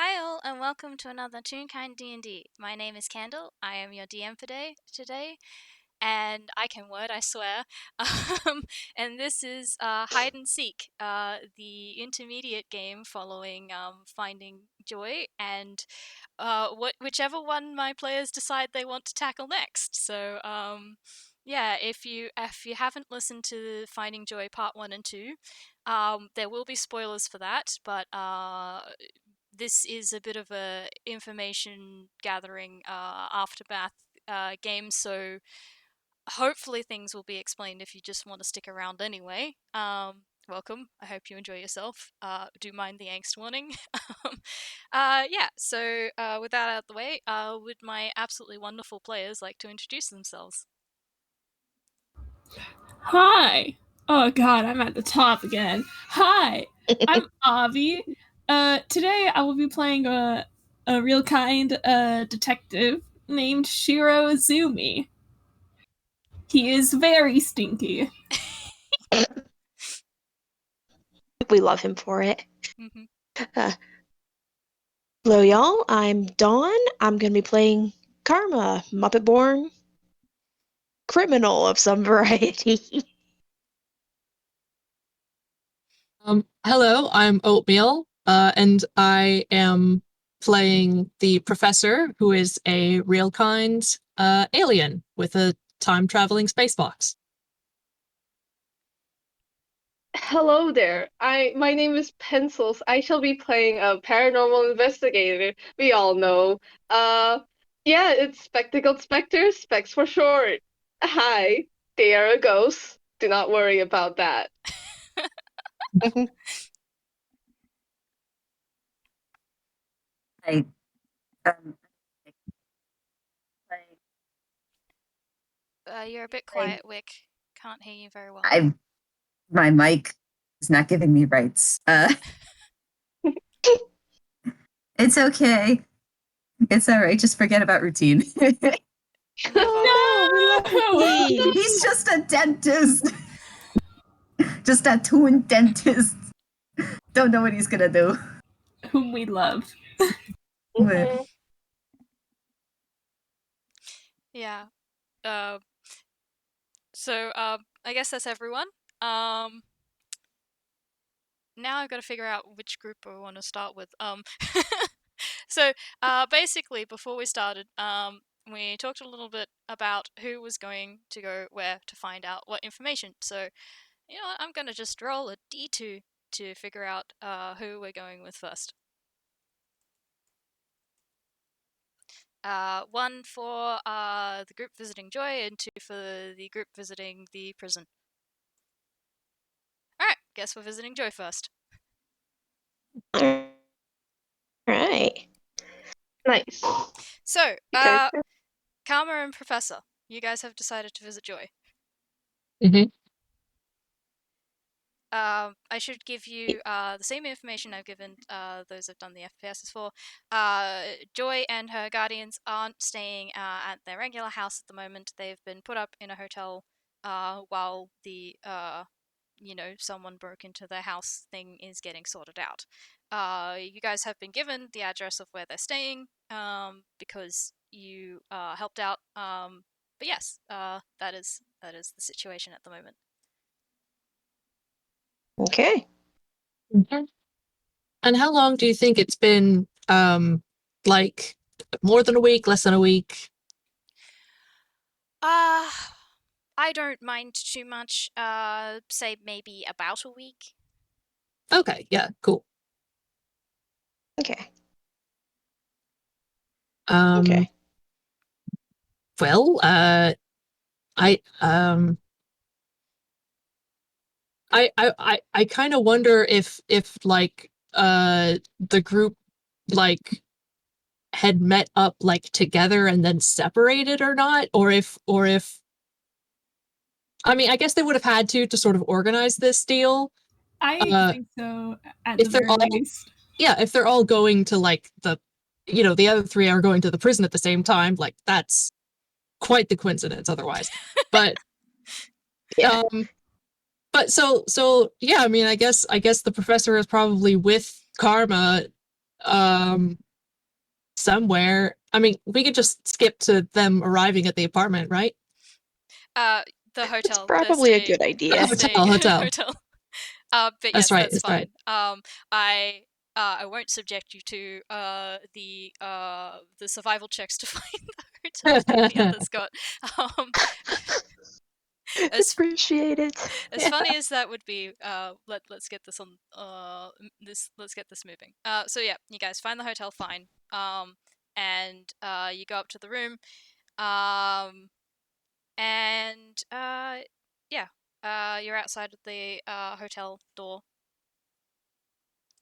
Hi all, and welcome to another Toonkind D&D. My name is Candle. I am your DM for today, and I can word, I swear. And this is Hide and Seek, the intermediate game following Finding Joy, and whichever one my players decide they want to tackle next. So, yeah, if you haven't listened to Finding Joy Part 1 and 2, there will be spoilers for that, but this is a bit of a information gathering aftermath game, so hopefully things will be explained if you just want to stick around anyway. Welcome. I hope you enjoy yourself. Do mind the angst warning. Yeah, so with that out of the way, would my absolutely wonderful players like to introduce themselves? Hi. Oh god, I'm at the top again. Hi, I'm Avi. Today I will be playing a real kind detective named Shiro Azumi. He is very stinky. We love him for it. Mhm. Hello, y'all. I'm Dawn. I'm going to be playing Karma, Muppet-born criminal of some variety. Hello, I'm Oatmeal, and I am playing the professor, who is a real kind alien with a time-traveling space box. Hello there. My name is Pencils. I shall be playing a paranormal investigator. We all know. Yeah, it's Spectacled Spectre, Specs for short. Hi, they are a ghost. Do not worry about that. I um You're a bit quiet, Wick. Can't hear you very well. my mic is not giving me rights. It's okay. It's all right. Just forget about routine. Never. He's just a dentist. Just a toon dentist. Don't know what he's gonna do. Whom we love. Mhm. Yeah. So I guess that's everyone. Now I've got to figure out which group I want to start with. So basically, before we started, we talked a little bit about who was going to go where to find out what information. So, you know what, I'm going to just roll a d2 to figure out who we're going with first. One for the group visiting Joy, and two for the group visiting the prison. Alright, guess we're visiting Joy first. All right. Nice. So, Okay. Karma and Professor, you guys have decided to visit Joy. Mm-hmm. I should give you the same information I've given those I've done the FPSs for. Joy and her guardians aren't staying at their regular house at the moment. They've been put up in a hotel while the someone broke into their house thing is getting sorted out. You guys have been given the address of where they're staying because you helped out. But yes, that is the situation at the moment. Okay. Mm-hmm. And how long do you think it's been? Like more than a week, less than a week? I don't mind too much. Say maybe about a week. Okay, yeah, cool. Okay. Okay. Well, I I kind of wonder if like the group like had met up like together and then separated or not, or if I mean, I guess they would have had to sort of organize this deal. I think so, at the If they're very all least. Yeah, if they're all going to like the other three are going to the prison at the same time, like that's quite the coincidence otherwise. But Yeah. but so yeah, I mean, I guess the professor is probably with Karma Somewhere. I mean, we could just skip to them arriving at the apartment, right? The hotel. It's probably a good idea. Hotel. But That's yes, right, that's that's fine. I won't subject you to the survival checks to find the hotel that the others got. As Appreciate it. funny as that would be, let's get this on let's get this moving. So yeah, you guys find the hotel fine. And you go up to the room. And yeah, you're outside of the hotel door.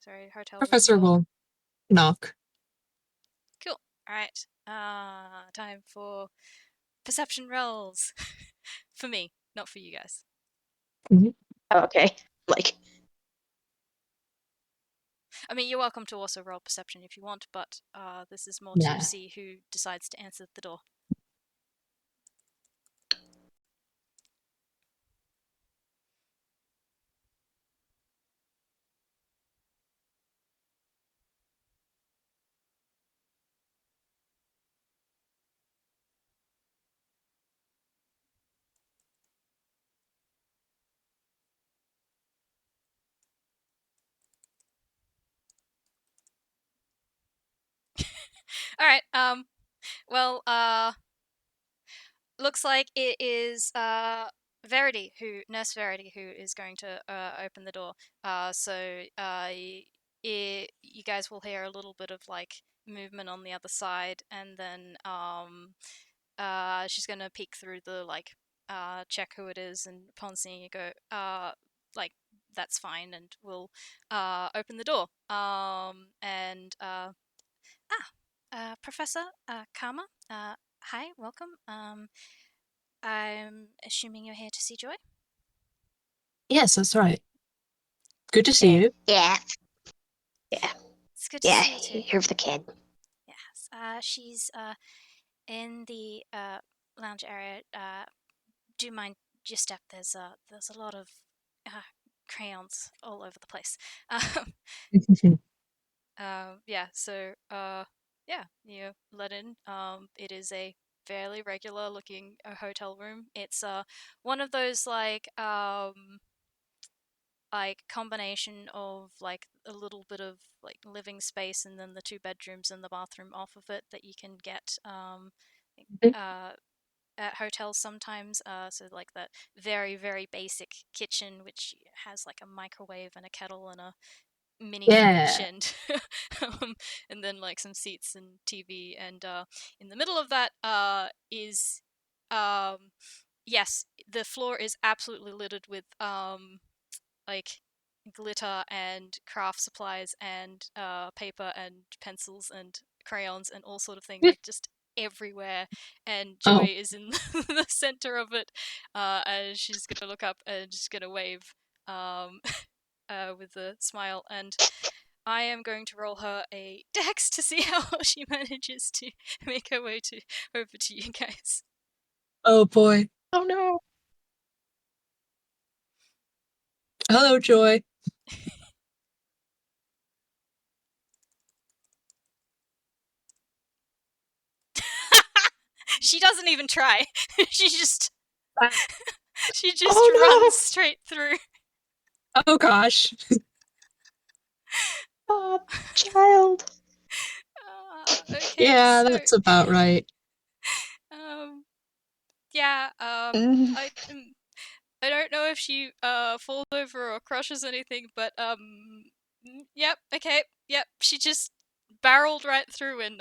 Sorry, hotel room Professor door. will knock. Cool. All right. Time for perception rolls. For me, not for you guys. Okay. Like, I mean, you're welcome to also roll perception if you want, but this is more Yeah. to see who decides to answer the door. All right. Well, looks like it is Verity, Nurse Verity, who is going to open the door. So you guys will hear a little bit of like movement on the other side, and then she's gonna peek through the like check who it is, and upon seeing you go, like that's fine, and we'll open the door. Professor Karma, hi, welcome. I'm assuming you're here to see Joy? Yes, that's right. Good to see you. yeah. Yeah. It's good to Yeah. see you too. Here's the kid. Yes. She's in the lounge area. Do mind your step? There's a lot of crayons all over the place. Yeah. So yeah, you let in. It is a fairly regular looking hotel room. It's one of those like combination of like a little bit of like living space and then the two bedrooms and the bathroom off of it that you can get at hotels sometimes. So like that very very basic kitchen which has like a microwave and a kettle and a mini fridge and then like some seats and TV, and in the middle of that is yes, the floor is absolutely littered with like glitter and craft supplies and paper and pencils and crayons and all sort of things, like just everywhere. And Joy is in the center of it, and she's gonna look up and just gonna wave with a smile, and I am going to roll her a dex to see how she manages to make her way over to you guys. Oh boy. Oh no. Hello, Joy. She doesn't even try. she just Oh, runs no. straight through. Oh gosh. Oh, child. Okay, Yeah, so that's about right. yeah, Mm. I don't know if she falls over or crushes anything, but yep, okay, yep, she just barreled right through, and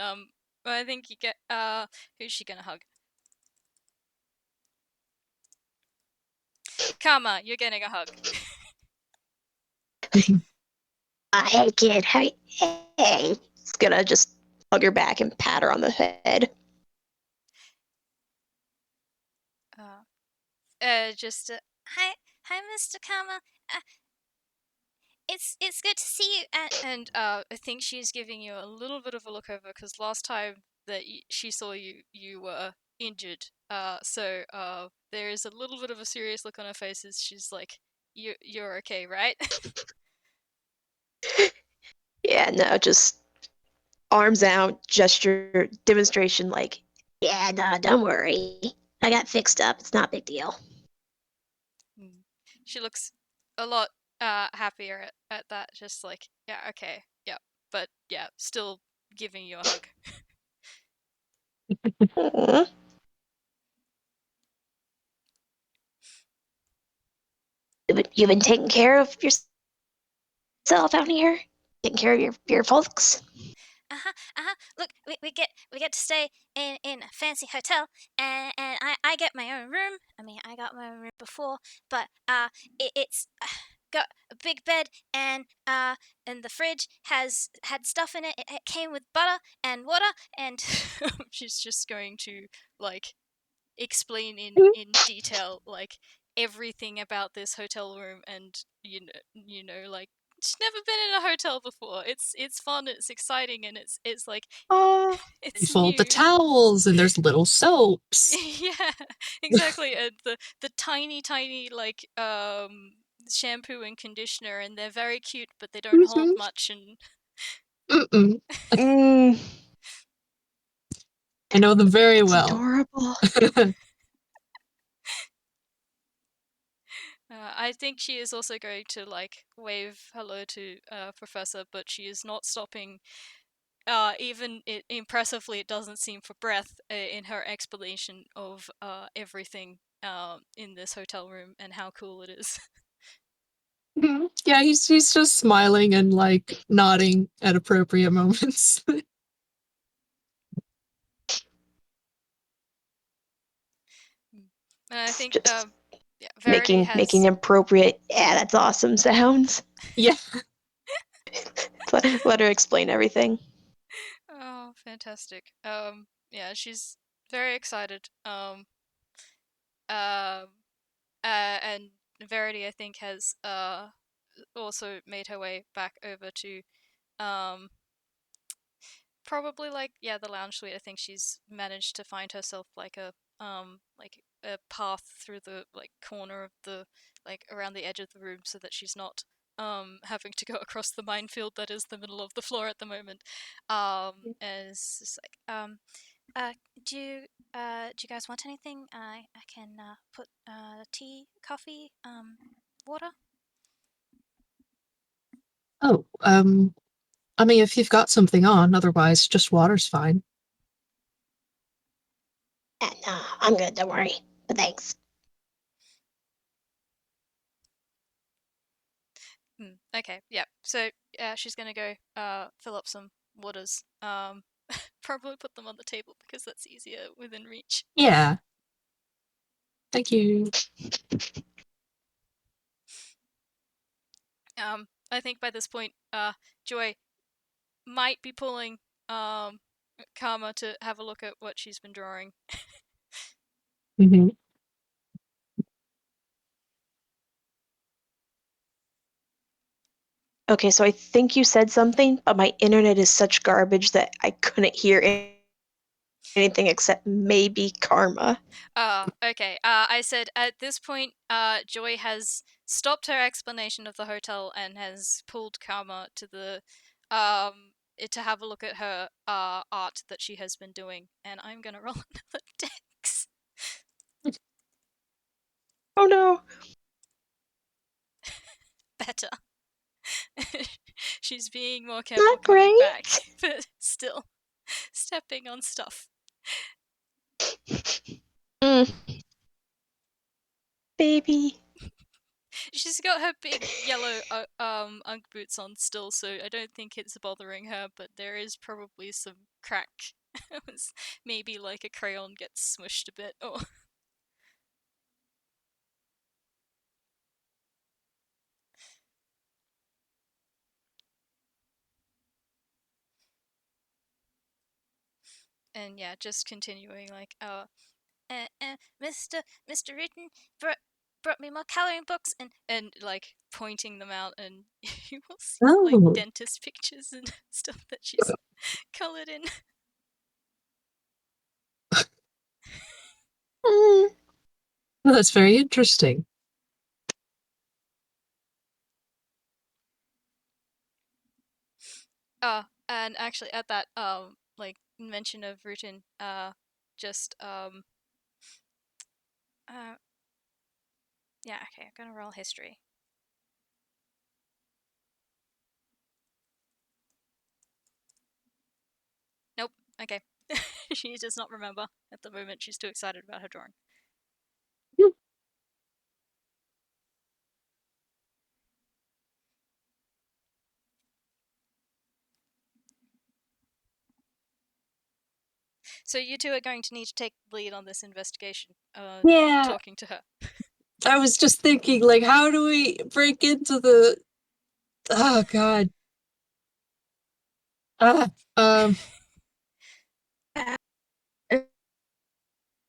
I think you get who's she gonna hug? Karma, you're getting a hug. Hey, kid. Hey. It's gonna just hug her back and pat her on the head. Hi, Mr. Karma. It's good to see you. And I think she's giving you a little bit of a look over because last time that she saw you, you were injured. So there is a little bit of a serious look on her face as she's like, you're okay, right? Yeah, no, just arms out, gesture, demonstration like, yeah, nah, don't worry. I got fixed up. It's not a big deal. She looks a lot happier at that. Just like, yeah, okay, yeah, but yeah, still giving you a hug. Aw. You've been taking care of yourself out here? Taking care of your folks? Look, we get to stay in a fancy hotel, and I get my own room. I mean, I got my own room before, but it's got a big bed, and the fridge had stuff in it. It came with butter and water, and she's just going to like explain in detail like everything about this hotel room, and like she's never been in a hotel before. It's fun, it's exciting, and it's like Oh, They it's fold the new. towels and there's little soaps. Yeah, exactly. And the tiny like shampoo and conditioner, and they're very cute, but they don't hold much. And Mm-mm. mm, I know them very it's well. adorable. I think she is also going to like wave hello to Professor, but she is not stopping. Even impressively, it doesn't seem, for breath in her explanation of everything in this hotel room and how cool it is. Yeah, he's just smiling and like nodding at appropriate moments. And I think Just yeah, Verity making has. appropriate, yeah, that's awesome sounds. Yeah. Let her explain everything. Oh, fantastic. Yeah, she's very excited. Um, and Verity, I think, has also made her way back over to um probably like, yeah, the lounge suite. I think she's managed to find herself like a path through the like corner of the like around the edge of the room, so that she's not having to go across the minefield that is the middle of the floor at the moment. And it's just like uh do you do you guys want anything? I can put tea, coffee, water. Oh, I mean, if you've got something on, otherwise, just water's fine. Yeah, no, I'm good, don't worry. But thanks. Okay, yeah. So she's gonna go fill up some waters. Probably put them on the table because that's easier within reach. Yeah. Thank you. I think by this point, Joy might be pulling Karma to have a look at what she's been drawing. Mm-hmm. Okay, so I think you said something, but my internet is such garbage that I couldn't hear anything except maybe karma. Okay. I said at this point, Joy has stopped her explanation of the hotel and has pulled Karma to the to have a look at her art that she has been doing, and I'm gonna roll another dex. Oh no. Better. She's being more careful Not coming back, great. but still stepping on stuff. Mm, baby. She's got her big yellow Ugg boots on still, so I don't think it's bothering her, but there is probably some crack. Maybe like a crayon gets smushed a bit, or and yeah, just continuing like, Mr. Rutin brought me more coloring books, and like pointing them out, and you will see like Oh, dentist pictures and stuff that she's colored in. Mm, well, that's very interesting. And actually, at that like mention of Rutin, just yeah, okay, I'm gonna roll history. Nope. Okay. She does not remember at the moment. She's too excited about her drawing. So you two are going to need to take the lead on this investigation. Yeah. Talking to her. I was just thinking, like, how do we break into the... Oh, God.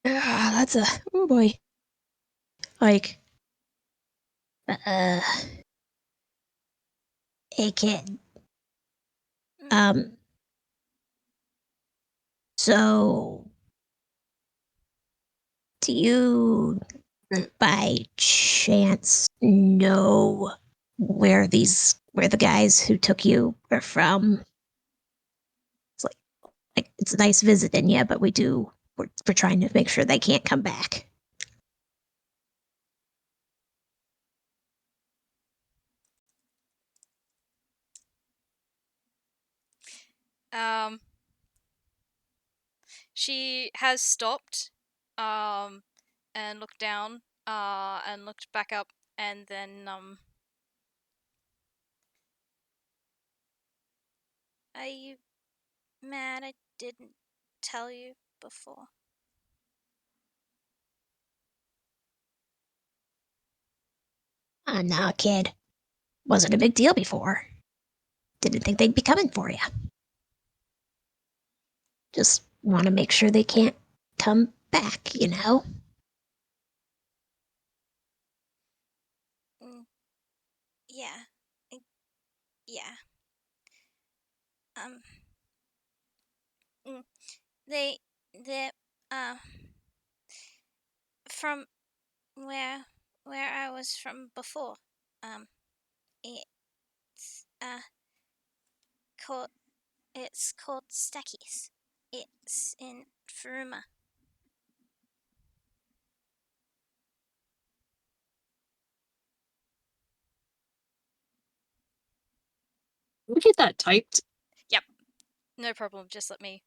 That's a oh boy. Like, hey kid. So do you by chance know where the guys who took you are from? It's like it's nice visiting you, but we're trying to make sure they can't come back. She has stopped, and looked down, and looked back up, and then, are you mad I didn't tell you before? Nah, kid. Wasn't a big deal before. Didn't think they'd be coming for you. Just want to make sure they can't come back, you know? Yeah. Yeah. They're, from where I was from before. It's, called, it's called Stakis. It's in Furuma. We get that typed. Yep. No problem. Just let me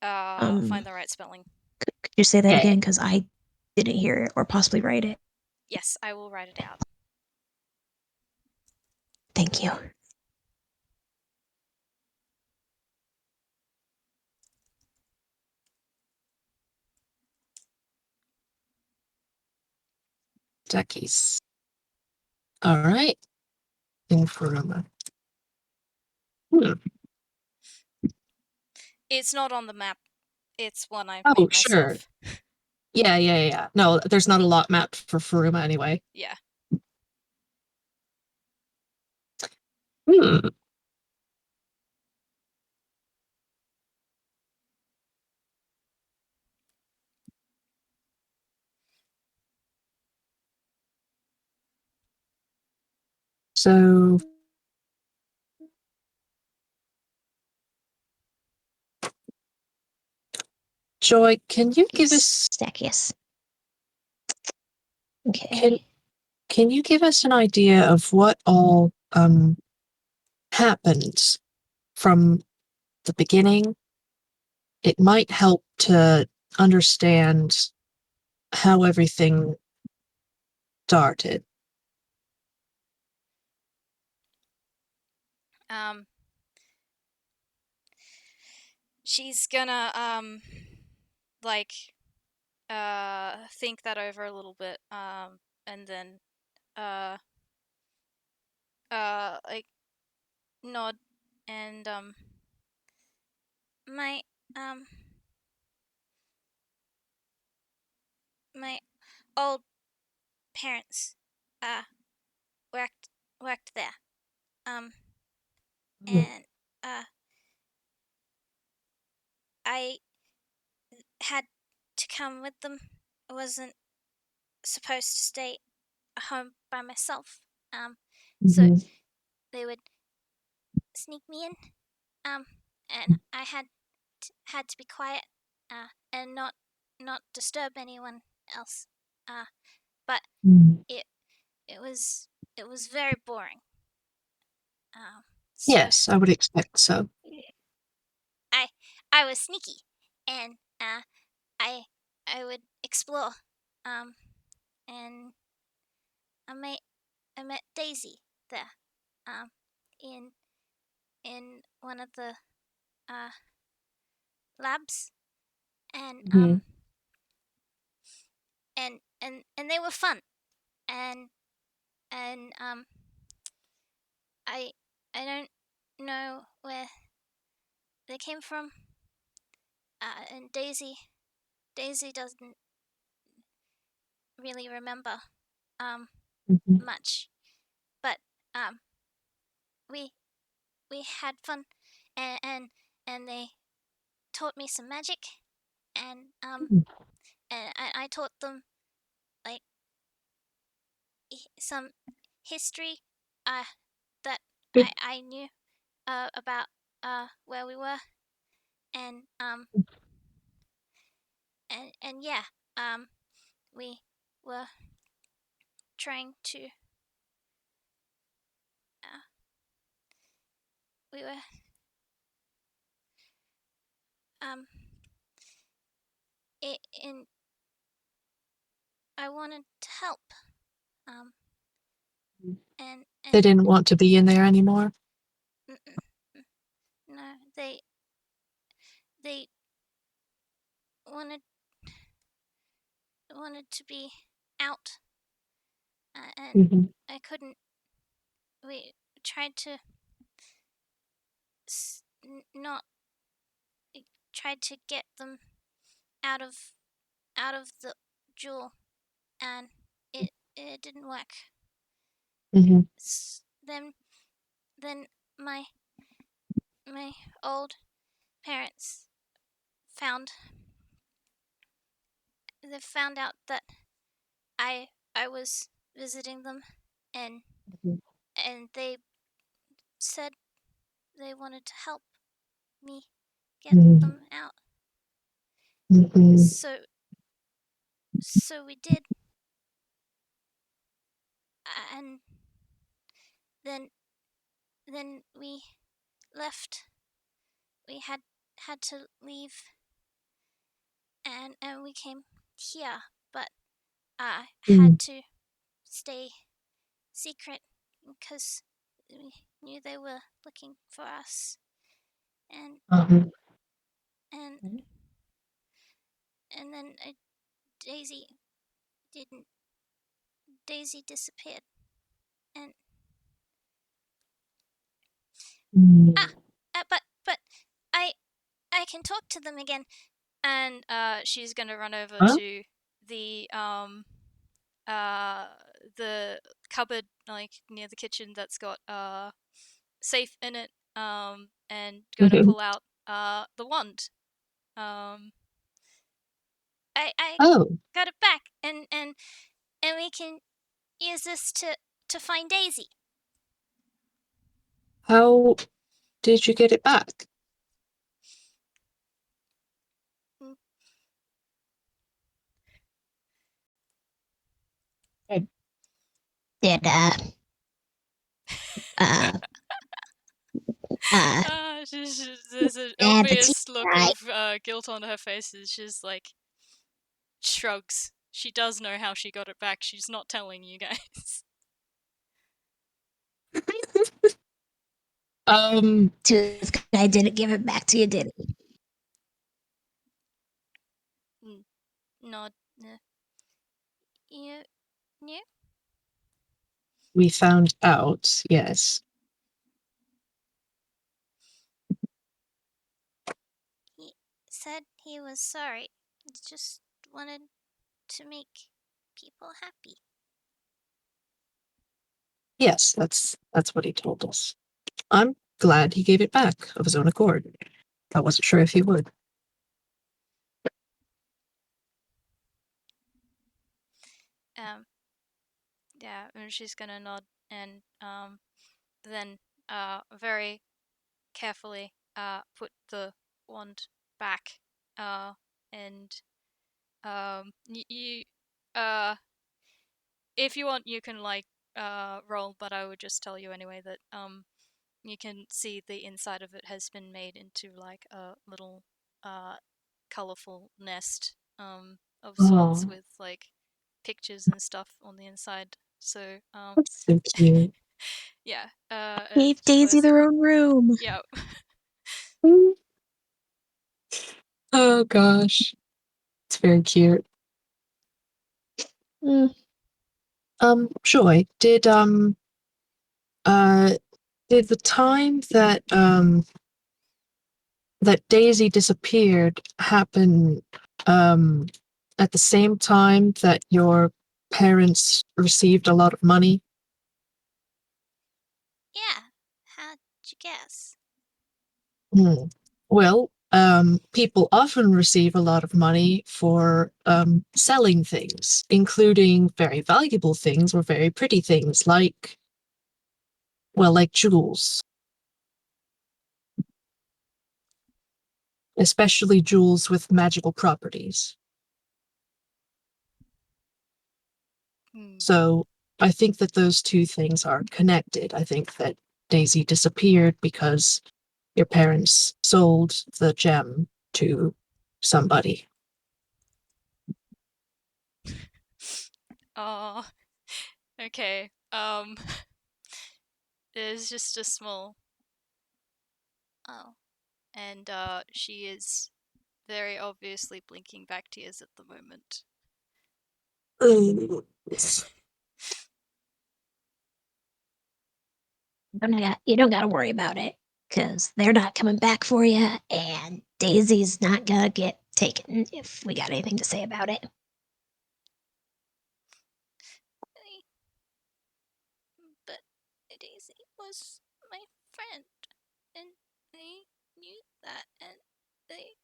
find the right spelling. Could you say that again? Because I didn't hear it or possibly write it. Yes, I will write it out. Thank you. Duckies. All right. Informa. It's not on the map. It's one I Oh, made sure. myself. Yeah. No, there's not a lot mapped for Furuma anyway. Yeah. So... Joy, can you give us... Stackius. Okay. Can you give us an idea of what all happened from the beginning? It might help to understand how everything started. She's gonna like think that over a little bit, and then like nod, and my my old parents worked there, and I had to come with them. I wasn't supposed to stay home by myself. So they would sneak me in. I had to be quiet and not disturb anyone else. But it it was very boring. So Yes, I would expect so. I was sneaky, and I would explore, and I met Daisy there, in one of the uh labs, and Mhm. and they were fun, and I don't know where they came from, and Daisy doesn't really remember Mhm. much, but um we had fun, and they taught me some magic, and Mm. I taught them like some history that Good. I knew about where we were, and yeah, we were trying to uh, we were um in I wanted to help, um They and didn't want to be in there anymore. no, they wanted to be out, and Mhm. I couldn't. We tried to not tried to get them out of the jewel, and it didn't work. Mhm. Then my old parents found out that I was visiting them, and Mhm. they said they wanted to help me get Mhm. them out. Mhm. So we did, and then we left. We had to leave, and we came here, but I had Mhm. to stay secret because we knew they were looking for us, and Uh-huh. and then Daisy didn't. Daisy disappeared, and Mm. but I can talk to them again, and she's gonna run over Huh? to uh the cupboard like near the kitchen that's got safe in it, and go to Mhm. pull out the wand. um I Oh, got it back, and we can use this to find Daisy. how did you get it back? Mm, Did uh uh there's an the team obvious look right? of guilt on her face as she's like shrugs. She does know how she got it back. She's not telling you guys. Tooth guy didn't give it back to you, did he? Not you knew. We found out, yes. He said he was sorry. He just wanted to make people happy. Yes, that's what he told us. I'm glad he gave it back of his own accord. I wasn't sure if he would. Um, yeah, and she's gonna nod, and then very carefully put the wand back, and you if you want, you can like roll, but I would just tell you anyway that you can see the inside of it has been made into like a little colorful nest of sorts Oh, with like pictures and stuff on the inside. So that's so cute. yeah, Gave it's Daisy cozy. their own room. Yeah. Oh gosh, it's very cute. Mm. Joy, did the time that that Daisy disappeared happen at the same time that your parents received a lot of money? Yeah. How'd you guess? Hmm. Well, people often receive a lot of money for selling things, including very valuable things or very pretty things like, well, like jewels, especially jewels with magical properties. Hmm. So I think that those two things are connected. I think that Daisy disappeared because your parents sold the gem to somebody. Oh, okay. There's just a small. Oh, and she is very obviously blinking back tears at the moment. You don't gotta worry about it, because they're not coming back for you, and Daisy's not gonna get taken if we got anything to say about it. But Daisy was my friend, and they knew that, and they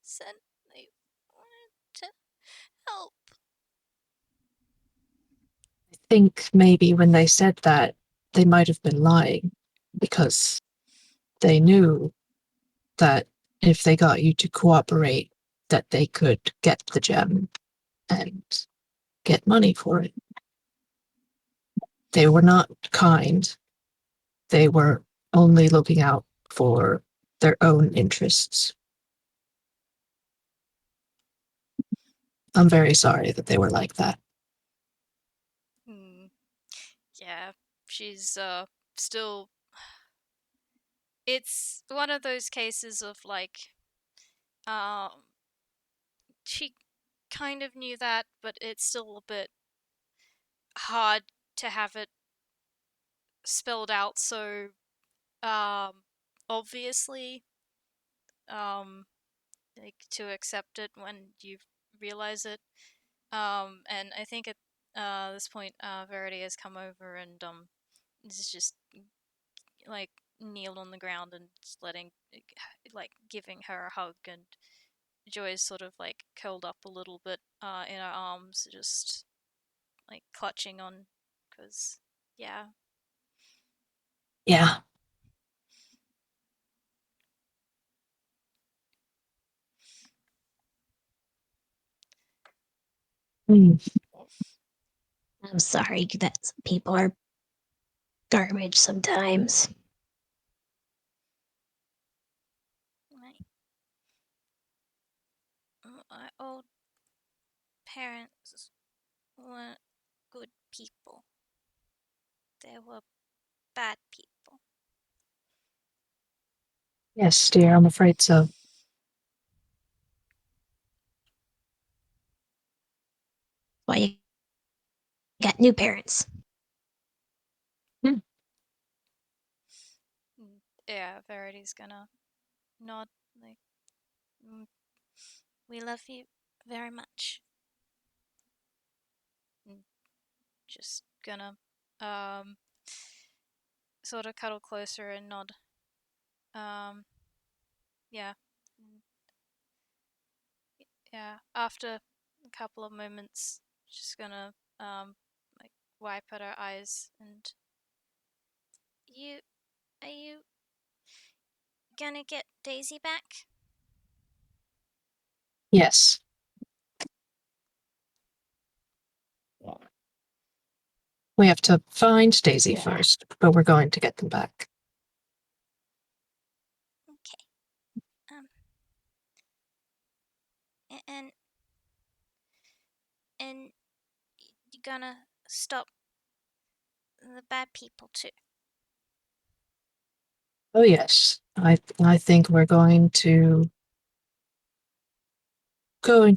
said they wanted to help. I think maybe when they said that, they might have been lying because they knew that if they got you to cooperate, that they could get the gem and get money for it. They were not kind. They were only looking out for their own interests. I'm very sorry that they were like that. Hmm. Yeah, she's still. It's one of those cases of like, um, she kind of knew that, but it's still a bit hard to have it spelled out so obviously, um like to accept it when you realize it. And I think at this point Verity has come over and is just like kneeled on the ground and just letting, like giving her a hug, and Joy is sort of like curled up a little bit in her arms, just like clutching on, because yeah. Yeah. Mm. I'm sorry that some people are garbage sometimes. My old parents weren't good people. They were bad people. Yes, dear, I'm afraid so. Why you got new parents? Yeah, Verity's gonna nod like, "Mm, we love you very much." And just gonna um sort of cuddle closer and nod. Um yeah. Mm, yeah, after a couple of moments, just gonna like wipe at her eyes and, you are you gonna get Daisy back? Yes. We have to find Daisy first, but we're going to get them back. Okay. And you're gonna stop the bad people too. Oh yes, I think we're going to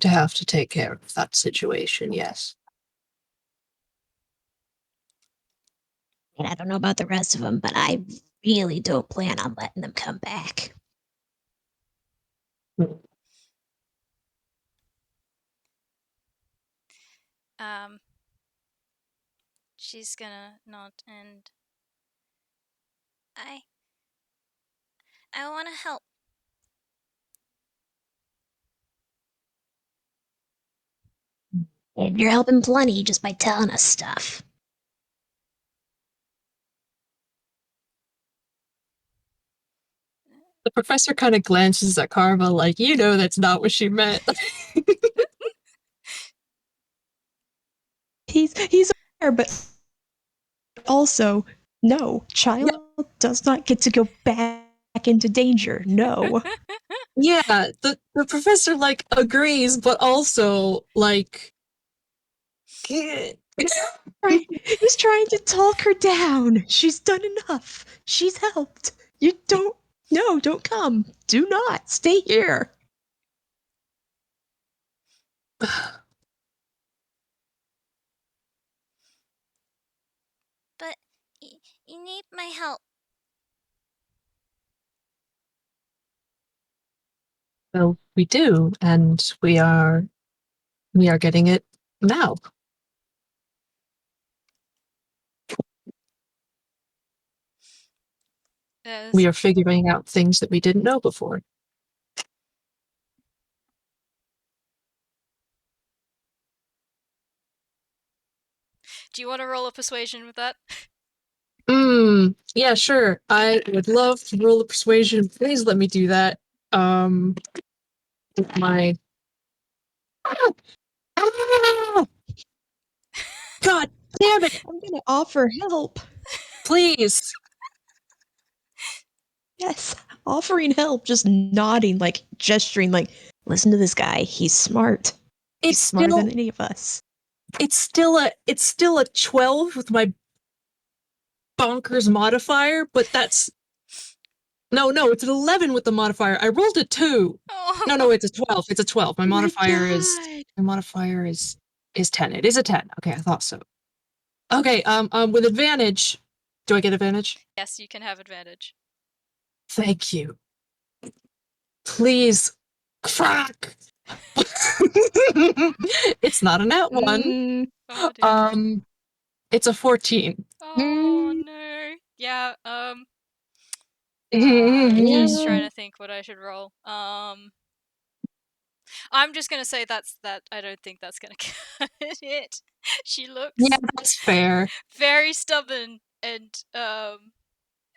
have to take care of that situation. Yes. And I don't know about the rest of them, but I really don't plan on letting them come back. She's gonna nod and I want to help. And you're helping plenty just by telling us stuff. The professor kind of glances at Karma like, you know, that's not what she meant. He's aware, but also, no, child does not get to go back into danger. No. Yeah, the professor like agrees, but also like Right. He's trying to talk her down. She's done enough. She's helped. You don't. No, don't come. Do not. Stay here. But you need my help. Well, we do, and we are getting it now. Yes. We are figuring out things that we didn't know before. Do you want to roll a persuasion with that? Yeah, sure. I would love to roll a persuasion. Please let me do that. With my God damn it! I'm gonna offer help. Please. Yes, offering help, just nodding, like gesturing, like, listen to this guy. He's smart. He's It's smarter still than any of us. it's still a 12 with my bonkers modifier, but that's no, it's an 11 with the modifier. I rolled a 2. Oh. No, it's a 12. It's a 12. My Oh my modifier God. is 10. It is a 10. Okay, I thought so. Okay, with advantage. Do I get advantage? Yes, you can have advantage. Thank you. Please. Crack. It's not a nat 1. Oh dear. It's a 14. Oh no. Yeah. I'm just trying to think what I should roll. I'm just gonna say that I don't think that's gonna cut it. She looks Yeah, that's fair. very stubborn and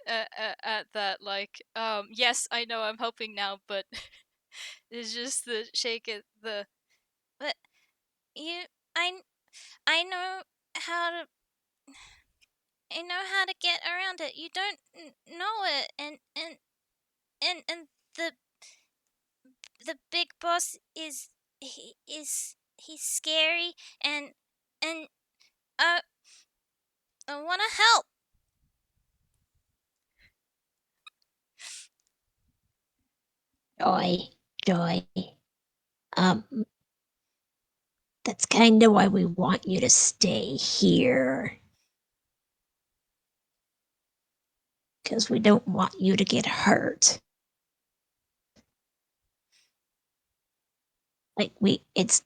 at that like yes I know I'm helping now, but it's just the shake at the but you I I know how to get around it. You don't know it, and the big boss is he's scary and uh I want to help. Joy. Um, that's kind of why we want you to stay here. Because we don't want you to get hurt. It's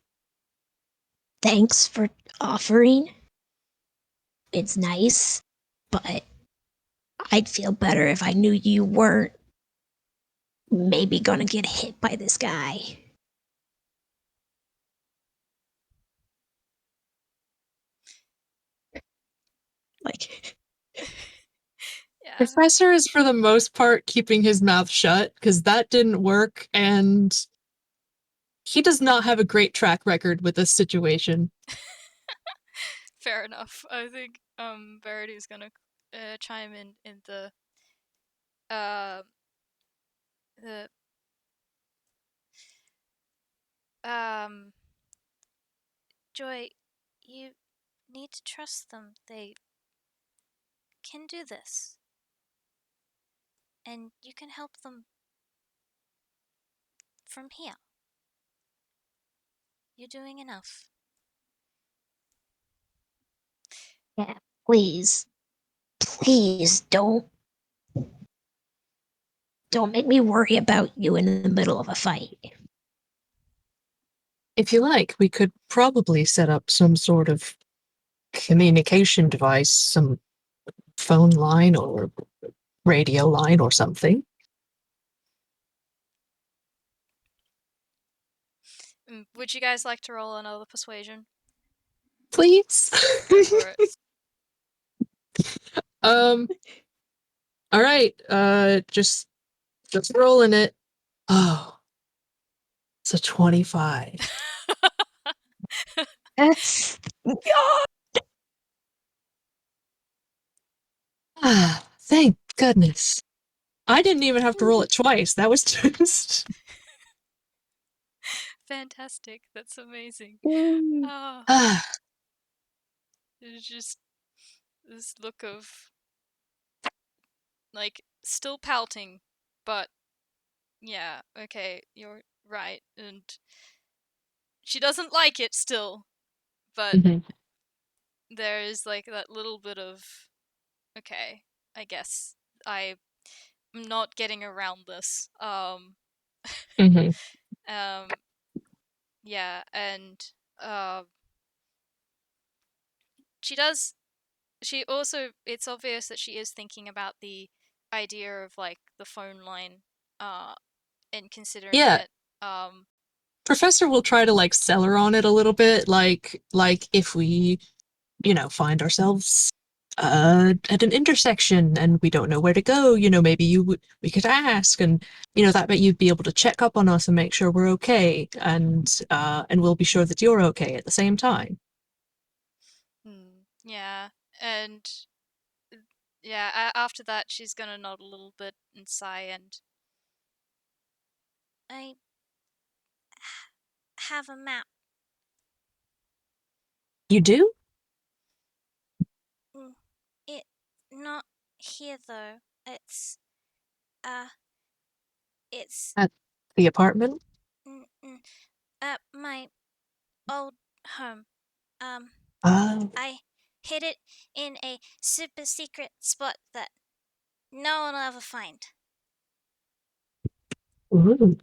thanks for offering. It's nice, but I'd feel better if I knew you weren't maybe gonna get hit by this guy. Like, Yeah. Professor is for the most part keeping his mouth shut because that didn't work, and he does not have a great track record with this situation. Fair enough. I think Verity is gonna chime in uh the Joy, you need to trust them. They can do this. And you can help them from here. You're doing enough. Yeah, please. Please don't make me worry about you in the middle of a fight. If you like, we could probably set up some sort of communication device, some phone line or radio line or something. Would you guys like to roll another persuasion? Please. Go for it. All right. Just rolling it. Oh, it's a 25. That's Ah, thank goodness. I didn't even have to roll it twice. That was just. Fantastic. That's amazing. mm, Oh, Ah, it's just this look of like still pouting, but yeah, okay, you're right. And she doesn't like it still, but mhm, there is like that little bit of okay, I guess I'm not getting around this. mhm. Um yeah, and uh she does she also it's obvious that she is thinking about the idea of like the phone line uh and considering Yeah, it. Um Professor will try to like sell her on it a little bit, like if we, find ourselves at an intersection and we don't know where to go, maybe we could ask, and that way you'd be able to check up on us and make sure we're okay, and we'll be sure that you're okay at the same time. yeah, and yeah, after that she's gonna nod a little bit and sigh and I have a map. You do? It not here though. Uh it's At the apartment? mm, mm, at my old home. Um Oh. I hid it in a super secret spot that no one will ever find. Ooh.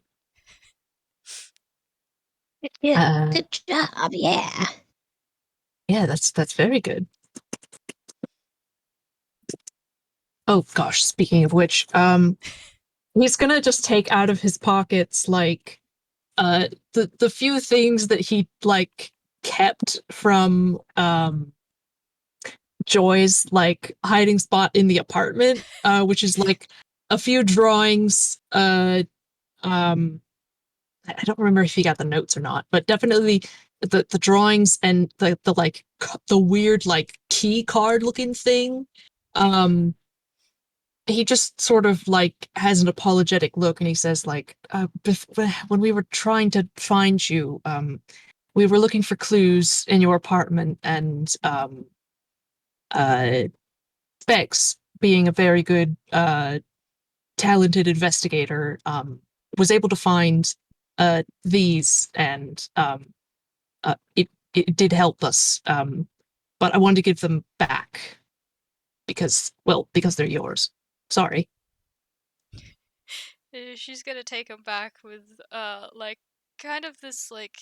good, Uh, good job, yeah. yeah, that's very good. Oh gosh, speaking of which, he's gonna just take out of his pockets like the few things that he like kept from Joy's like hiding spot in the apartment, which is like a few drawings. Um, I don't remember if he got the notes or not, but definitely the drawings and the like the weird like key card looking thing. Um, he just sort of like has an apologetic look and he says like when we were trying to find you, we were looking for clues in your apartment, and uh Bex, being a very good talented investigator, was able to find these, and it did help us, but I wanted to give them back because they're yours. Sorry. She's gonna take him back with like kind of this like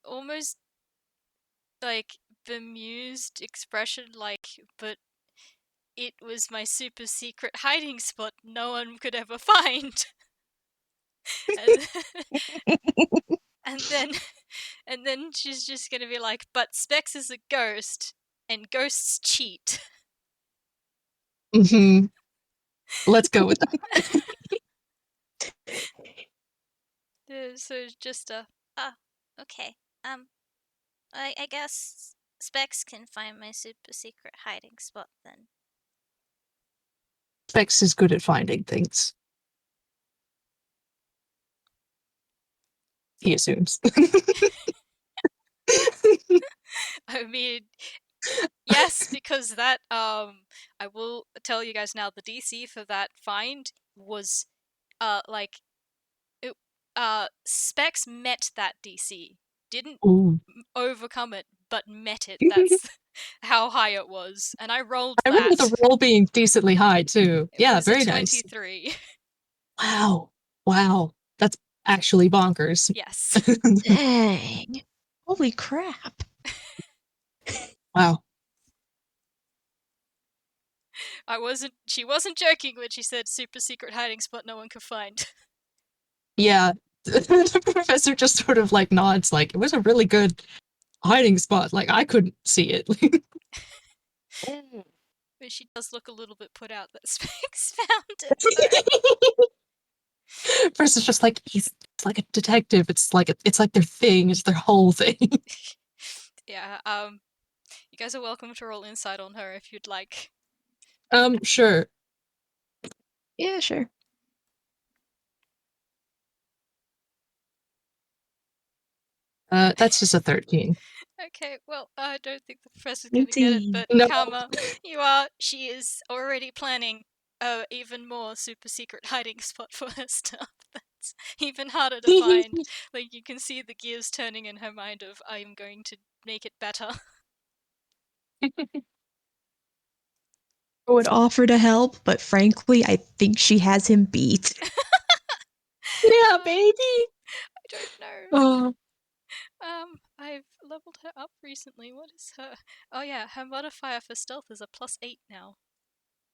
almost like bemused expression like but it was my super secret hiding spot no one could ever find. and, and then and then she's just gonna be like but Specs is a ghost and ghosts cheat. Mm-hmm. Let's go with that. So just okay. I guess Specs can find my super secret hiding spot then. Specs is good at finding things. He assumes. I mean, yes, because that I will tell you guys now the DC for that find was like it, Specs met that DC. Didn't Ooh. overcome it, but met it. That's how high it was. And I rolled I remember that. the roll being decently high too. It Yeah, was a very nice. 23. Wow. Wow. That's actually bonkers. Yes. Dang. Holy crap. Wow. She wasn't joking when she said super secret hiding spot no one could find. Yeah. The professor just sort of like nods, like, it was a really good hiding spot. Like, I couldn't see it. But she does look a little bit put out that Specs found it. Professor's just like, he's like a detective. It's like their thing. It's their whole thing. Yeah, you guys are welcome to roll insight on her if you'd like. Sure. Yeah, sure. That's just a 13. Okay, well, I don't think the professor's gonna get it, but No. Karma, she is already planning a even more super secret hiding spot for her stuff. That's even harder to find. Like, you can see the gears turning in her mind of, I'm going to make it better. I would offer to help, but frankly, I think she has him beat. Yeah, baby. I don't know. Oh. I've leveled her up recently. What is her? Oh yeah, her modifier for stealth is a +8 now.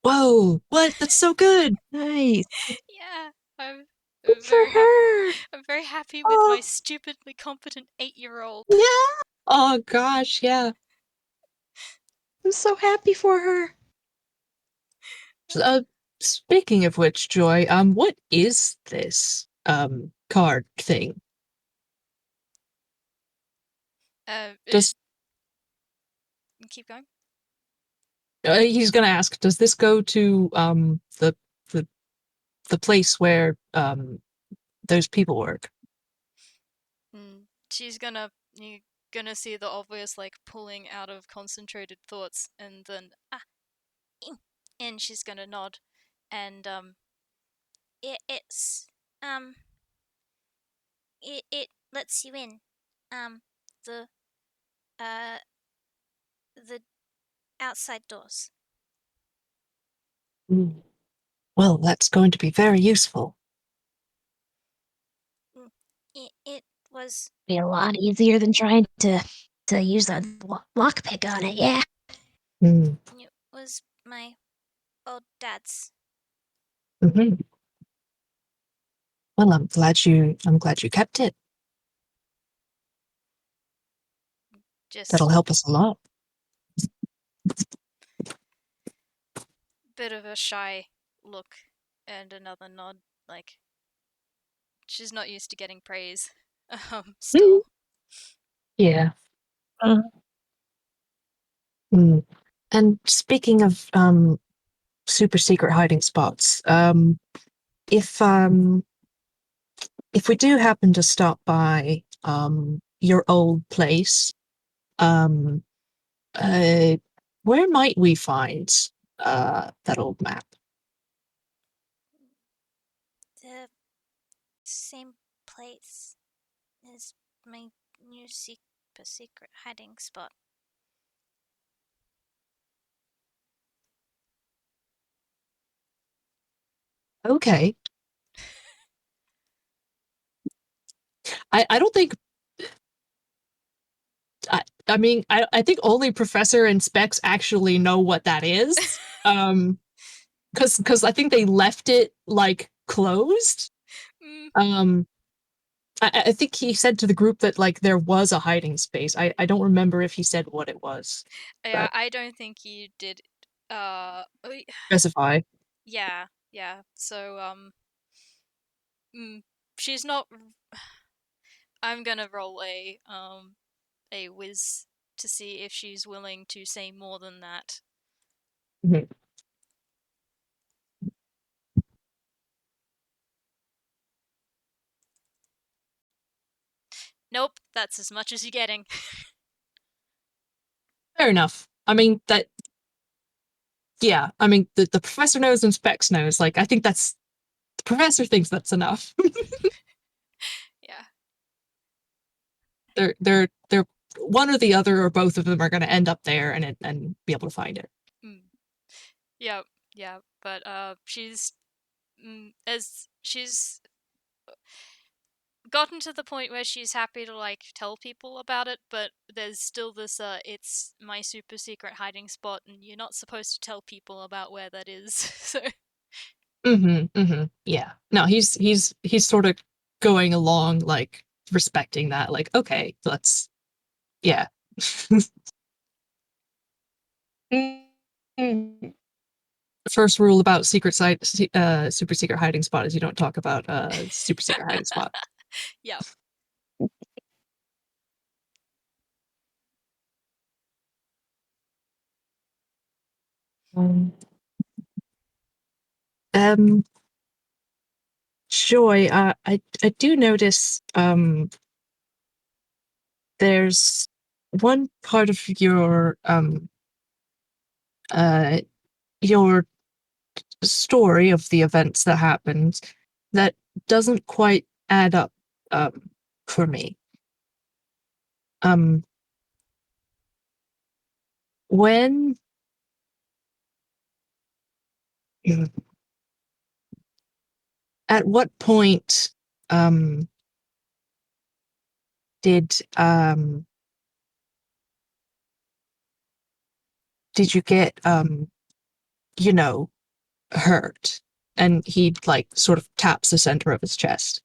Whoa. What? That's so good. Nice. Yeah, I'm Good for very happy. her. I'm very happy with Oh, my stupidly competent 8-year-old. Yeah. Oh gosh, yeah. I'm so happy for her. Uh, Speaking of which, Joy, what is this card thing? Does Keep going. he's gonna ask, does this go to the the place where those people work? She's you're gonna see the obvious like pulling out of concentrated thoughts, and then and she's gonna nod, and it's it lets you in, the uh the outside doors. Well, that's going to be very useful. It was Be a lot easier than trying to use a lockpick on it. Yeah. Mm. it was my old dad's. Mm-hmm. Well, I'm glad you kept it. Just That'll help us a lot. bit of a shy look and another nod, like she's not used to getting praise. Still. Yeah. Mm. And speaking of super secret hiding spots, if we do happen to stop by your old place, um where might we find that old map? The same place as my new super secret hiding spot. Okay. I don't think I mean I think only Professor and Specs actually know what that is. Because I think they left it like closed. Um I think he said to the group that like there was a hiding space. I don't remember if he said what it was. Yeah, But I don't think you did uh, Specify. yeah. So, she's not. I'm gonna roll a whiz to see if she's willing to say more than that. Mhm. Nope, that's as much as you're getting. Fair enough. I mean, that. Yeah, I mean, the professor knows and Specs knows. Like, I think that's. The professor thinks that's enough. Yeah. They're one or the other or both of them are going to end up there and be able to find it. Yeah, but she's as she's gotten to the point where she's happy to like tell people about it, but there's still this it's my super secret hiding spot and you're not supposed to tell people about where that is. So Yeah. No, he's sort of going along, like, respecting that, like, okay, let's. Yeah. First rule about super secret hiding spot is you don't talk about super secret hiding spot. yeah. Um, um Joy, I do notice there's one part of your story of the events that happened that doesn't quite add up for me. When at what point did you get you know hurt? And he, like, sort of taps the center of his chest.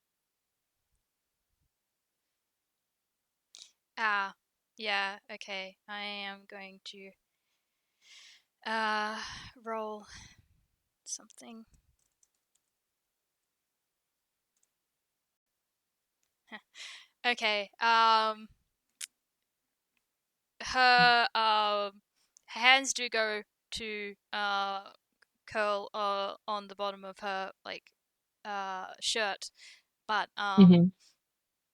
Ah, yeah, okay. I am going to roll something. Okay. Her hands do go to curl on the bottom of her like shirt, but Mm-hmm.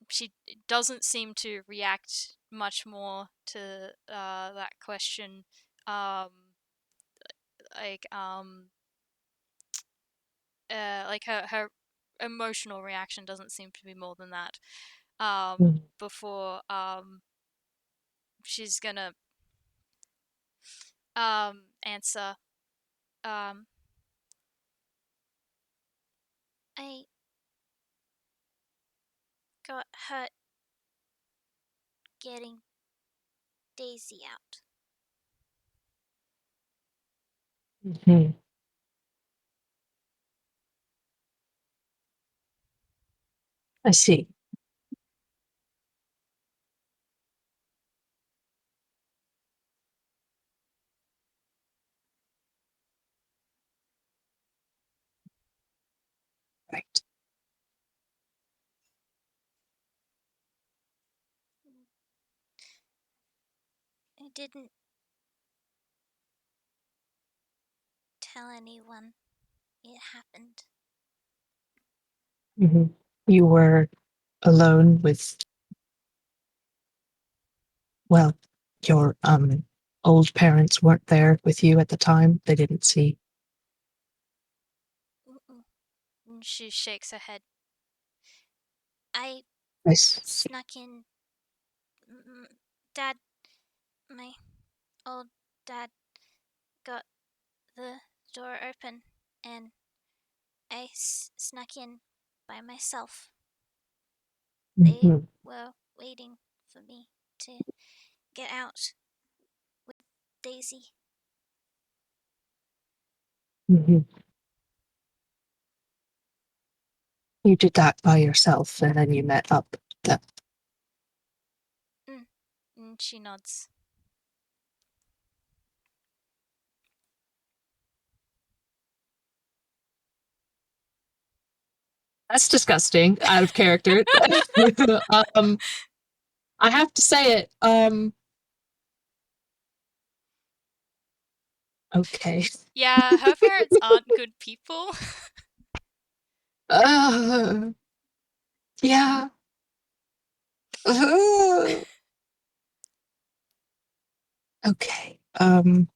she doesn't seem to react much more to that question. Um, like her emotional reaction doesn't seem to be more than that. Before she's gonna answer. Um, I got hurt getting Daisy out. Mm-hmm. I see. Right. I didn't tell anyone it happened. Mm-hmm. You were alone with, well, your old parents weren't there with you at the time. They didn't see. Mm-mm. And she shakes her head. I Nice. snuck in. Dad, my old dad, got the door open, and I snuck in by myself. They Mm-hmm. were waiting for me to get out with Daisy. Mm-hmm. You did that by yourself, and then you met up. That. And she nods. That's disgusting. Out of character. I have to say it. Okay. Yeah, her parents aren't good people. Uh, yeah. Uh, okay. Um,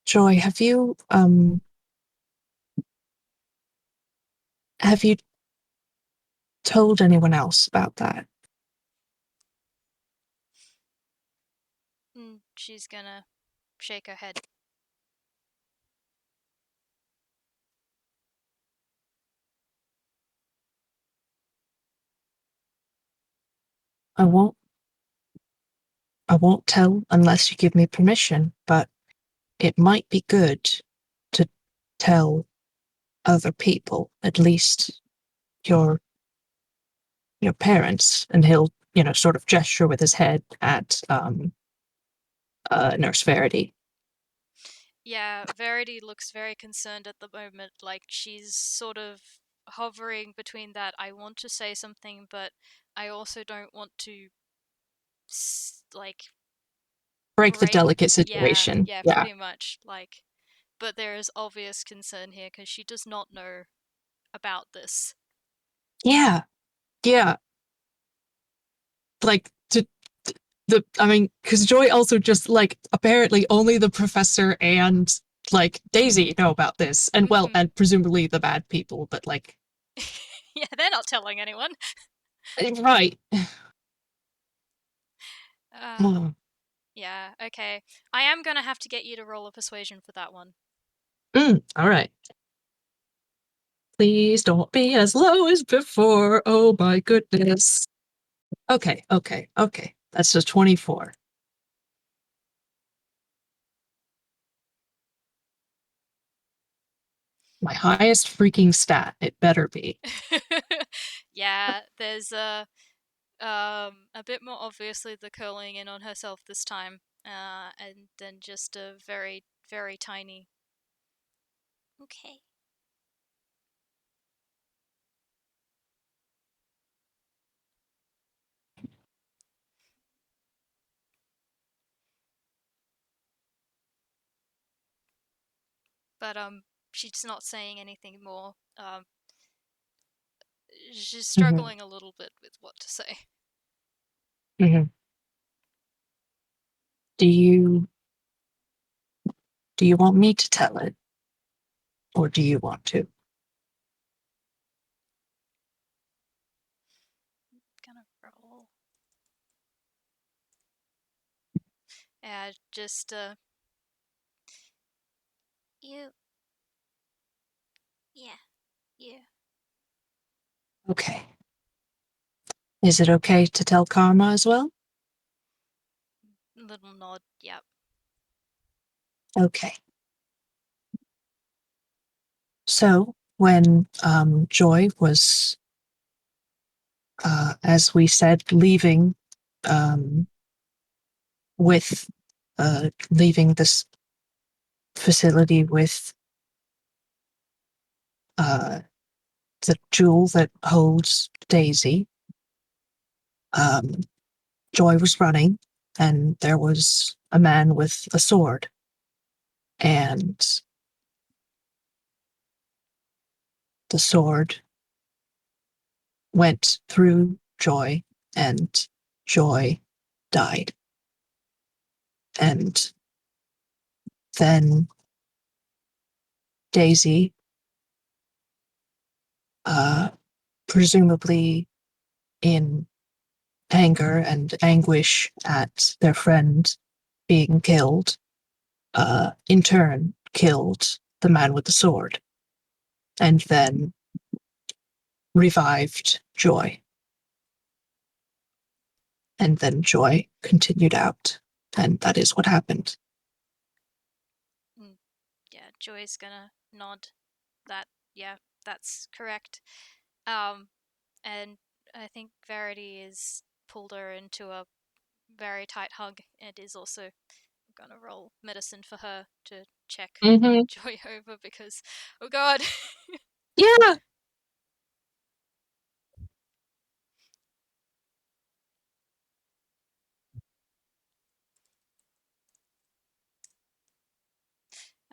Joy, have you told anyone else about that? She's gonna shake her head. I won't I won't tell unless you give me permission, but it might be good to tell other people, at least your parents, and he'll, sort of gesture with his head at Nurse Verity. Yeah, Verity looks very concerned at the moment, like she's sort of hovering between that I want to say something, but I also don't want to like Break the delicate yeah, situation. yeah, Yeah. pretty much, like, but there is obvious concern here because she does not know about this. Yeah. Yeah. Like, I mean, because Joy also just, like, apparently only the professor and, like, Daisy know about this. And, well, and presumably the bad people, but, like. Yeah, they're not telling anyone. Right. Yeah, okay. I am gonna have to get you to roll a persuasion for that one. All right. Please don't be as low as before. Oh my goodness. Okay. That's a 24. My highest freaking stat. It better be. Yeah, there's a bit more obviously the curling in on herself this time, and then just a very, very tiny. Okay. But she's not saying anything more. She's struggling a little bit with what to say. Mm-hmm. Do you want me to tell it, or do you want to? Gonna roll. Yeah, just you. Yeah, you. Okay. Is it okay to tell Karma as well? Little nod. Yep. Okay. So when Joy was, as we said, leaving with leaving this facility with the jewel that holds Daisy, Joy was running, and there was a man with a sword, and the sword went through Joy, and Joy died. And then Daisy, presumably in anger and anguish at their friend being killed, in turn killed the man with the sword, and then revived Joy. And then Joy continued out, and that is what happened. Yeah, Joy's gonna nod. Yeah, that's correct. And I think Verity is pulled her into a very tight hug. It is also gonna roll medicine for her to check Mm-hmm. Joy over because, oh god. Yeah.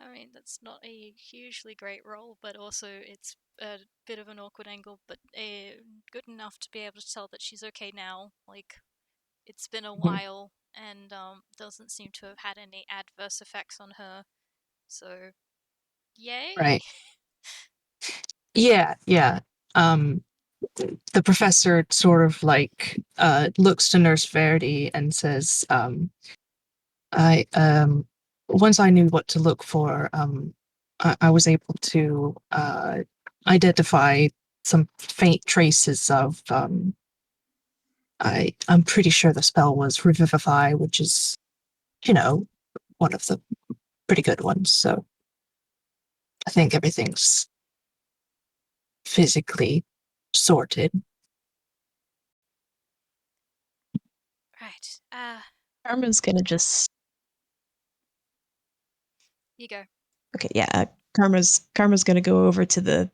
I mean, that's not a hugely great roll, but also it's a bit of an awkward angle, but good enough to be able to tell that she's okay now. Like, it's been a Mhm. while and doesn't seem to have had any adverse effects on her. So, yay! Right. Yeah, yeah. Um, the professor sort of like looks to Nurse Verity and says, I once I knew what to look for, I was able to identify some faint traces of I'm pretty sure the spell was Revivify, which is, you know, one of the pretty good ones. So I think everything's physically sorted. Right. Karma's gonna just You go. okay. Yeah, Karma's gonna go over to the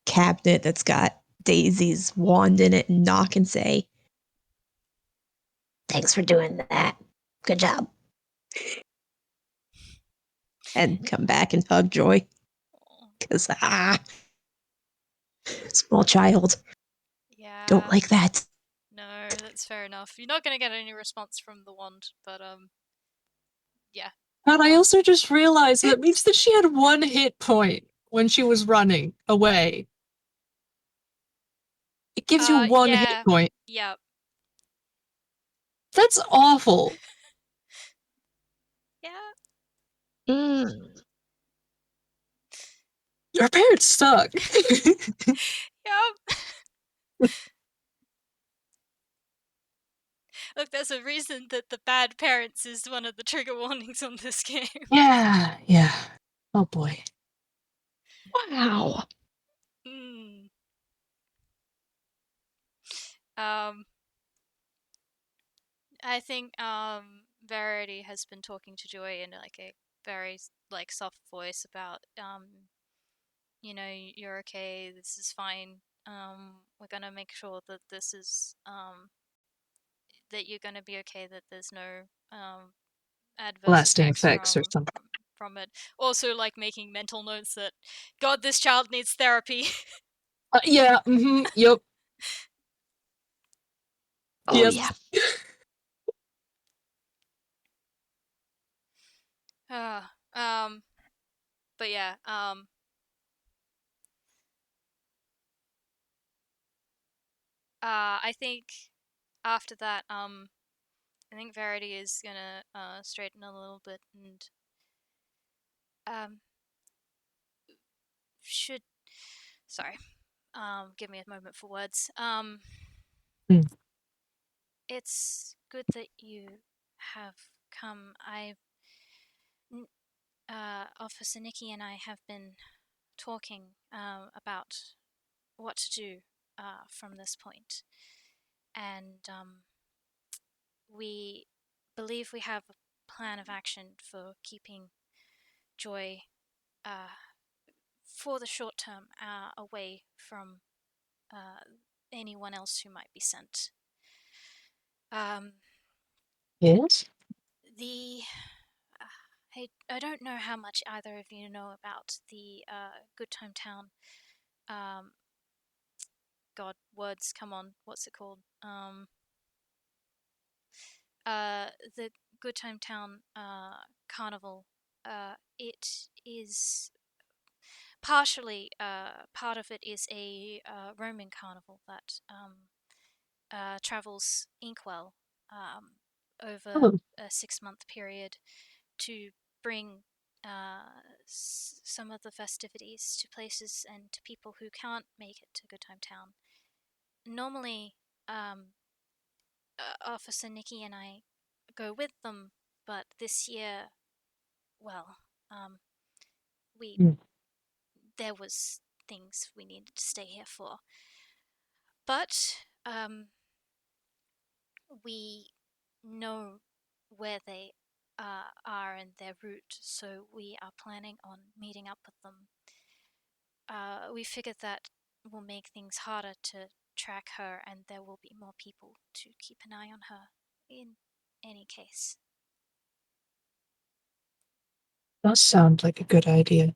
cabinet that's got Daisy's wand in it and knock and say, Thanks for doing that. Good job. and come back and hug Joy because small child don't Yeah. like that. No, that's fair enough. You're not gonna get any response from the wand, but yeah. But I also just realized that means that she had 1 hit point when she was running away. It gives you 1 hit Yeah. point. Yeah. That's awful. Yeah. Mm. Your parents suck. Yep. Look, there's a reason that the bad parents is one of the trigger warnings on this game. Yeah, yeah. Oh boy. Wow. Hmm. Um, I think Verity has been talking to Joy in like a very like soft voice about you're okay, this is fine. We're gonna make sure that this is that you're gonna be okay, that there's no adverse Lasting effects effects or something. from it. Also, like making mental notes that God, this child needs therapy. Yeah, mm-hmm, yep, Oh yeah. yes. uh, um, but yeah, I think after that, I think Verity is gonna straighten a little bit and um should sorry give me a moment for words. Mm. It's good that you have come. Officer Nikki and I have been talking about what to do from this point, and we believe we have a plan of action for keeping Joy uh, for the short term away from uh, anyone else who might be sent. Um, Yes? the I don't know how much either of you know about the Good Time Town. Um, God, words, come on, what's it called? The Good Time Town Carnival. It is partially part of it is a Roman carnival that travels inkwell over Oh, a 6-month period to bring some of the festivities to places and to people who can't make it to Good Time Town. Normally, Officer Nikki and I go with them, but this year, well, we mm. there was things we needed to stay here for. But we know where they are and their route, so we are planning on meeting up with them. We figured that will make things harder to track her, and there will be more people to keep an eye on her in any case. Does sound like a good idea.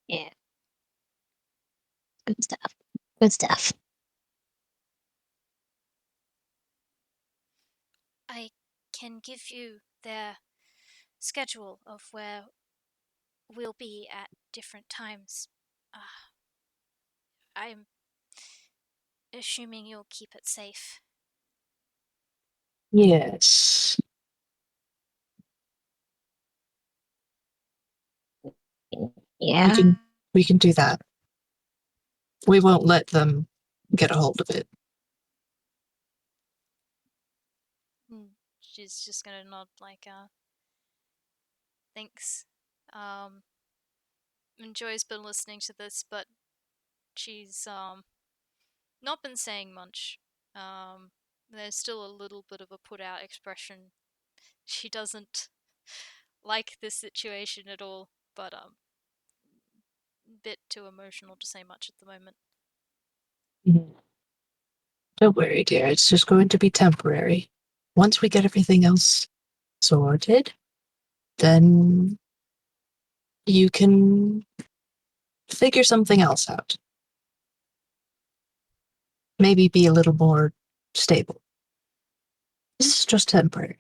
Yeah. Good stuff. Good stuff. I can give you their schedule of where we'll be at different times. I'm assuming you'll keep it safe. Yes. Yeah. We can do that. We won't let them get a hold of it. She's just gonna nod like, thanks. And Joy's been listening to this, but she's not been saying much. There's still a little bit of a put out expression. She doesn't like this situation at all, but bit too emotional to say much at the moment. Don't worry, dear. It's just going to be temporary. Once we get everything else sorted, then you can figure something else out. Maybe be a little more stable. This is just temporary.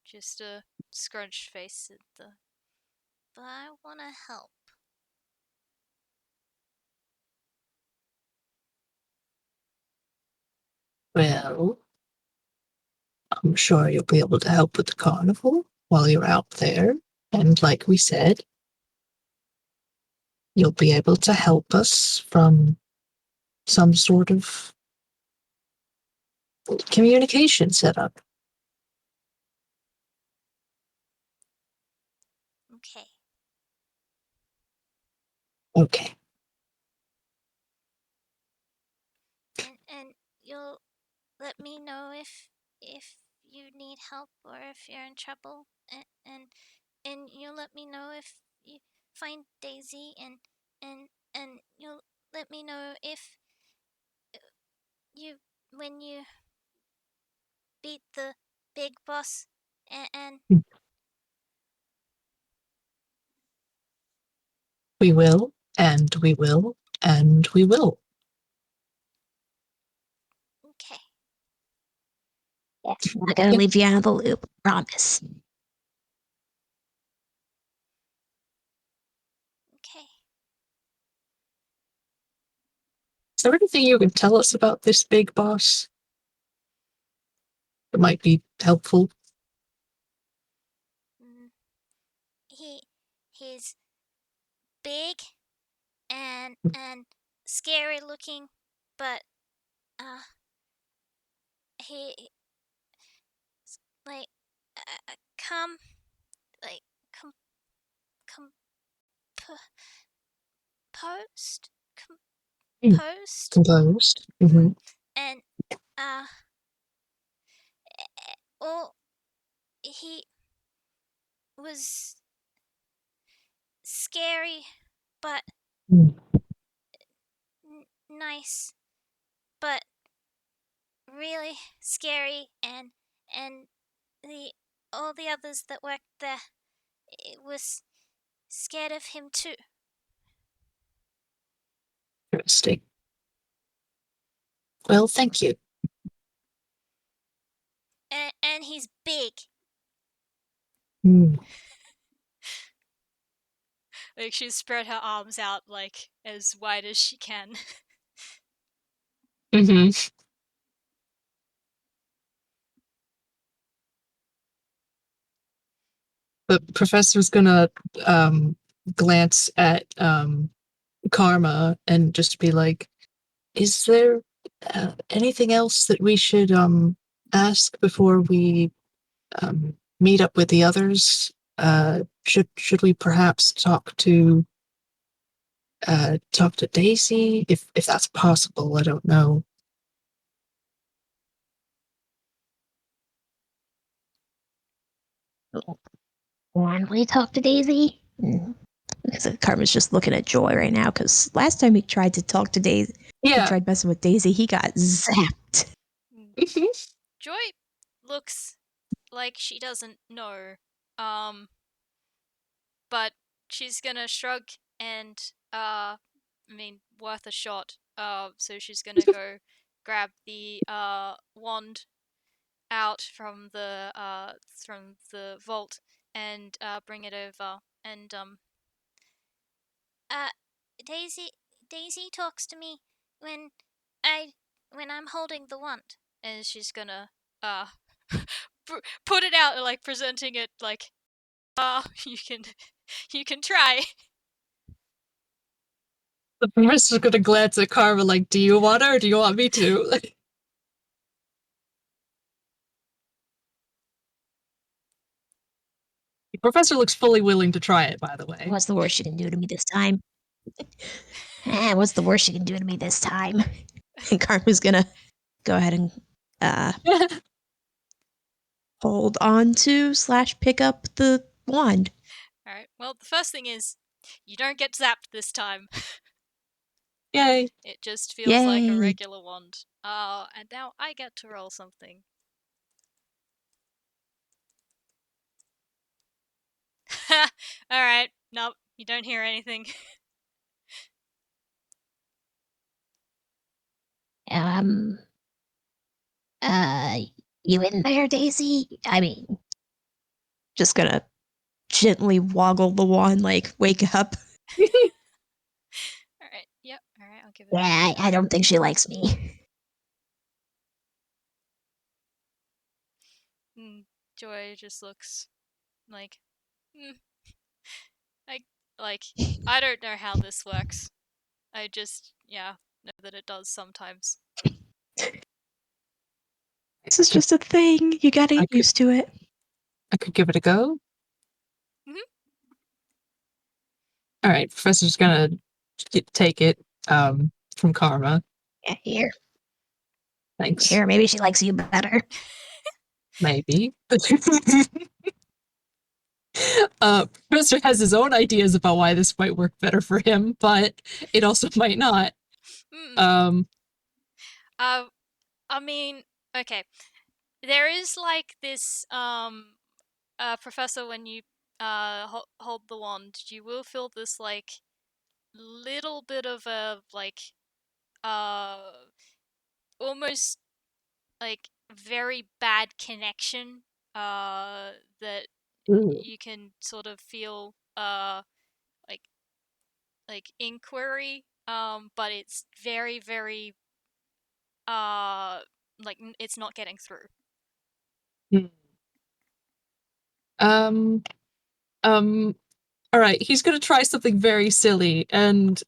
Just a scrunched face at the. But I want to help. Well, I'm sure you'll be able to help with the carnival while you're out there. And like we said, you'll be able to help us from some sort of communication setup. Okay. Okay. And you'll let me know if you need help or if you're in trouble, and you'll let me know if you find Daisy, and you'll let me know if you when you beat the big boss, and We will, and we will, and we will. okay. I'm not gonna leave you out of the loop. Promise. Okay. Is there anything you can tell us about this big boss that might be helpful? He's big and scary looking, but he like come like com composed composed Composed. Mm-hmm. and or he was scary but nice, but really scary, and the all the others that worked there, it was scared of him too. Interesting. Well, thank you. And he's big. Like, she spread her arms out like as wide as she can. Mm-hmm. The professor's gonna glance at Karma and just be like, "Is there anything else that we should ask before we meet up with the others? Should we perhaps talk to Daisy if that's possible? I don't know." When we talk to Daisy? So Karma's just looking at Joy right now because last time he tried to talk to Daisy, he Yeah. tried messing with Daisy, he got zapped. Joy looks like she doesn't know. But she's gonna shrug and worth a shot. So she's gonna go grab the wand out from the vault and bring it over and Uh, Daisy talks to me when I when I'm holding the wand. and she's gonna uh put it out, like presenting it like you can you can try. The professor's gonna glance at Karma like, do you want her or do you want me to? The professor looks fully willing to try it, by the way. What's the worst you can do to me this time? What's the worst you can do to me this time? And Karma's gonna go ahead and hold on to / pick up the wand. Alright, well, the first thing is you don't get zapped this time. Yay. It just feels like a Yay. regular wand. And now I get to roll something. Alright, nope, you don't hear anything. Um, you in there, Daisy? I mean, just gonna gently woggle the wand, like, wake up. Alright, yep, alright, I'll give it Yeah, a I don't think she likes me. Joy just looks like, I, like, I don't know how this works. I just, know that it does sometimes. This is just a thing. You gotta get used to it. I could give it a go. Mhm. All right, professor's gonna take it from Karma. Yeah, here. Thanks. Here, maybe she likes you better. Maybe. Professor has his own ideas about why this might work better for him, but it also might not. I mean, okay. There is like this professor, when you hold the wand, you will feel this like little bit of a like uh almost like very bad connection that you can sort of feel like inquiry, but it's very very it's not getting through. All right, he's gonna try something very silly and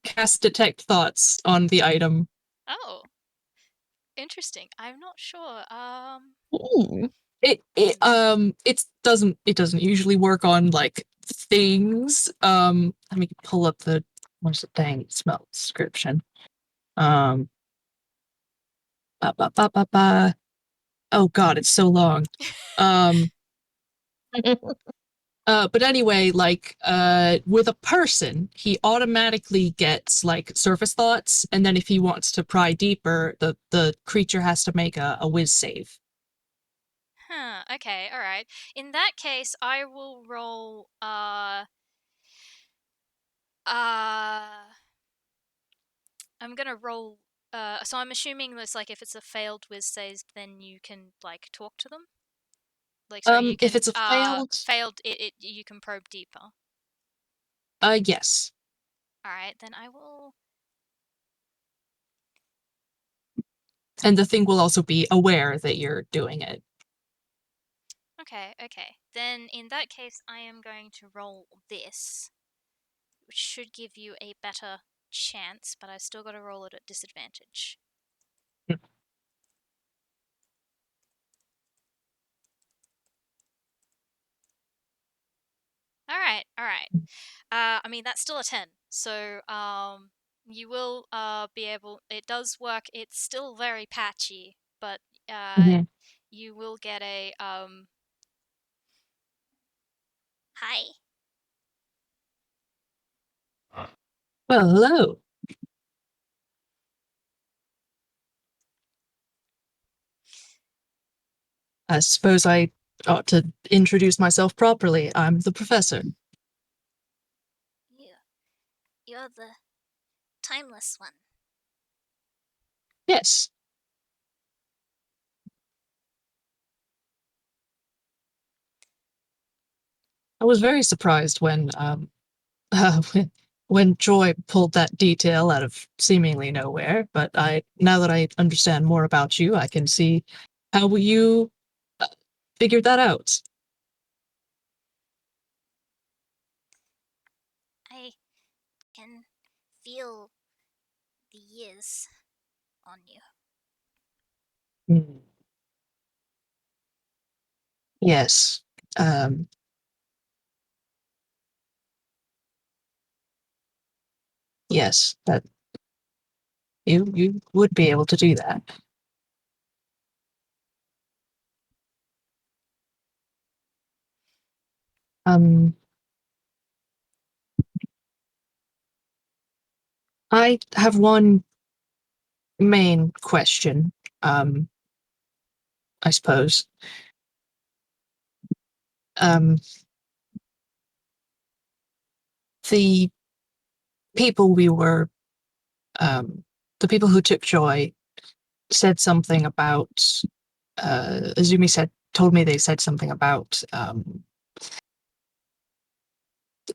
cast detect thoughts on the item. Oh, interesting. I'm not sure. It doesn't usually work on like things. Let me pull up the what's the dang smell description. Ba, ba, ba, ba, ba. Oh god, it's so long. But anyway, like with a person, he automatically gets like surface thoughts, and then if he wants to pry deeper, the creature has to make a whiz save. Huh, okay, alright. In that case, I will roll, I'm gonna roll, so I'm assuming this, like, if it's a failed whiz save, then you can, like, talk to them? Like, so you If can, it's a failed, you can probe deeper. yes. Alright, then I will... And the thing will also be aware that you're doing it. Okay, okay. Then, in that case, I am going to roll this, which should give you a better chance, but I still gotta roll it at disadvantage. Alright, alright. I mean, that's still a 10. So, you will be able... It does work. It's still very patchy, but you will get a... Hi. Well, hello. I suppose I ought to introduce myself properly. I'm the professor. You're the timeless one. Yes. I was very surprised when when Joy pulled that detail out of seemingly nowhere, but now that I understand more about you, I can see how you uh, figured that out. I can feel the years on you. Hmm. Yes. Um, yes, that you would be able to do that. Um, I have one main question, I suppose. Um, the people we were, the people who took Joy said something about, Azumi told me they said something about,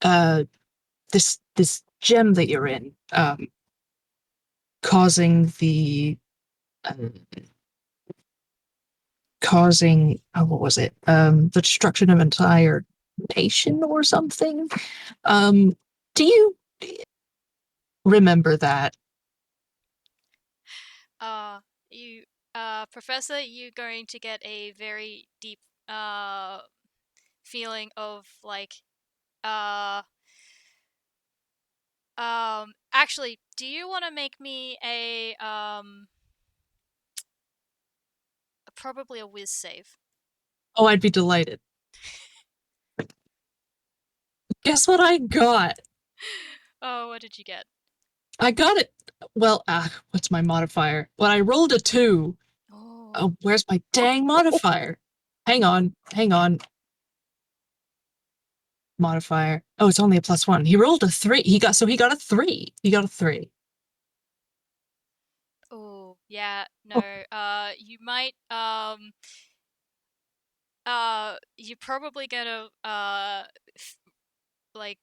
uh, this gem that you're in, causing uh, what was it? The destruction of an entire nation or something. Do you remember that? You, Professor, you're going to get a very deep, feeling of like, uh, actually, do you want to make me probably a whiz save? Oh, I'd be delighted. Guess what I got? Oh, what did you get? I got it. Well, what's my modifier? Well, I rolled a 2. Oh. Oh, where's my dang modifier? Hang on. Modifier. Oh, it's only a +1. He rolled a 3. He got a 3. He got a 3. Oh, yeah, no. You might you're probably gonna like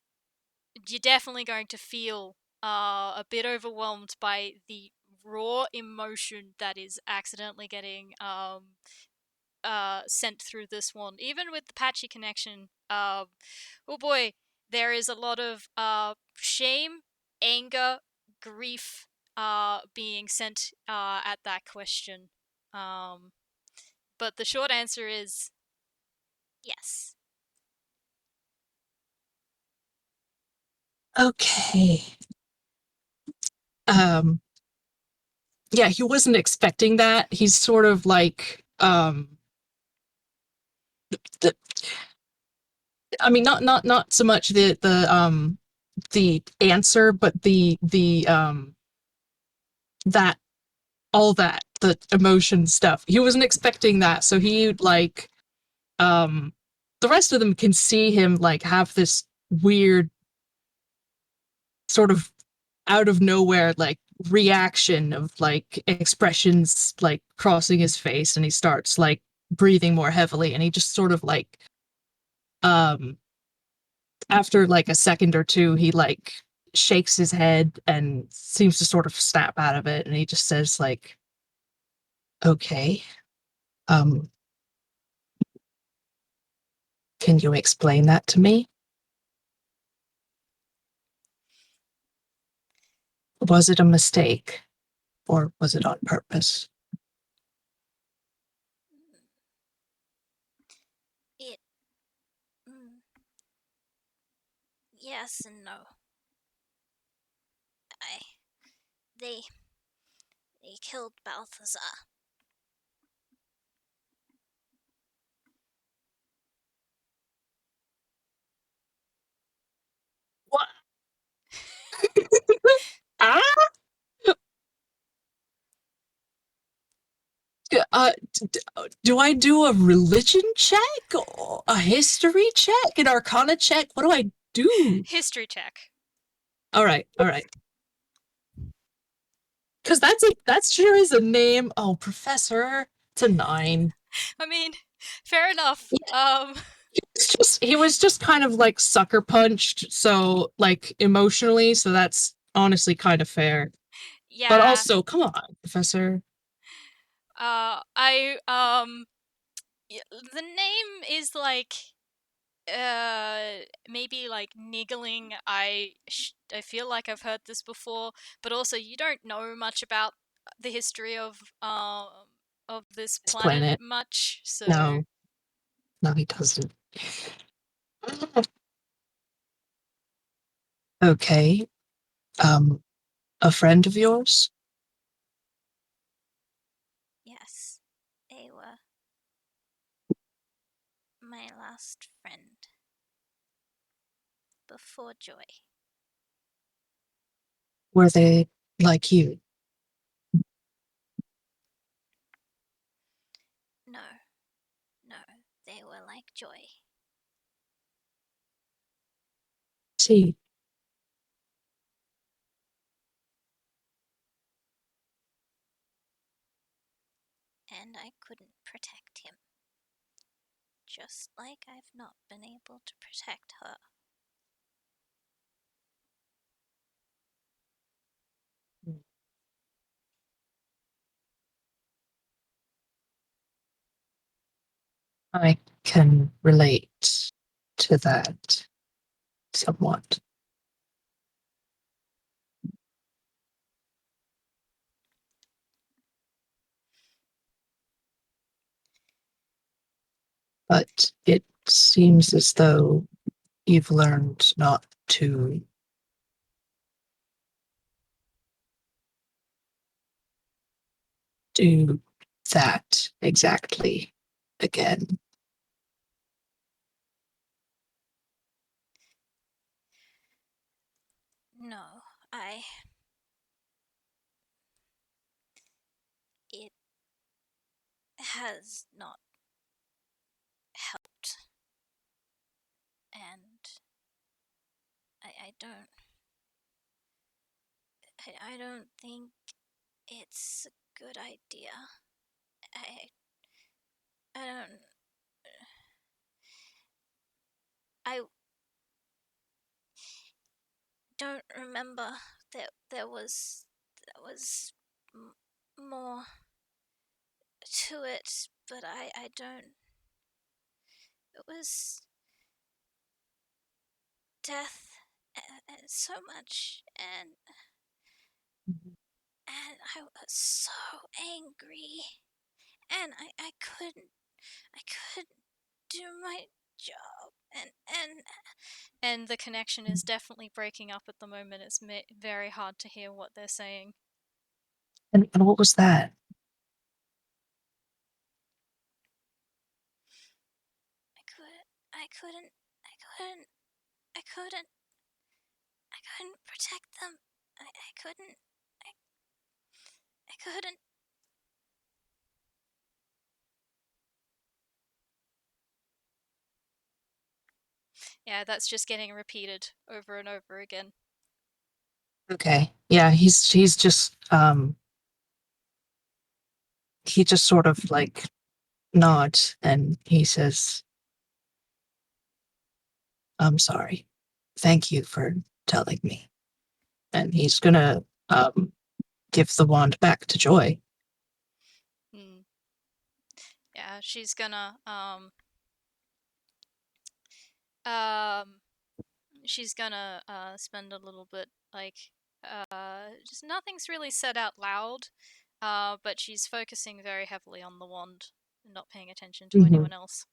you're definitely going to feel a bit overwhelmed by the raw emotion that is accidentally getting sent through this one. Even with the patchy connection, oh boy, there is a lot of shame, anger, grief being sent at that question. Um, but the short answer is yes. Okay. Um, yeah, he wasn't expecting that. He's sort of like, the, I mean, not so much the answer, but that all that the emotion stuff. He wasn't expecting that, so he like, the rest of them can see him like have this weird sort of out of nowhere like reaction of like expressions like crossing his face, and he starts like breathing more heavily, and he just sort of like, um after like a second or two, he like shakes his head and seems to sort of snap out of it, and he just says like, okay, um can you explain that to me? Was it a mistake, or was it on purpose? It. Mm, yes and no. I. They. They killed Balthazar. Do I do a religion check or a history check, an arcana check? What do I do? History check. All right. Because that's sure is a name. Oh, Professor. It's a 9. I mean, fair enough. He was just kind of like sucker punched, so like emotionally, so that's honestly kind of fair. But Yeah. also, come on, Professor. The name is like maybe like niggling. I feel like I've heard this before, but also you don't know much about the history of this This planet planet. much, so No, he doesn't. Okay. A friend of yours? Yes, they were my last friend before Joy. Were they like you? No, no, they were like Joy. See. And I couldn't protect him. Just like I've not been able to protect her. I can relate to that somewhat. But it seems as though you've learned not to do that exactly again. No, it has not helped. And I don't think it's a good idea. I don't I don't remember that there was more to it, but I don't. It was death and so much, and I was so angry, and I couldn't do my job, and the connection is definitely breaking up at the moment. It's very hard to hear what they're saying. And what was that? I couldn't I couldn't I couldn't I couldn't protect them. I couldn't I couldn't. Yeah, that's just getting repeated over and over again. Okay. Yeah, he's just he just sort of like nods and he says, I'm sorry. Thank you for telling me. And he's gonna give the wand back to Joy. Hmm. Yeah, she's gonna um spend a little bit like just nothing's really said out loud, but she's focusing very heavily on the wand and not paying attention to anyone else.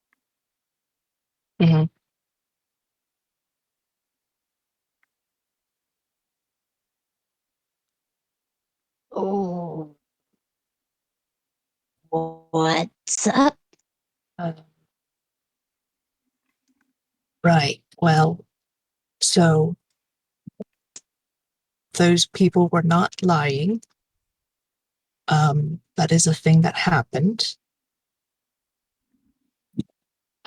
Mm-hmm. Oh, what's up? Right. Well, so those people were not lying. that is a thing that happened.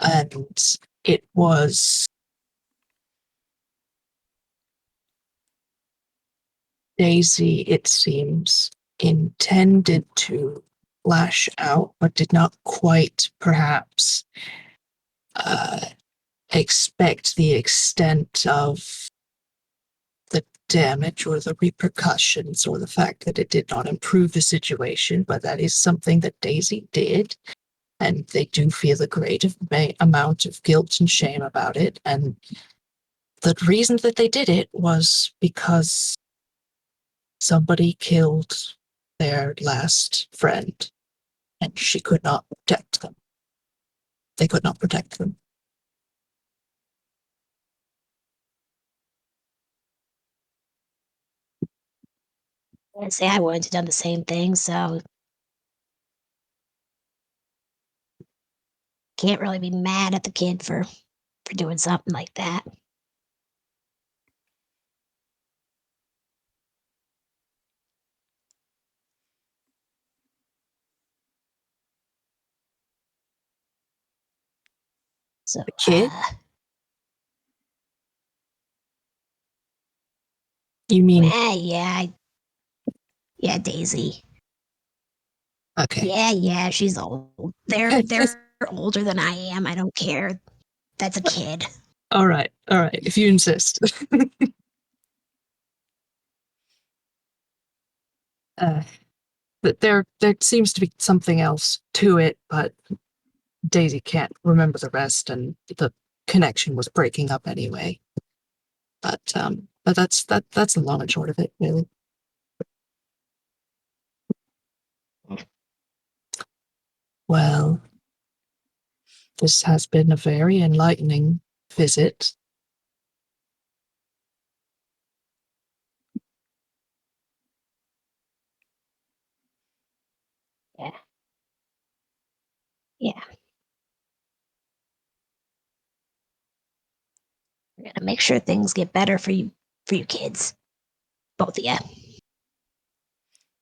And it was Daisy, it seems, intended to lash out, but did not quite, perhaps, expect the extent of the damage or the repercussions or the fact that it did not improve the situation, but that is something that Daisy did. And they do feel a great amount of guilt and shame about it. And the reason that they did it was because somebody killed their last friend and she could not protect them. They could not protect them. I'd say I wouldn't have done the same thing, so can't really be mad at the kid for doing something like that. So, The kid? You mean? Yeah, Daisy. Okay. Yeah, she's old. They're older than I am. I don't care. That's a kid. All right, if you insist. But there seems to be something else to it, but Daisy can't remember the rest, and the connection was breaking up anyway. But that's the long and short of it, really. Well, this has been a very enlightening visit. Yeah. We're gonna make sure things get better for you kids. Both of you.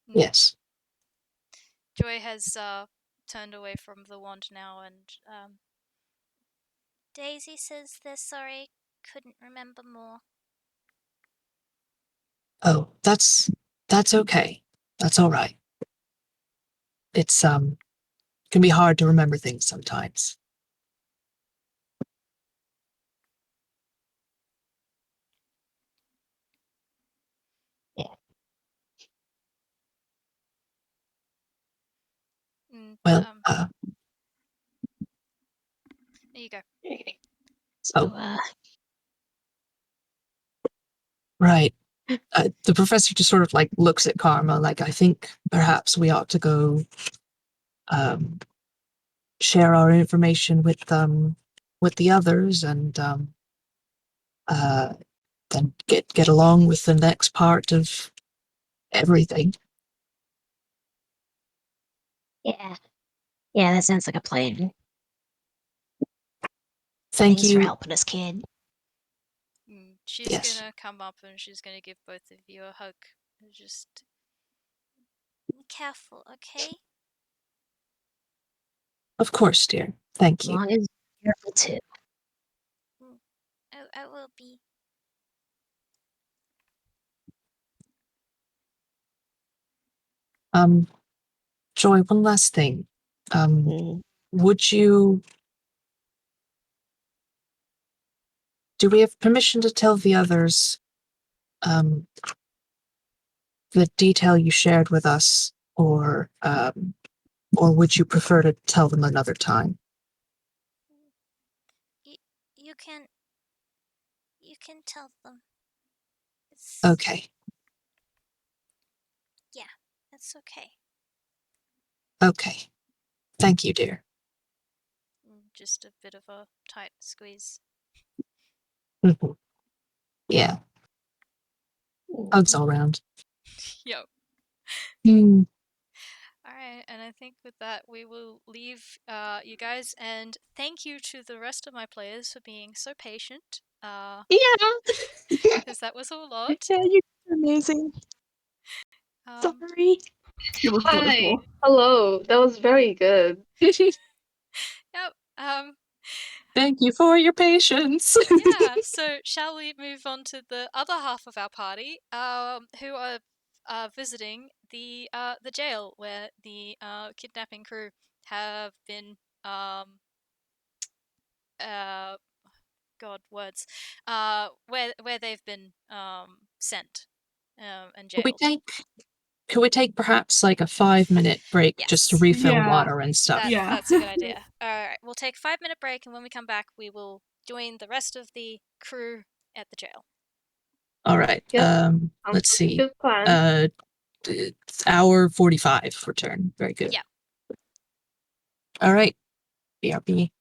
Yes. Joy has turned away from the wand now, and Daisy says they're sorry, couldn't remember more. Oh, that's okay. That's all right. It's can be hard to remember things sometimes. Yeah. Well, there you go. So, right. The professor just sort of like looks at Karma, like, I think perhaps we ought to go share our information with the others, and then get along with the next part of everything. yeah, that sounds like a plan. Thank Thanks you for helping us, kid. She's Yes. gonna come up and she's gonna give both of you a hug. Just be careful, okay? Of course, dear. Thank As you. long as you're careful too. I will be. Joy, one last thing. Would you... Do we have permission to tell the others the detail you shared with us, or would you prefer to tell them another time? You can tell them. Okay. Yeah, it's okay. Okay. Thank you, dear. just a bit of a tight squeeze. Yeah. Hugs all around. Yo. Alright, and I think with that we will leave you guys, and thank you to the rest of my players for being so patient. Yeah. Because that was a lot. Yeah, you're amazing. Sorry. It was Hi. wonderful. Hello. That was very good. Yep. Thank you for your patience. Yeah. So, shall we move on to the other half of our party, who are visiting the jail where the kidnapping crew have been God words where they've been sent and Could we jailed. take perhaps like a 5-minute break just to Yes. refill Yeah. water and stuff? Yeah. That's a good idea. All right, we'll take a 5-minute break, and when we come back, we will join the rest of the crew at the jail. All right. Yep. Let's Sounds like a see. good plan. It's hour 45 return. Very good. Yeah. All right. BRB.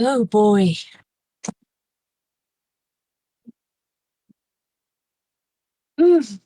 Oh boy. Mm.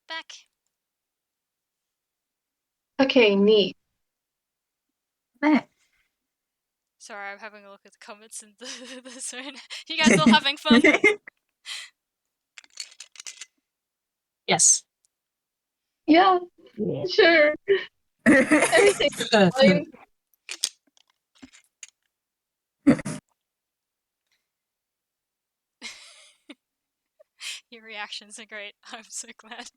Back. Okay, neat. Meh. Sorry, I'm having a look at the comments and the zone. You guys all having fun? Yes. Yeah, Yeah. sure. Everything's fine. Your reactions are great. I'm so glad.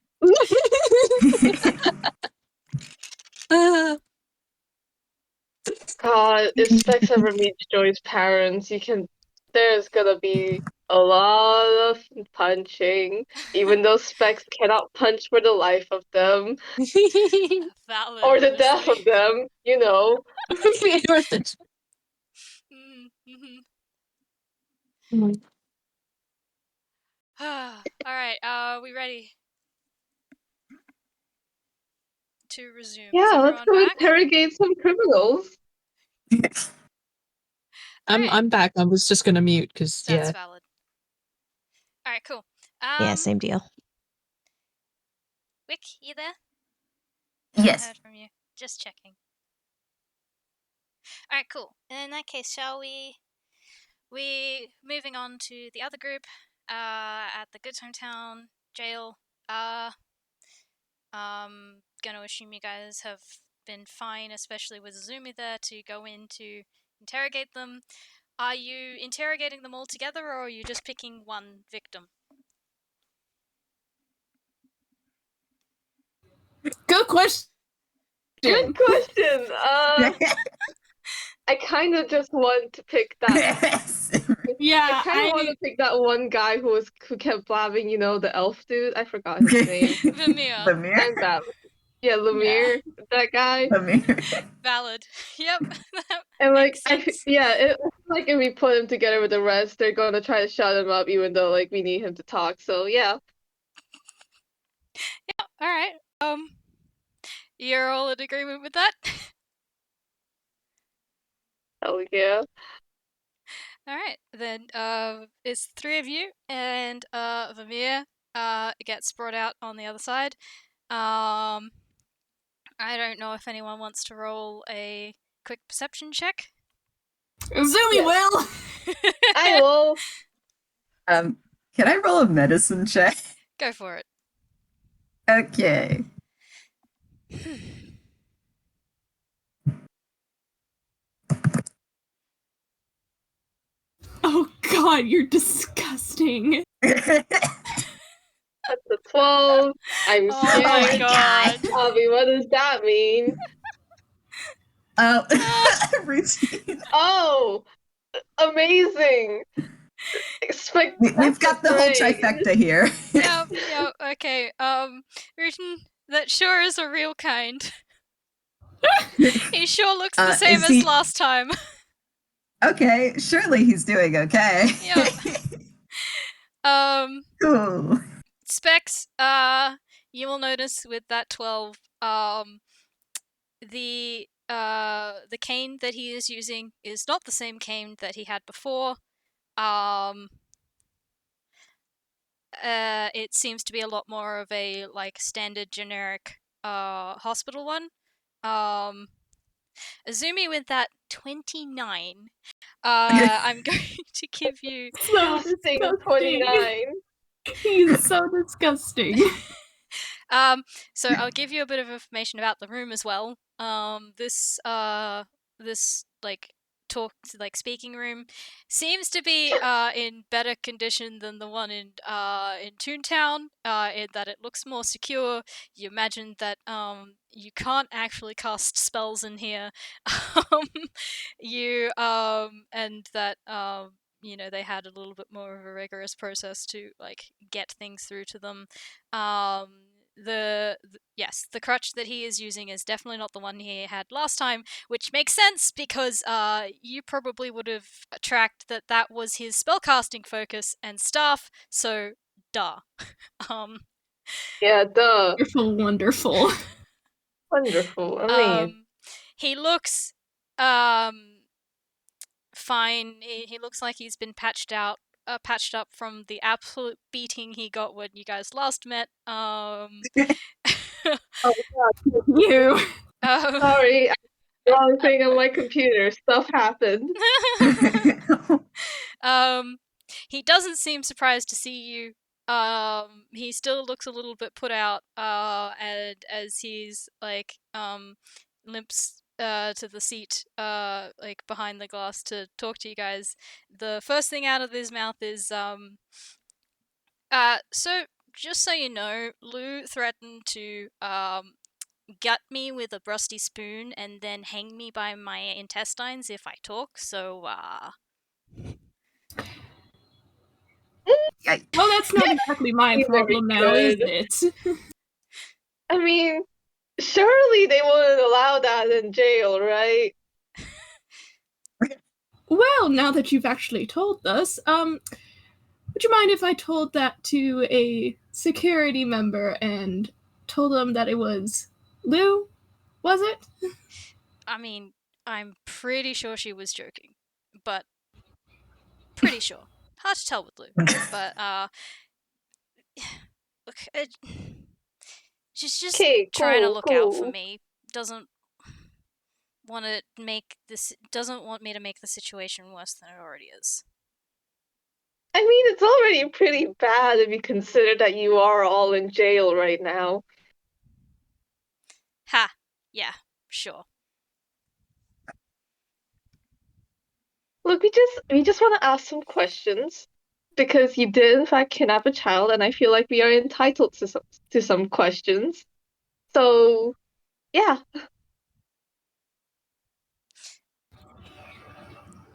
God, if Specs ever meets Joy's parents, there's gonna be a lot of punching, even though Specs cannot punch for the life of them, Valid, or the death honestly. of them, you know. Alright, we ready to resume? Is Yeah, let's everyone go back? interrogate some criminals. Alright, I'm back. I was just gonna mute because that's valid. Alright, cool. Yeah, same deal. Wick, you there? Haven't Yes. heard from you. Just checking. Alright, cool. In that case, shall we moving on to the other group at the Good Hometown jail. Gonna assume you guys have been fine, especially with Azumi there, to go in to interrogate them. Are you interrogating them all together, or are you just picking one victim? Good question. Good question. I kind of just want to pick that. Yeah, I kind of want to pick that one guy who kept blabbing, the elf dude. I forgot his name. Vamir. Lemire. I'm bad. Yeah, Lemire, that guy. Lemire. Valid. Yep. That And makes sense. it's like if we put him together with the rest, they're gonna try to shut him up, even though we need him to talk. So yeah. Yeah. All right. You're all in agreement with that? Hell yeah. All right. Then it's three of you, and Vamir gets brought out on the other side. I don't know if anyone wants to roll a quick perception check. Azumi will. I will. Can I roll a medicine check? Go for it. Okay. Oh God, you're disgusting. That's a 12. I'm Oh scared. my my god. Avi, what does that mean? Routine. Oh, amazing. We've got the whole Great. trifecta here. Yep. Okay. Rutin, that sure is a real kind. He sure looks the same as last time. Okay, surely he's doing okay. Yep. Cool. Specs, you will notice with that 12, the cane that he is using is not the same cane that he had before. It seems to be a lot more of a standard generic hospital one. Azumi with that 29. I'm going to give you So Disgusting disgusting. 29. He's so disgusting. So I'll give you a bit of information about the room as well. This speaking room seems to be in better condition than the one in Toontown, in that it looks more secure. You imagine that you can't actually cast spells in here. And that they had a little bit more of a rigorous process to get things through to them. The crutch that he is using is definitely not the one he had last time, which makes sense because you probably would have tracked that was his spellcasting focus and staff, so duh. Yeah, duh. Wonderful, wonderful. Wonderful. I mean, He looks fine. He looks like he's been patched up from the absolute beating he got when you guys last met. oh god, You. sorry. Wrong thing on my computer. Stuff happened. He doesn't seem surprised to see you. He still looks a little bit put out, and as he's limps to the seat behind the glass to talk to you guys, the first thing out of his mouth is so just so you know, Lou threatened to gut me with a rusty spoon and then hang me by my intestines if I talk, so Well, that's not exactly my He's very problem now, is good. it? I mean, surely they wouldn't allow that in jail, right? Well, now that you've actually told us, would you mind if I told that to a security member and told them that it was Lou? Was it? I mean, I'm pretty sure she was joking, but pretty sure. Hard to tell with Lou, but look, she's just trying to look out for me. Doesn't want me to make the situation worse than it already is. I mean, it's already pretty bad if you consider that you are all in jail right now. Ha! Yeah, sure. Look, we just want to ask some questions because you did in fact kidnap a child, and I feel like we are entitled to some questions. So, yeah.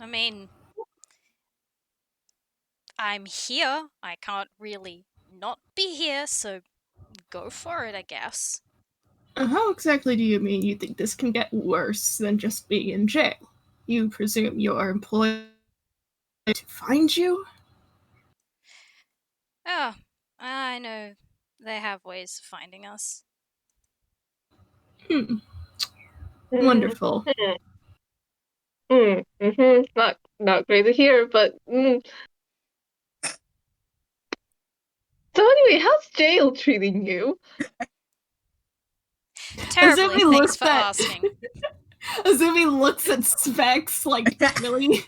I mean, I'm here. I can't really not be here, so go for it, I guess. How exactly do you mean you think this can get worse than just being in jail? You presume your employer to find you? Oh, I know they have ways of finding us. Wonderful. Not great to hear, but So anyway, how's jail treating you? Terribly, Azumi thanks looks for at asking. Azumi looks at Specs like, really?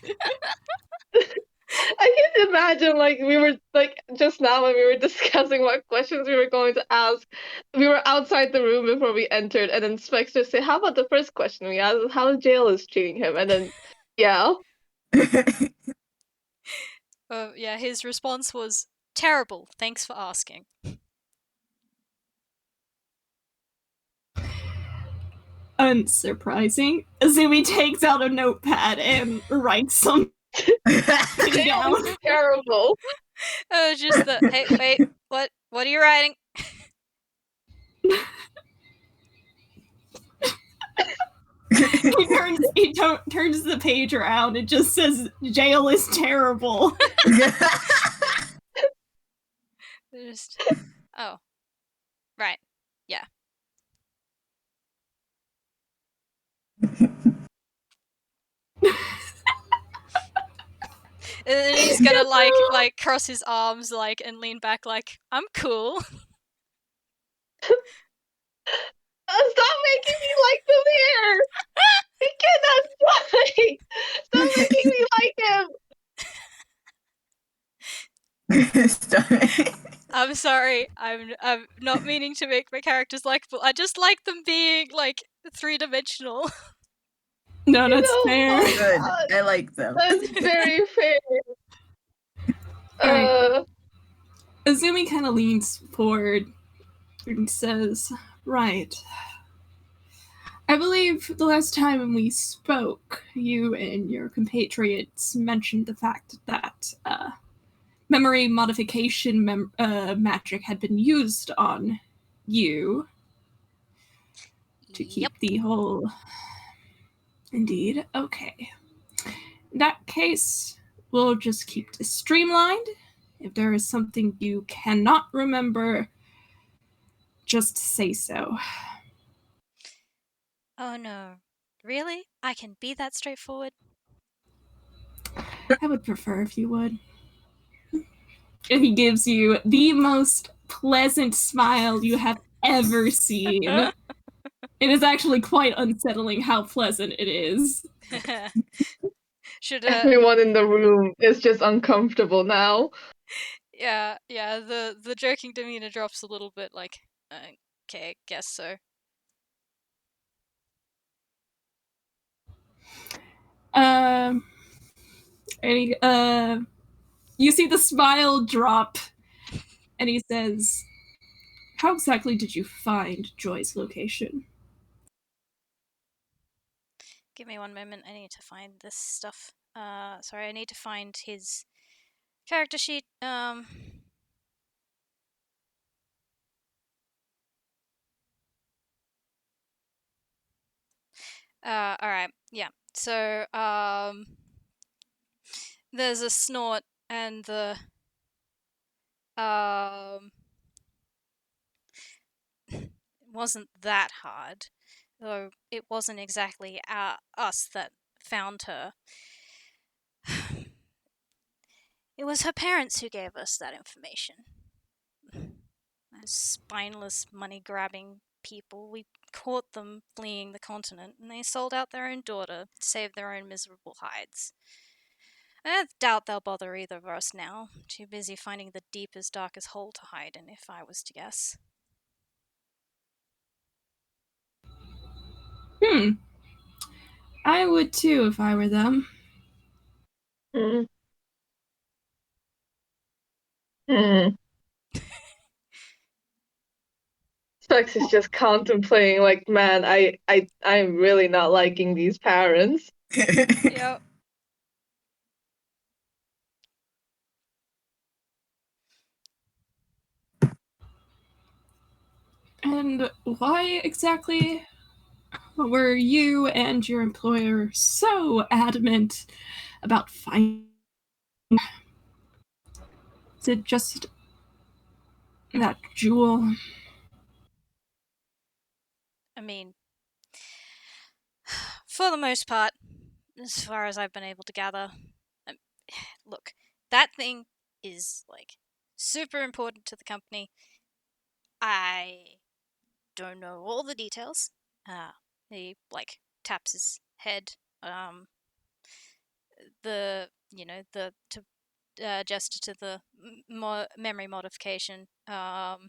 I can imagine, like, we were, like, just now when we were discussing what questions we were going to ask, we were outside the room before we entered, and then Specs just said, how about the first question we asked, how jail is treating him? And then, yeah. Yeah, his response was, terrible, thanks for asking. Unsurprising. Azumi takes out a notepad and writes something Jail down. is terrible. Just the, hey, wait, what are you writing? He turns the page around. It just says, jail is terrible. Just, oh, right, yeah. And then he's gonna like cross his arms like and lean back like, I'm cool. Stop making me like them here! He cannot die! Stop making me like him! I'm sorry. I'm not meaning to make my characters likable. I just like them being like 3-dimensional. No, that's fair. Good. I like them. That's very fair. Right. Azumi kind of leans forward and says, right. I believe the last time we spoke, you and your compatriots mentioned the fact that memory modification magic had been used on you to keep the whole... Indeed. Okay. In that case, we'll just keep this streamlined. If there is something you cannot remember, just say so. Oh no. Really? I can be that straightforward? I would prefer if you would. And he gives you the most pleasant smile you have ever seen. It is actually quite unsettling how pleasant it is. Should Everyone in the room is just uncomfortable now. yeah, the joking demeanor drops a little bit like, okay, guess so. And he, you see the smile drop, and he says, how exactly did you find Joy's location? Give me one moment. I need to find this stuff. Sorry, I need to find his character sheet. Alright, yeah. So, there's a snort and the, it wasn't that hard, though it wasn't exactly us that found her. It was her parents who gave us that information. Those spineless, money-grabbing people. We caught them fleeing the continent, and they sold out their own daughter to save their own miserable hides. I doubt they'll bother either of us now. Too busy finding the deepest, darkest hole to hide in, if I was to guess. I would too if I were them. Mm. Mm. Specs is just contemplating, like, man, I'm really not liking these parents. Yep. And why exactly were you and your employer so adamant about finding? Is it just that jewel? I mean, for the most part, as far as I've been able to gather, um, look, that thing is like super important to the company. I don't know all the details. He like taps his head. The the to gesture to the memory modification. But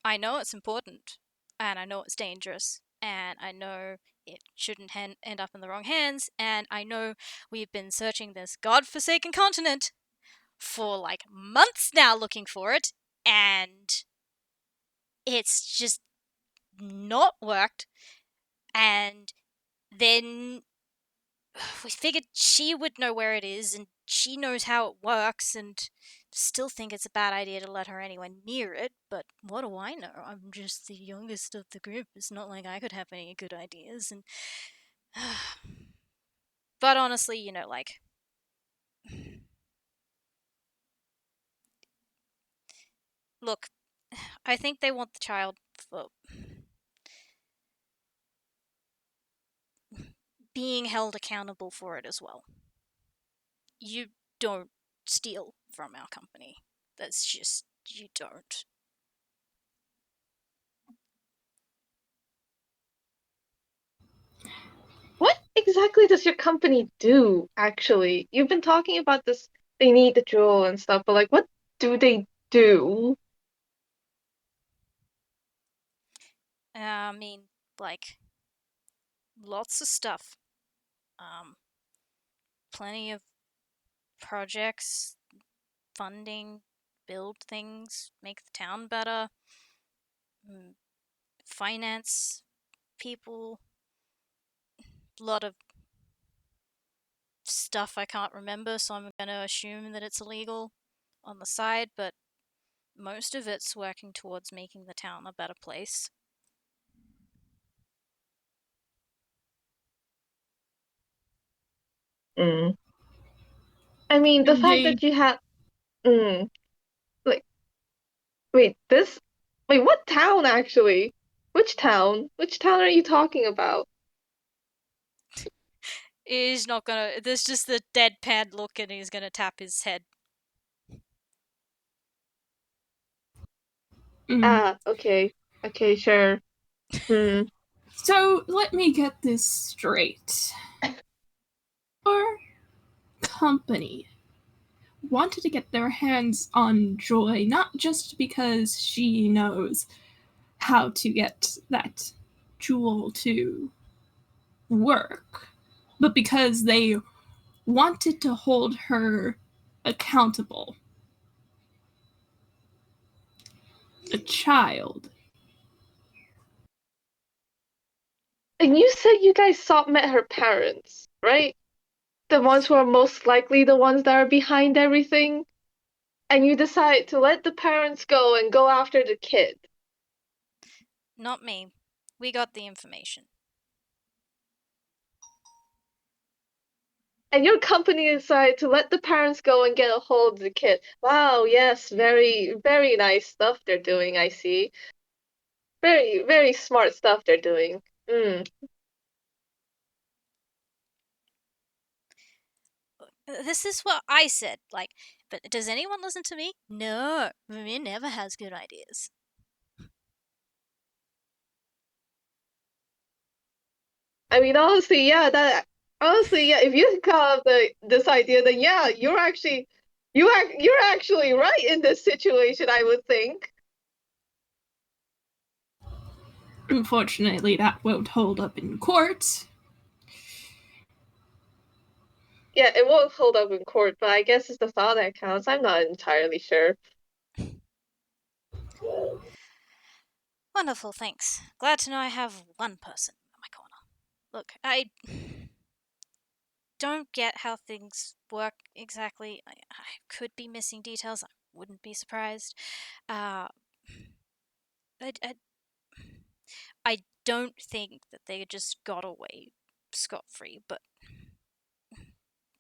I know it's important, and I know it's dangerous, and I know it shouldn't end up in the wrong hands, and I know we've been searching this godforsaken continent for like months now looking for it, and it's just not worked. And then we figured she would know where it is, and she knows how it works, and still think it's a bad idea to let her anywhere near it. But what do I know? I'm just the youngest of the group. It's not like I could have any good ideas. And but honestly, like look, I think they want the child for being held accountable for it as well. You don't steal from our company. That's just, you don't. What exactly does your company do, actually? You've been talking about this, they need the jewel and stuff, but like, what do they do? I mean, like, lots of stuff. Um, Plenty of projects, funding, build things, make the town better, finance people, a lot of stuff I can't remember, so I'm going to assume that it's illegal on the side, but most of it's working towards making the town a better place. Mm. I mean, the And fact they that you had, mm, like, wait, wait, what town actually? Which town? Which town are you talking about? He's not gonna. There's just the deadpan look, and he's gonna tap his head. Ah, okay. Okay, sure. Hmm. So let me get this straight. Our company wanted to get their hands on Joy, not just because she knows how to get that jewel to work, but because they wanted to hold her accountable. A child. And you said you guys met her parents, right? The ones who are most likely the ones that are behind everything? And you decide to let the parents go and go after the kid. Not me. We got the information. And your company decided to let the parents go and get a hold of the kid. Wow, yes, very, very nice stuff they're doing, I see. Very, very smart stuff they're doing. Mm. This is what I said. Like, but does anyone listen to me? No. Mimir never has good ideas. I mean, honestly, yeah, if you come up with this idea, then yeah, you're actually right in this situation, I would think. Unfortunately, that won't hold up in court. Yeah, it won't hold up in court, but I guess it's the thought that counts. I'm not entirely sure. Wonderful, thanks. Glad to know I have one person in my corner. Look, I don't get how things work exactly. I could be missing details. I'm wouldn't be surprised. I don't think that they just got away scot-free, but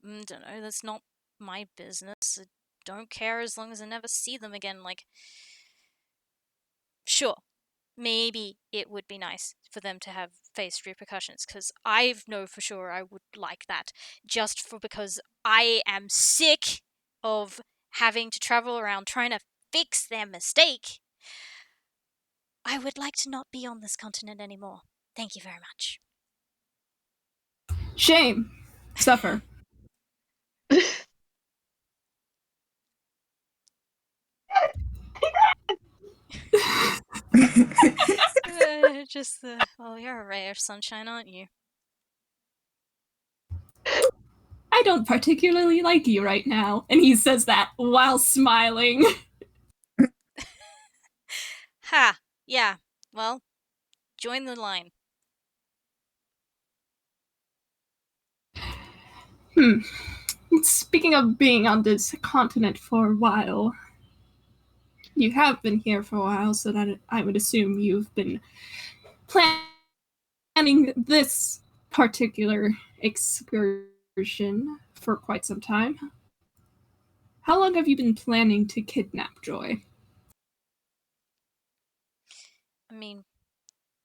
don't know, that's not my business. I don't care as long as I never see them again. Like, sure, maybe it would be nice for them to have faced repercussions, because I know for sure I would like that, just for because I am sick of having to travel around trying to fix their mistake. I would like to not be on this continent anymore. Thank you very much. Shame. Suffer. Just the, oh, you're a ray of sunshine, aren't you? I don't particularly like you right now. And he says that while smiling. Ha! Yeah. Well, join the line. Speaking of being on this continent for a while, you have been here for a while, so that I would assume you've been planning this particular excursion for quite some time. How long have you been planning to kidnap Joy? I mean,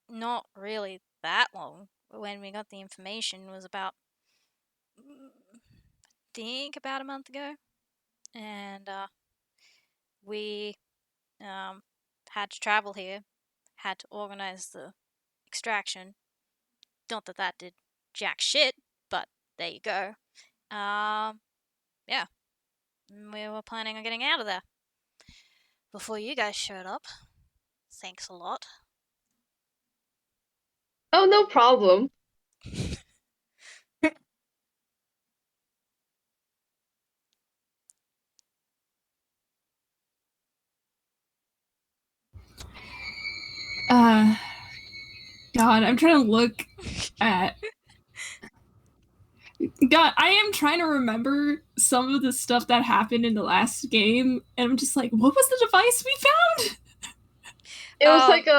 not really that long. When we got the information was about, I think, about a month ago. And we had to travel here, had to organize the extraction. Not that that did jack shit, but there you go. Yeah. We were planning on getting out of there before you guys showed up. Thanks a lot. Oh, no problem. God, I'm trying to look at. God, I am trying to remember some of the stuff that happened in the last game, and I'm just like, what was the device we found? It was like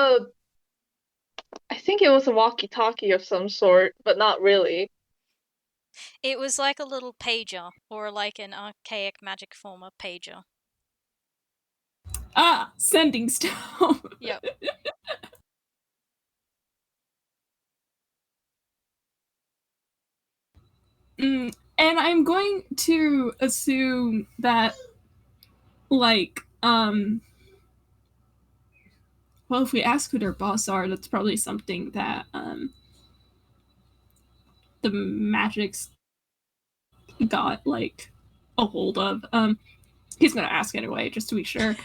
I think it was a walkie-talkie of some sort, but not really. It was like a little pager, or like an archaic magic form of pager. Ah, sending stone. Yep. And I'm going to assume that, like, well, if we ask who their boss are, that's probably something that the Magics got, like, a hold of. He's gonna ask anyway, just to be sure.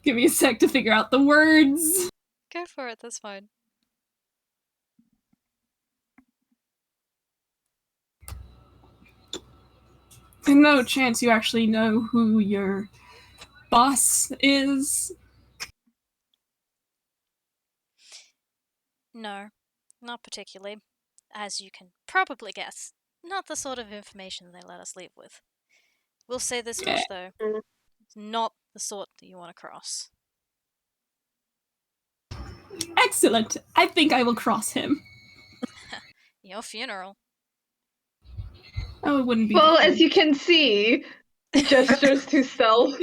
Give me a sec to figure out the words. Go for it, that's fine. No chance you actually know who your boss is? No, not particularly. As you can probably guess, not the sort of information they let us leave with. We'll say this much though, it's not the sort that you want to cross. Excellent. I think I will cross him. Your funeral. Oh, it wouldn't be. Well, as you can see, gestures to self.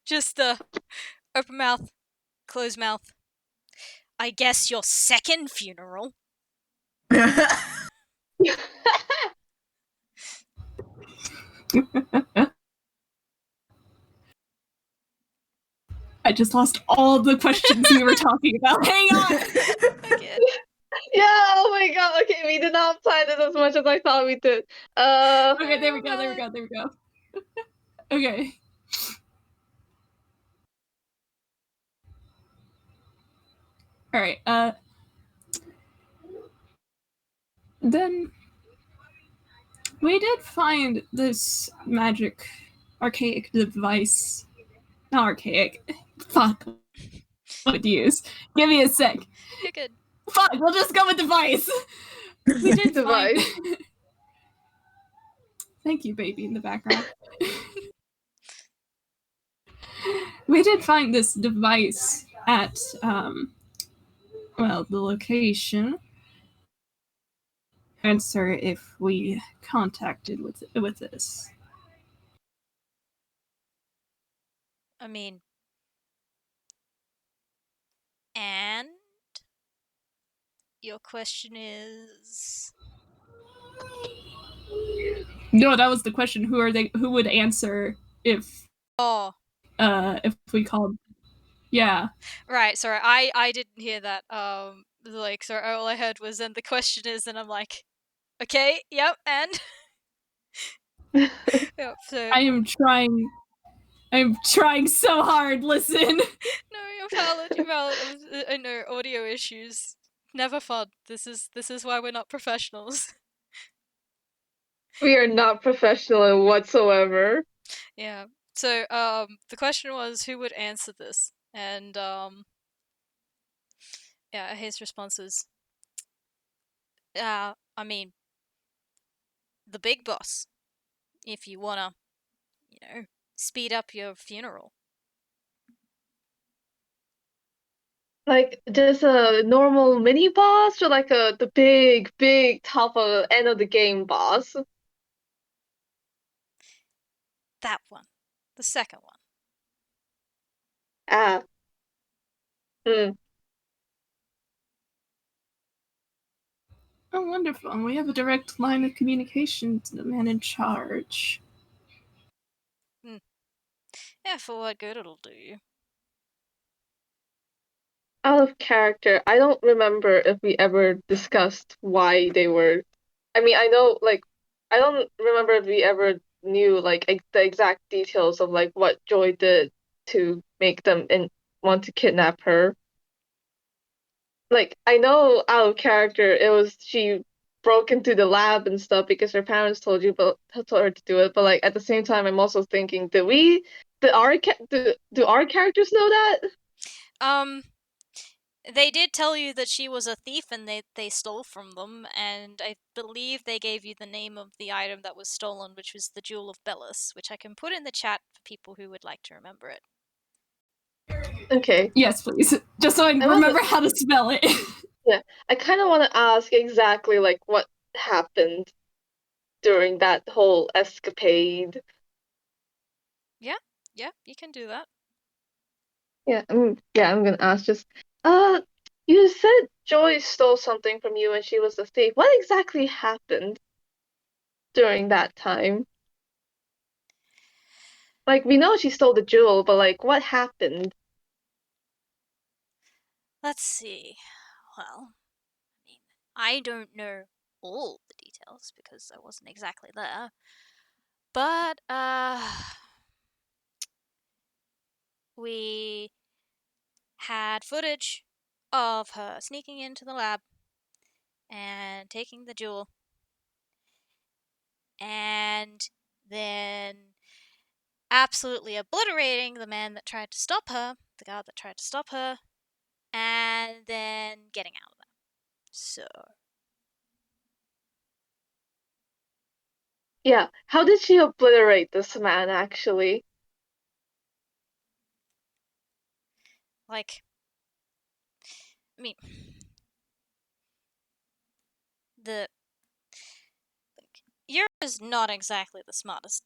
Just open mouth, closed mouth. I guess your second funeral. I just lost all the questions we were talking about. Hang on. Okay. Yeah, oh my god, okay, we did not plan it as much as I thought we did. Okay, there we go. Okay. Alright, then we did find this magic archaic device. Not archaic. Fuck. What to use? Give me a sec. You're good. Fuck, we'll just go with device. We did Device. Thank you, baby, in the background. We did find this device at, the location. Answer if we contacted with this. I mean, and your question is. No, that was the question. Who are they? Who would answer if? Oh. If we called. Yeah. Right. Sorry, I didn't hear that. Sorry, all I heard was, "And the question is," and I'm like, "Okay, yep, and." Yep. So. I'm trying so hard. Listen. No, you're valid. You're valid. I know audio issues. Never fun. This is why we're not professionals. We are not professional whatsoever. Yeah. So, the question was, who would answer this? And, yeah, his response was, I mean, the big boss. If you wanna, speed up your funeral. Like, just a normal mini boss, or like the big top of end of the game boss? That one. The second one. Ah. Hmm. Oh, wonderful. And we have a direct line of communication to the man in charge. Yeah, for what good it'll do you. Out of character, I don't remember if we ever discussed why they were. I mean, I know, like, I don't remember if we ever knew, like, the exact details of, like, what Joy did to make them want to kidnap her. Like, I know out of character, it was she broke into the lab and stuff because her parents told her to do it. But like at the same time, I'm also thinking, do our characters know that? They did tell you that she was a thief and they stole from them, and I believe they gave you the name of the item that was stolen, which was the Jewel of Bellis, which I can put in the chat for people who would like to remember it. Okay. Yes, please. Just so I remember how to spell it. Yeah, I kind of want to ask exactly like what happened during that whole escapade. Yeah, you can do that. Yeah, I'm gonna ask just you said Joy stole something from you and she was a thief. What exactly happened during that time? Like we know she stole the jewel, but like what happened? Let's see. Well, I don't know all the details because I wasn't exactly there. But, we had footage of her sneaking into the lab and taking the jewel, and then absolutely obliterating the man that tried to stop her, the guard that tried to stop her, and then getting out of there. So. Yeah, how did she obliterate this man actually? Like, I mean, Yura is not exactly the smartest,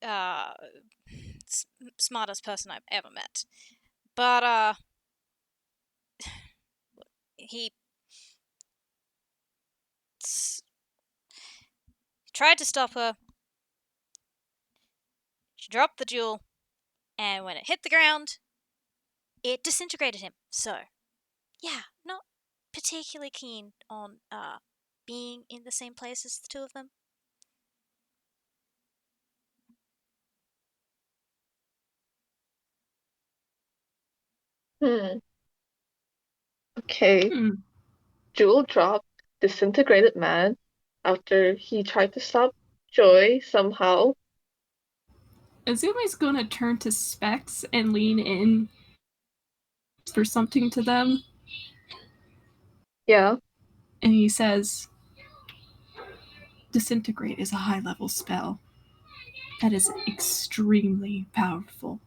uh, smartest person I've ever met. But, he tried to stop her. She dropped the jewel, and when it hit the ground, it disintegrated him. So, yeah, not particularly keen on being in the same place as the two of them. Okay. Jewel dropped, disintegrated man after he tried to stop Joy somehow. Azumi's gonna turn to Specs and lean in for something to them. Yeah. And he says, disintegrate is a high-level spell. That is extremely powerful.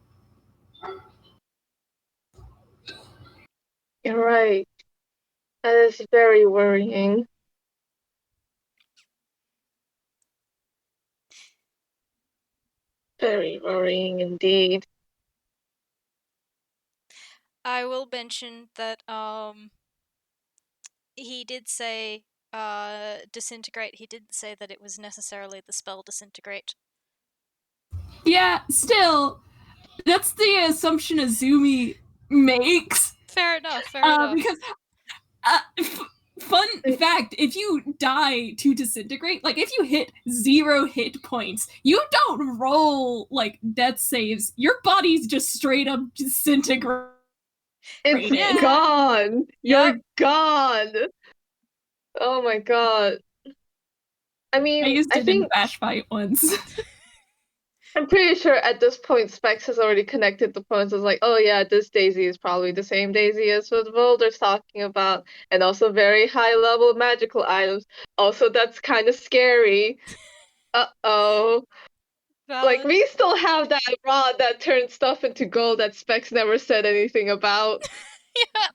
You're right. That is very worrying. Very worrying indeed. I will mention that he did say disintegrate. He didn't say that it was necessarily the spell disintegrate. Yeah, still, that's the assumption Azumi makes. Fair enough, fair enough. Because, fun fact, if you die to disintegrate, like if you hit 0 hit points, you don't roll like death saves. Your body's just straight up disintegrated. It's Yeah. gone. Yep. You're gone. Oh my god. I mean, I used I it in think Bash Fight once. I'm pretty sure at this point Specs has already connected the points. It's like, oh yeah, this Daisy is probably the same Daisy as what Volder's talking about, and also very high level magical items. Also, that's kind of scary. Uh-oh. Like, Valid. we still have that rod that turns stuff into gold that Specs never said anything about. Yep.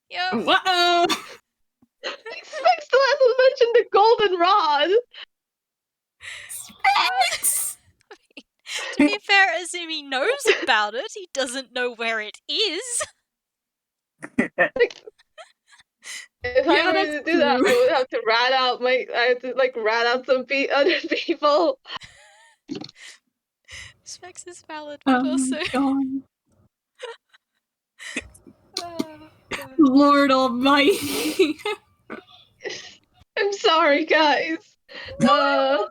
Yep. Uh-oh! Like, Specs still hasn't mentioned the golden rod. Specs! To be fair, Azumi knows about it. He doesn't know where it is. If I were to do that, I would have to rat out some other people. Specs is valid, but also. God. Oh, God. Lord Almighty. I'm sorry, guys. No, I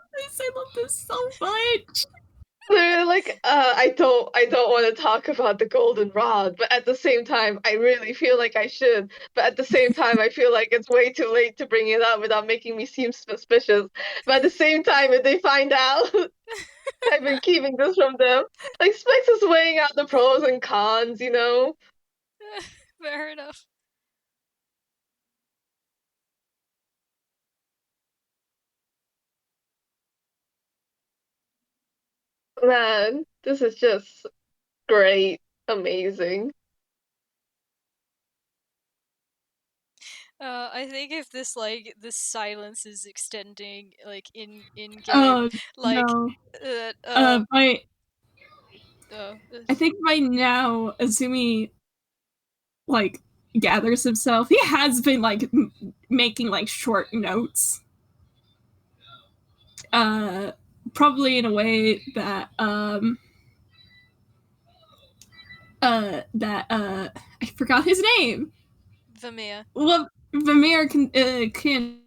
love this so much. They're like, I don't want to talk about the golden rod, but at the same time, I really feel like I should. But at the same time, I feel like it's way too late to bring it up without making me seem suspicious. But at the same time, if they find out I've been keeping this from them, like Specs is weighing out the pros and cons, you know? Fair enough. Man, this is just great, amazing. I think if this silence is extending in game, Oh, like no. uh, I think by now, Azumi, gathers himself. He has been, making, short notes. Probably in a way that, I forgot his name. Vamir. Well, Vamir can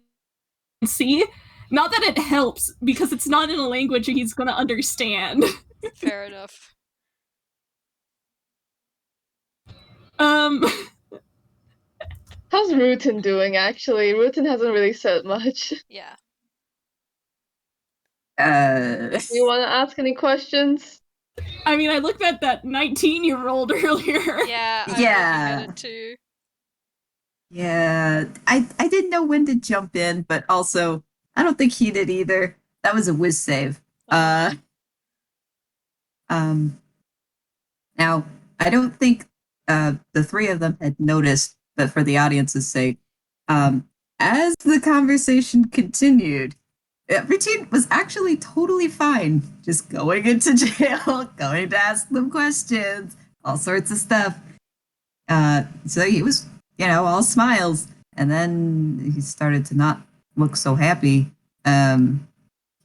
see. Not that it helps, because it's not in a language he's gonna understand. Fair enough. How's Rutin doing, actually? Rutin hasn't really said much. Yeah. You want to ask any questions? I mean, I looked at that 19-year-old earlier. Yeah, I'm looking at it too. Yeah, I didn't know when to jump in, but also I don't think he did either. That was a whiz save. Now I don't think the three of them had noticed, but for the audience's sake, as the conversation continued, Routine was actually totally fine, just going into jail, going to ask them questions, all sorts of stuff. So he was, all smiles, and then he started to not look so happy.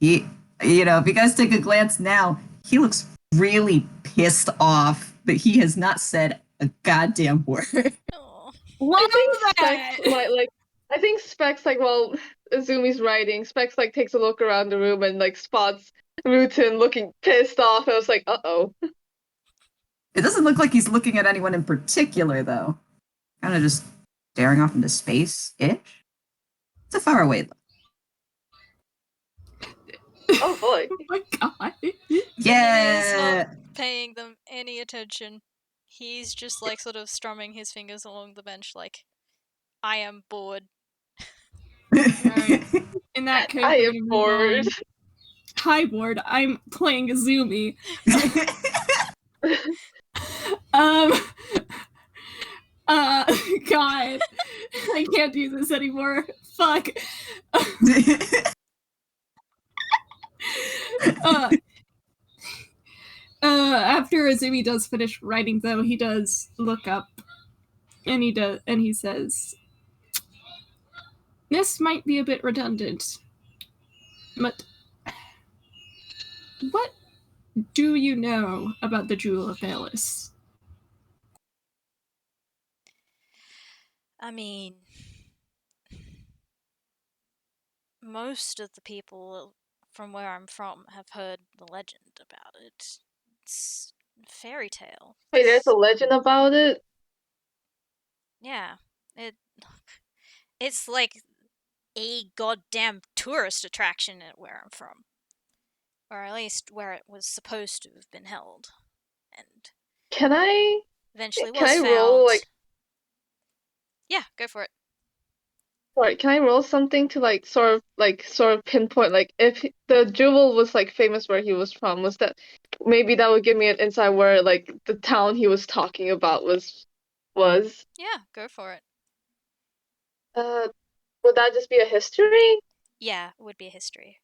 He, if you guys take a glance now, he looks really pissed off, but he has not said a goddamn word. Oh. I think Specs while Azumi's writing, Specs takes a look around the room and spots Rutin looking pissed off, and I was like, uh-oh. It doesn't look like he's looking at anyone in particular, though. Kind of just staring off into space-ish. It's a far away look. Oh boy. Oh my god. Yeah. He's not paying them any attention. He's just sort of strumming his fingers along the bench I am bored. Right. In that case, I we're am gonna move bored. on. Hi, board. I'm playing Azumi. Um. Uh. God, I can't do this anymore. Fuck. uh. After Azumi does finish writing, though, he does look up, and he says, "This might be a bit redundant, but what do you know about the Jewel of Balis?" I mean, most of the people from where I'm from have heard the legend about it. It's a fairy tale. Wait, there's a legend about it? Yeah, it it's like a goddamn tourist attraction at where I'm from, or at least where it was supposed to have been held, and Can I eventually can was I roll found. Yeah, go for it. sorry, can I roll something to sort of pinpoint like if the jewel was like famous where he was from, was that maybe that would give me an insight where like the town he was talking about was. Yeah, go for it. Uh would that just be a history? Yeah, it would be a history.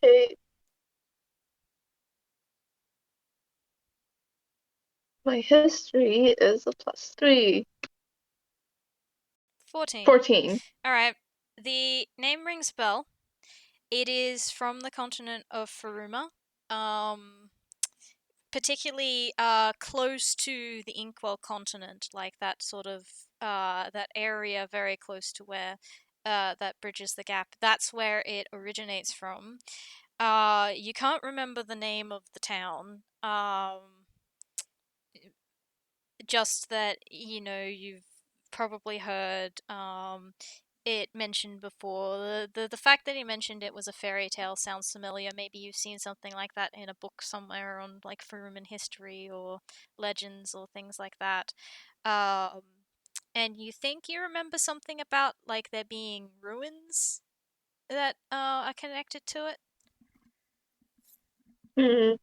Okay. My history is a +3. 14. 14. Alright, the name rings a bell. It is from the continent of Faruma. Particularly close to the Inkwell continent, like that sort of that area very close to where that bridges the gap. That's where it originates from. You can't remember the name of the town. Just that you've probably heard it mentioned before. The fact that he mentioned it was a fairy tale sounds familiar. Maybe you've seen something like that in a book somewhere on like Furuman history or legends or things like that. Um, and you think you remember something about like there being ruins that are connected to it. Hmm.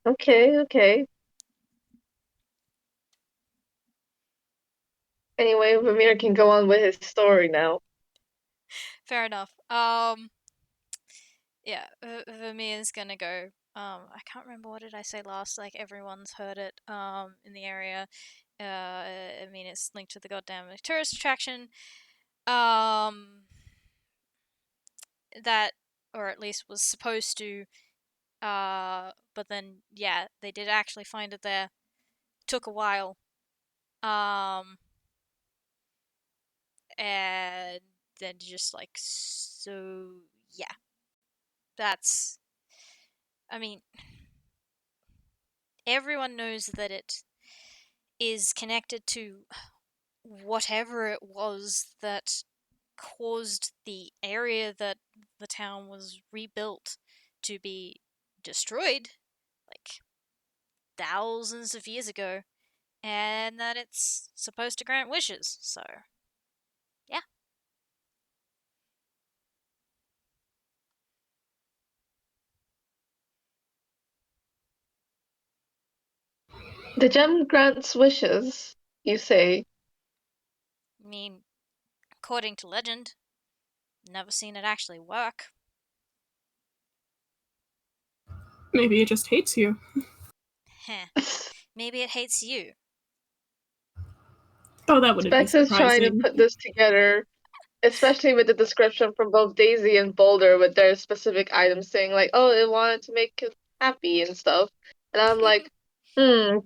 Okay, okay. Anyway, Vamir can go on with his story now. Fair enough. Yeah, Vermeer's gonna go. I can't remember what did I say last. Like everyone's heard it. In the area. I mean, it's linked to the goddamn tourist attraction. Um, that, or at least was supposed to. But then yeah, they did actually find it there. Took a while. Um, and then just like so. Yeah, that's. I mean, everyone knows that it is connected to whatever it was that caused the area that the town was rebuilt to be destroyed like thousands of years ago, and that it's supposed to grant wishes. So, yeah. The gem grants wishes, you say. I mean, according to legend, never seen it actually work. Maybe it just hates you. Heh. Maybe it hates you. Oh, that wouldn't be Specs is trying to surprising. put this together, especially with the description from both Daisy and Boulder with their specific items saying like, oh, it wanted to make it happy and stuff. And I'm like,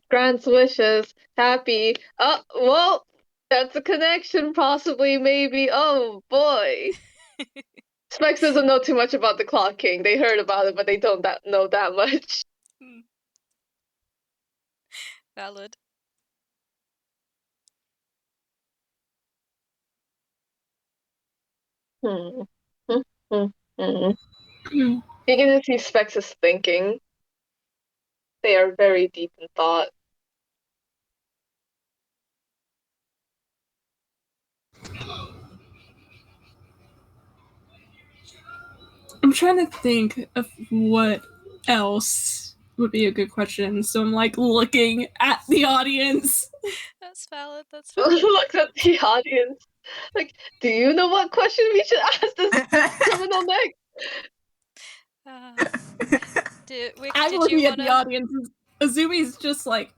grants wishes, happy. Oh, well, that's a connection, possibly, maybe. Oh boy. Specs doesn't know too much about the Clock King. They heard about it, but they don't know that much. Valid. Hmm. Hmm. Hmm. Hmm. Hmm. You can see Specs is thinking. They are very deep in thought. I'm trying to think of what else would be a good question. So I'm like looking at the audience. That's valid. That's valid. Looks at the audience. Like, do you know what question we should ask this criminal next? Wick, I'm did you looking at want the to? audience. Azumi's just like,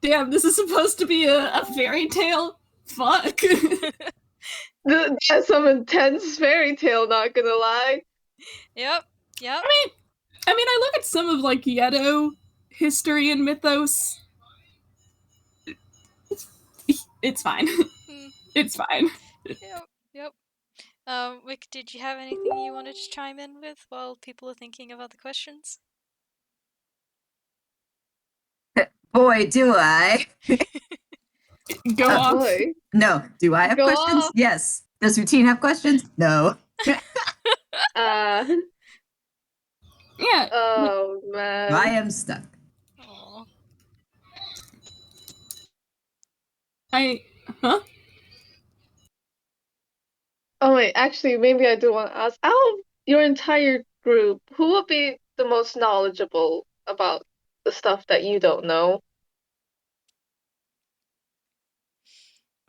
damn, this is supposed to be a fairy tale? Fuck. That's some intense fairy tale, not gonna lie. Yep. Yep. I mean, I look at some of like Yedo history and mythos. It's fine. It's fine. Yep. Yep. Wick, did you have anything you wanted to chime in with while people are thinking of other questions? Boy, do I. Go off. Boy. No. Do I have Go questions? off. Yes. Does Routine have questions? No. Yeah. Oh man. I am stuck. Aw. Huh? Oh wait, actually, maybe I do want to ask. Out of your entire group, who would be the most knowledgeable about the stuff that you don't know?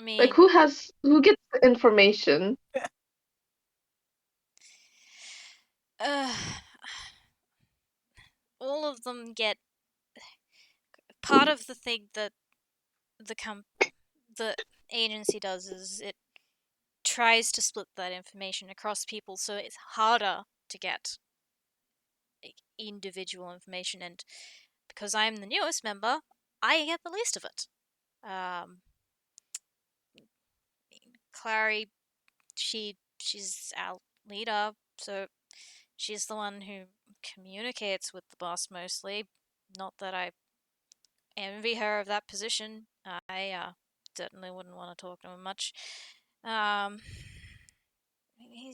I Like, mean, who gets the information? uh, all of them get part of the thing that the agency does is it tries to split that information across people, so it's harder to get individual information. And because I'm the newest member, I get the least of it. Clary, she's our leader, so she's the one who communicates with the boss mostly. Not that I envy her of that position. I certainly wouldn't want to talk to him much.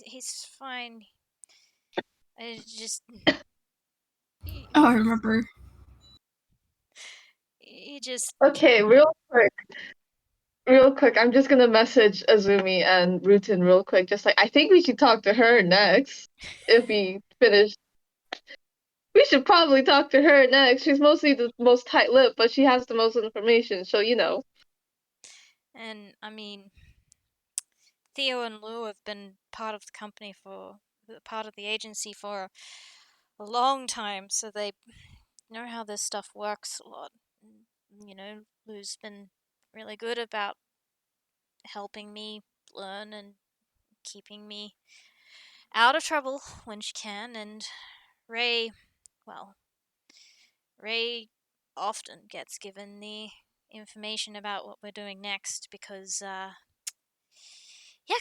He's fine. I just Oh, I remember. he just Okay, real quick. I'm just gonna message Azumi and Rutin real quick. Just like, I think we should talk to her next. If we finish, we should probably talk to her next. She's mostly the most tight-lipped, but she has the most information. So you know. and I mean Theo and Lou have been part of the company for part of the agency for a long time, so they know how this stuff works a lot. You know, Lou's been really good about helping me learn and keeping me out of trouble when she can. And Ray, well, Ray often gets given the information about what we're doing next because, yeah,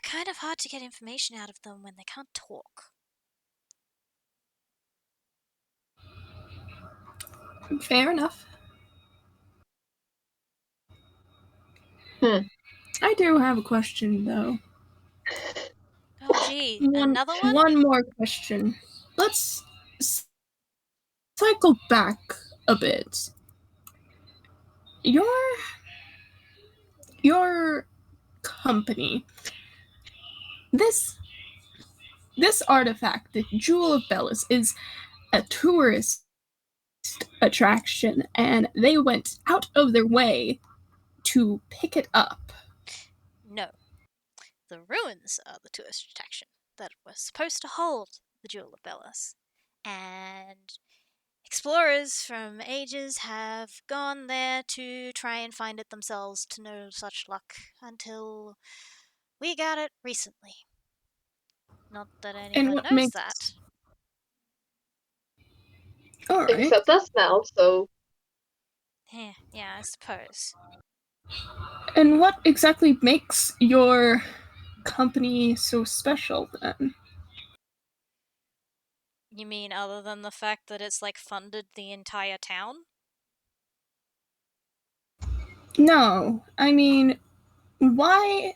kind of hard to get information out of them when they can't talk. Fair enough. I do have a question, though. Oh, gee, another one? One more question. Let's cycle back a bit. Your company. This artifact, the Jewel of Bellis, is a tourist attraction, and they went out of their way to pick it up. No. The ruins are the tourist attraction that was supposed to hold the Jewel of Bellis. And explorers from ages have gone there to try and find it themselves, to no such luck until we got it recently. Not that And anyone what knows makes that. All right. Except us now, so Yeah, I suppose. And what exactly makes your company so special then? You mean other than the fact that it's like funded the entire town? No, I mean, why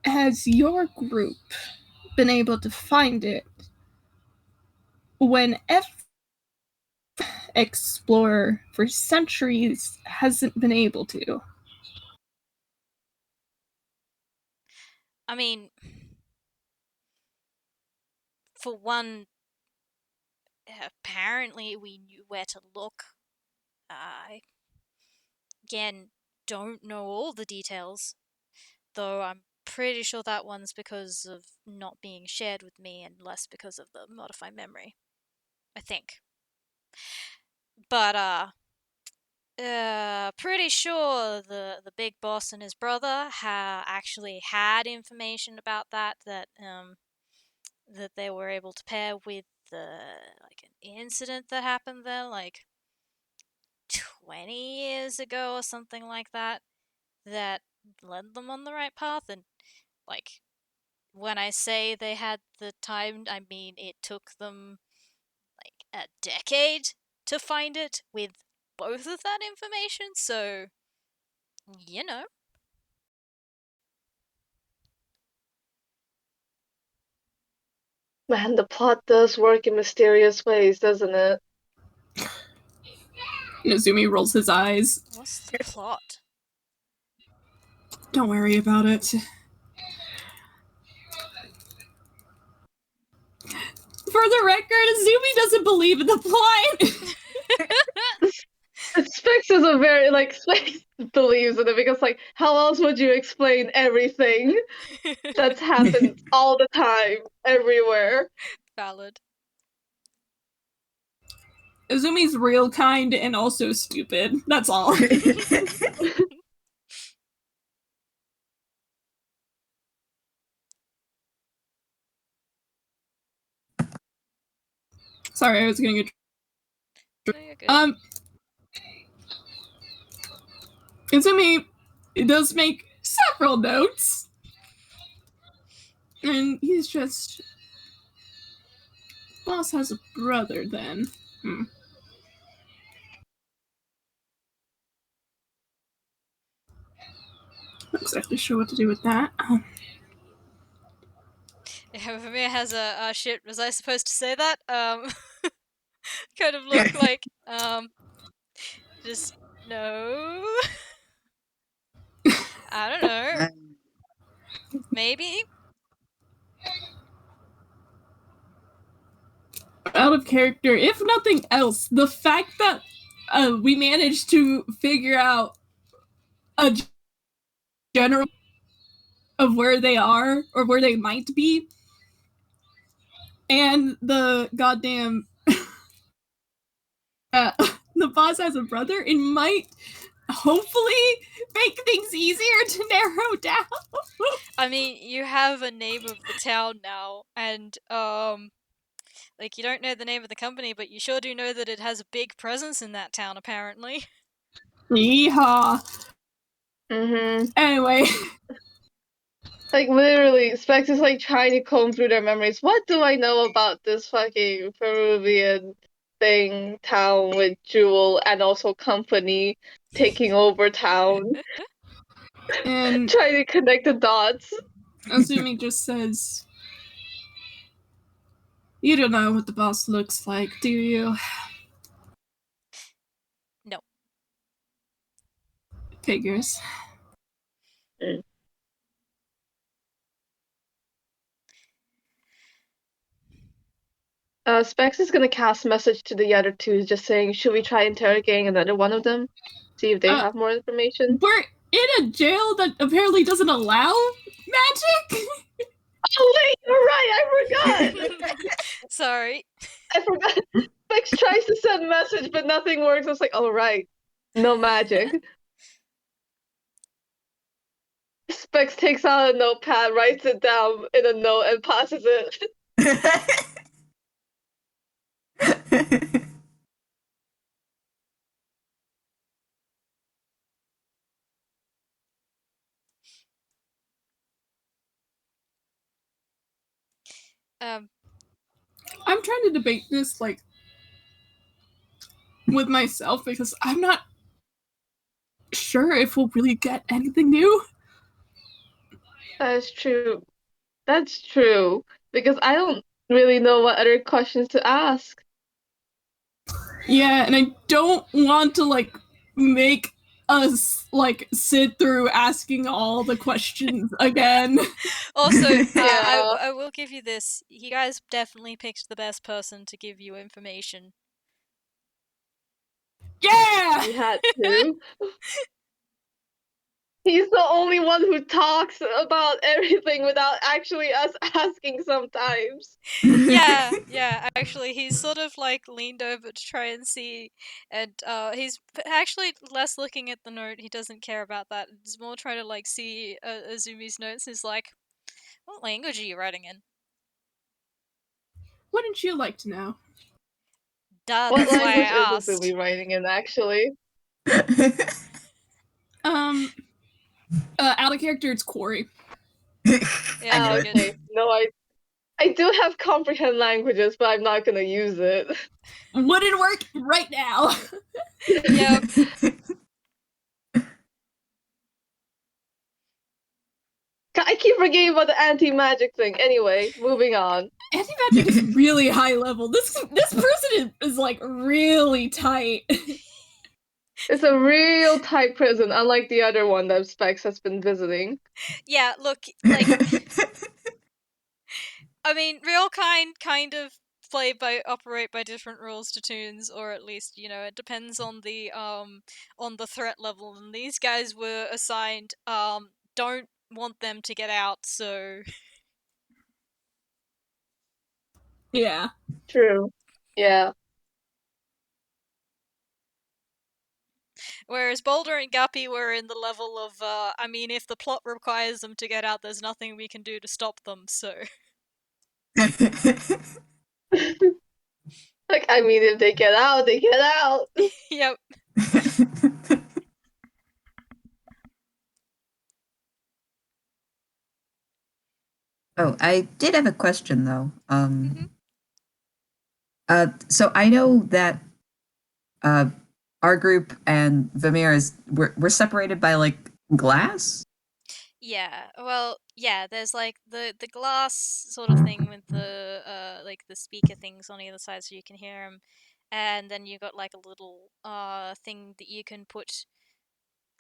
has your group been able to find it when every explorer for centuries hasn't been able to? I mean, for one, apparently we knew where to look. I, again, don't know all the details, though I'm pretty sure that one's because of not being shared with me and less because of the modified memory. I think. But, pretty sure the big boss and his brother actually had information about that they were able to pair with like an incident that happened there like 20 years ago or something like that led them on the right path. And like, when I say they had the time, I mean it took them like a decade to find it with both of that information, so you know. Man, the plot does work in mysterious ways, doesn't it? Azumi rolls his eyes. What's the plot? Don't worry about it. For the record, Azumi doesn't believe in the plot. Specs is a very, like, Specs believes in it because, like, how else would you explain everything that's happened all the time, everywhere? Valid. Azumi's real kind and also stupid. That's all. Sorry, I was getting a... No, you're good. Azumi does make several notes. And he's just... Boss has a brother, then. Not exactly sure what to do with that. Yeah, Vermeer has a shit, was I supposed to say that? Kind of look like, just, no. I don't know. Maybe? Out of character, if nothing else, the fact that we managed to figure out a general of where they are or where they might be, and the goddamn the boss has a brother, it might hopefully make things easier to narrow down. I mean, you have a name of the town now, and, like, you don't know the name of the company, but you sure do know that it has a big presence in that town, apparently. Yeehaw. Anyway. Like, literally, Specs is, like, trying to comb through their memories. What do I know about this fucking Peruvian thing, town with Jewel and also company taking over town? And trying to connect the dots. Azumi just says, "You don't know what the boss looks like, do you?" No. Figures. Specs is gonna cast message to the other two, just saying, should we try interrogating another one of them? See if they have more information? We're in a jail that apparently doesn't allow magic? Oh wait, you're right, I forgot! Sorry. I forgot. Specs tries to send message, but nothing works. I was like, oh right, no magic. Specs takes out a notepad, writes it down in a note, and passes it. I'm trying to debate this, like, with myself because I'm not sure if we'll really get anything new. That is true. That's true. Because I don't really know what other questions to ask. Yeah, and I don't want to, like, make us like sit through asking all the questions again. Also, Yeah. I will give you this. You guys definitely picked the best person to give you information. Yeah! We had to. He's the only one who talks about everything without actually us asking sometimes. Yeah, actually, he's sort of like leaned over to try and see, and he's actually less looking at the note. He doesn't care about that. He's more trying to like see Azumi's notes. He's like, what language are you writing in? Wouldn't you like to know? Duh, What that's why language I is asked. Azumi writing in, actually? Out of character, it's Quarry. Yeah, I knew figured. Okay. No, I do have comprehend languages, but I'm not gonna use it. Wouldn't work right now. Yep. I keep forgetting about the anti-magic thing. Anyway, moving on. Anti-magic is really high level. This person is like really tight. It's a real tight prison, unlike the other one that Specs has been visiting. Yeah, look, like, I mean, real kind of operate by different rules to tunes, or at least, you know, it depends on the threat level, and these guys were assigned don't want them to get out, so Yeah. True. Yeah. whereas Boulder and Guppy were in the level of I mean, if the plot requires them to get out, there's nothing we can do to stop them, so Like, I mean, if they get out, they get out. yep. Oh, I did have a question though. Mm-hmm. So I know that our group and Vamira's we're separated by like glass. Yeah, well, yeah, there's like the glass sort of thing with the like the speaker things on either side so you can hear them. And then you got like a little thing that you can put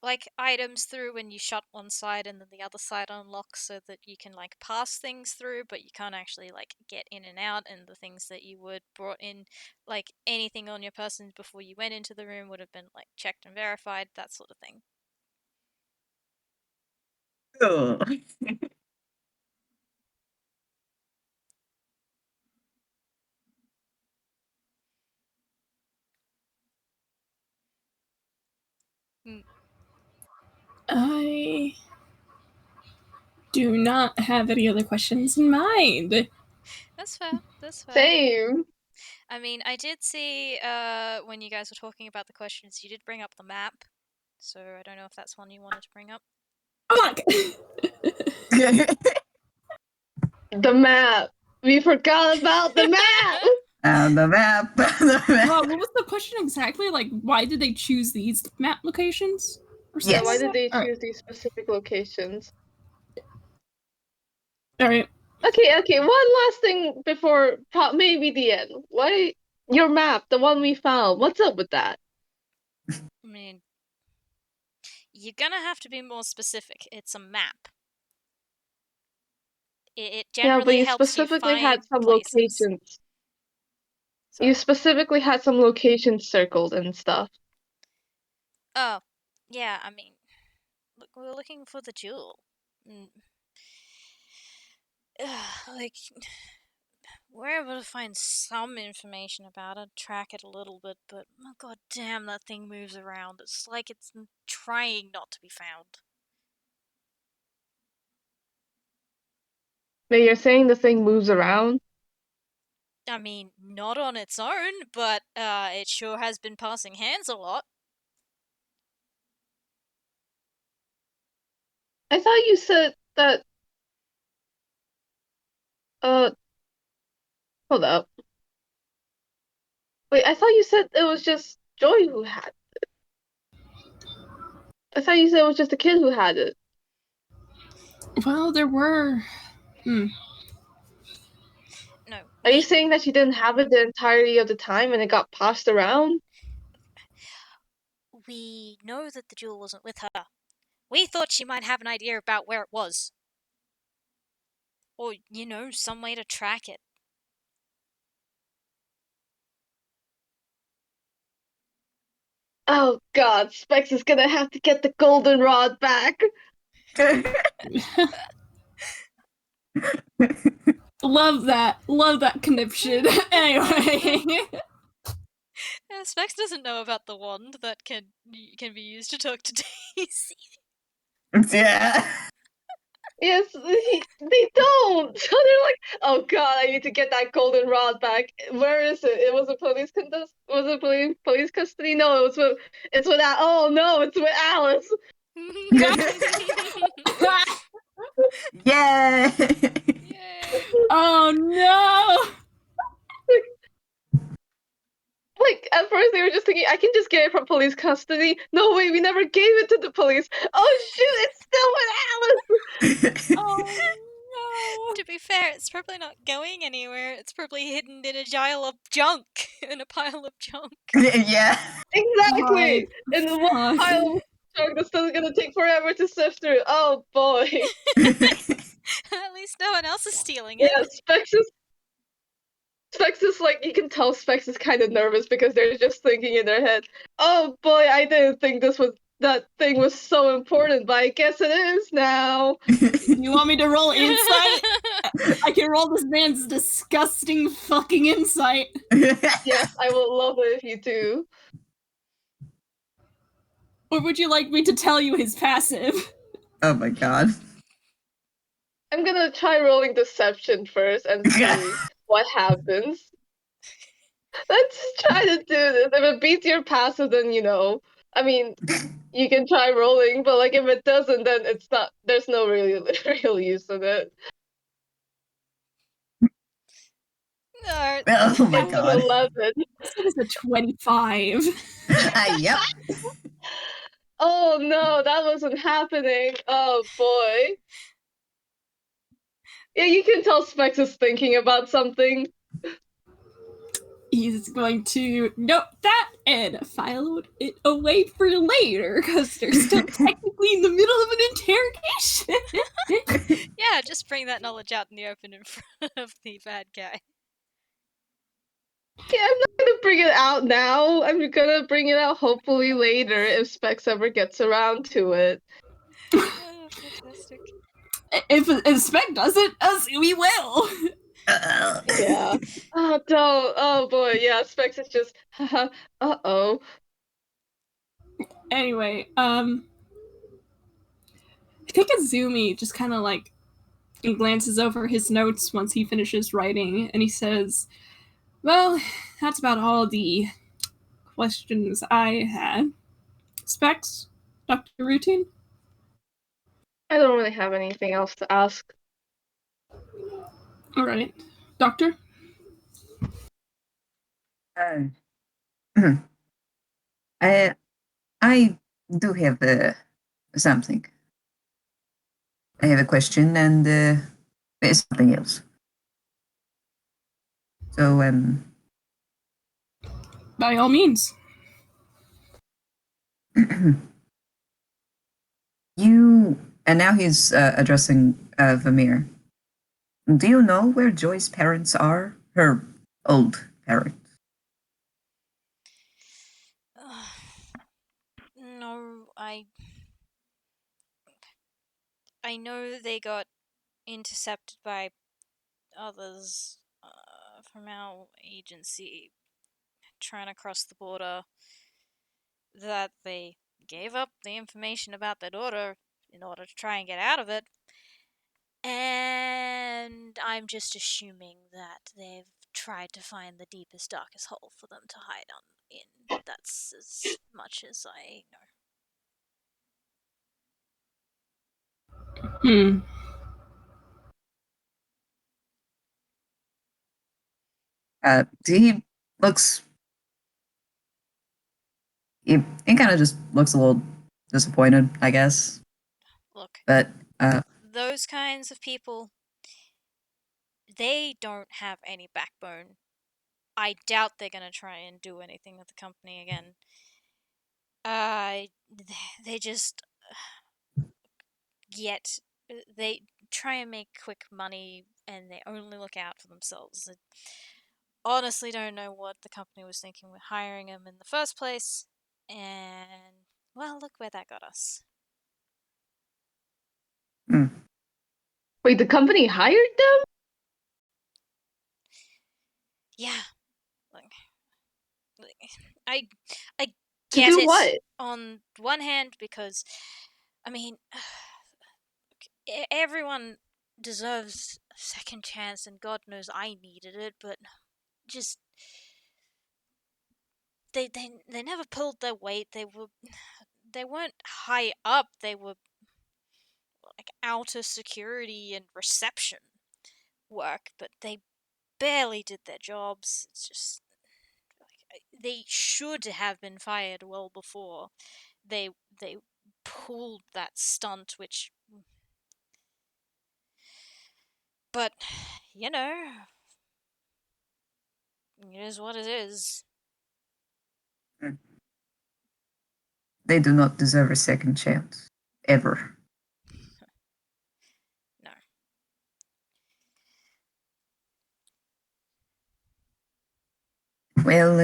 like items through when you shut one side and then the other side unlocks so that you can like pass things through but you can't actually like get in and out, and the things that you would brought in, like anything on your person before you went into the room would have been like checked and verified, that sort of thing. Oh. Mm. I do not have any other questions in mind. That's fair. That's fair. Same. I mean, I did see when you guys were talking about the questions, you did bring up the map, so I don't know if that's one you wanted to bring up. Fuck! The map. We forgot about the map. The map. The map. What was the question exactly? Like, why did they choose these map locations? Or Yeah, why Yes. did they All choose these specific locations? right. Okay, one last thing before maybe the end. Why your map, the one we found, what's up with that? I mean, you're gonna have to be more specific. It's a map. It Yeah, but generally you helps you specifically had find some places. locations. Sorry. You specifically had some locations circled and stuff. Oh, yeah. I mean, look, we were looking for the jewel. Mm. Like, we're able to find some information about it, track it a little bit, but oh god damn, that thing moves around. It's like it's trying not to be found. But you're saying the thing moves around? I mean, not on its own, but it sure has been passing hands a lot. I thought you said that hold up. Wait, I thought you said it was just Joy who had it. I thought you said it was just a kid who had it. Well, there were. No, Are you saying that she didn't have it the entirety of the time and it got passed around? we know that the jewel wasn't with her. We thought she might have an idea about where it was. Or, some way to track it. Oh god, Specs is gonna have to get the goldenrod back. Love that conniption. Anyway. Yeah, Specs doesn't know about the wand that can be used to talk to Daisy. Yeah. Yes, they don't. So they're like, oh god, I need to get that goldenrod back. Where is it? It was a police contest. Was it police custody? No, it's with oh no, it's with Alice. Yay! Yay! Oh no! Like at first they were just thinking, I can just get it from police custody. No way, we never gave it to the police. Oh shoot, it's still with Alice. Oh To be fair, it's probably not going anywhere. It's probably hidden in a pile of junk. In a pile of junk. Yeah. Exactly. God, And one fuck. pile of junk that's still gonna take forever to sift through. Oh boy. At least no one else is stealing it. Yeah, Specs is like, you can tell Specs is kind of nervous because they're just thinking in their head, oh boy, I didn't think that thing was so important, but I guess it is now. You want me to roll insight? I can roll this man's disgusting fucking insight. Yes, I would love it if you do. Or would you like me to tell you his passive? Oh my god. I'm gonna try rolling deception first and see what happens. Let's try to do this. If it beats your passive, then I mean, you can try rolling, but like if it doesn't, then it's not. There's no real use in it. No. Oh my It's an god. 11. This is a 25. Yep. Oh no, that wasn't happening. Oh boy. Yeah, you can tell Specs is thinking about something. He's going to note that and file it away for later because they're still technically in the middle of an interrogation. Yeah, just bring that knowledge out in the open in front of the bad guy. Yeah, I'm not gonna bring it out now. I'm gonna bring it out hopefully later if Specs ever gets around to it. Oh, fantastic. If Spec does it, we will. Yeah. Oh, don't. Oh boy, yeah, Specs is just, uh-oh. Anyway, I think Azumi just kind of like glances over his notes once he finishes writing, and he says, well, that's about all the questions I had. Specs, Dr. Rutin? I don't really have anything else to ask. All right. Doctor? I I do have something. I have a question and it's something else. So By all means. you and now he's addressing Vamir. Do you know where Joy's parents are? Her old parents. No, I know they got intercepted by others from our agency trying to cross the border, that they gave up the information about their daughter in order to try and get out of it. And I'm just assuming that they've tried to find the deepest, darkest hole for them to hide on in. That's as much as I know. He looks. He kind of just looks a little disappointed, I guess. Look, But those kinds of people, they don't have any backbone. I doubt they're going to try and do anything with the company again. They just get. They try and make quick money and they only look out for themselves. I honestly don't know what the company was thinking with hiring him in the first place. And, well, look where that got us. Wait, the company hired them? Yeah. Like, I To get do it what? on one hand because, I mean, everyone deserves a second chance, and God knows I needed it, but just they never pulled their weight. They weren't high up. They were like outer security and reception work, but they barely did their jobs. It's just like they should have been fired well before they pulled that stunt, which, but you know, it is what it is. They do not deserve a second chance. Ever. No. Well,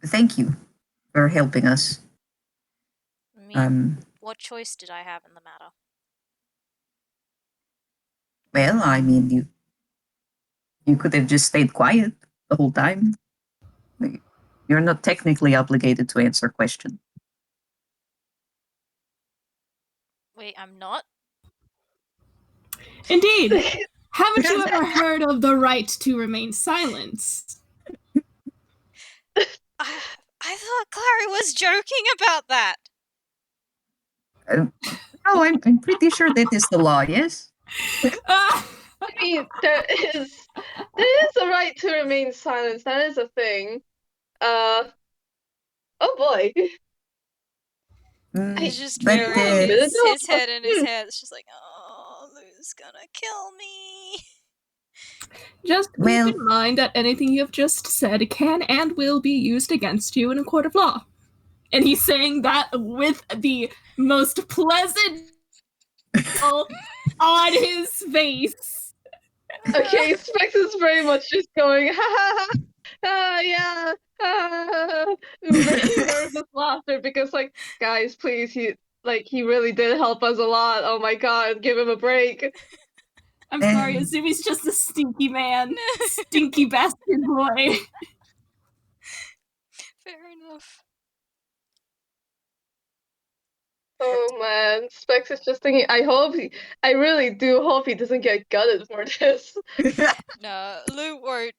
thank you for helping us. I mean, what choice did I have in the matter? Well, I mean, you could have just stayed quiet the whole time. You're not technically obligated to answer questions. Wait, I'm not? Indeed. Haven't you ever heard of the right to remain silent? I thought Clary was joking about that. No, I'm pretty sure that is the law, yes? I mean, there is a right to remain silent. That is a thing. Oh boy. He's just But, burying his head in his Hmm. hands. It's just like, oh, Lou's gonna kill me. Just keep in mind that anything you have just said can and will be used against you in a court of law. And he's saying that with the most pleasant on his face. Okay, Specs is very much just going, ha ha ha, yeah, very nervous laughter because, like, guys, please, he really did help us a lot. Oh my god, give him a break. I'm sorry, Azumi's just a stinky man. Stinky bastard boy. Fair enough. Oh man, Specs is just thinking, I really do hope he doesn't get gutted for this. No, Lou won't.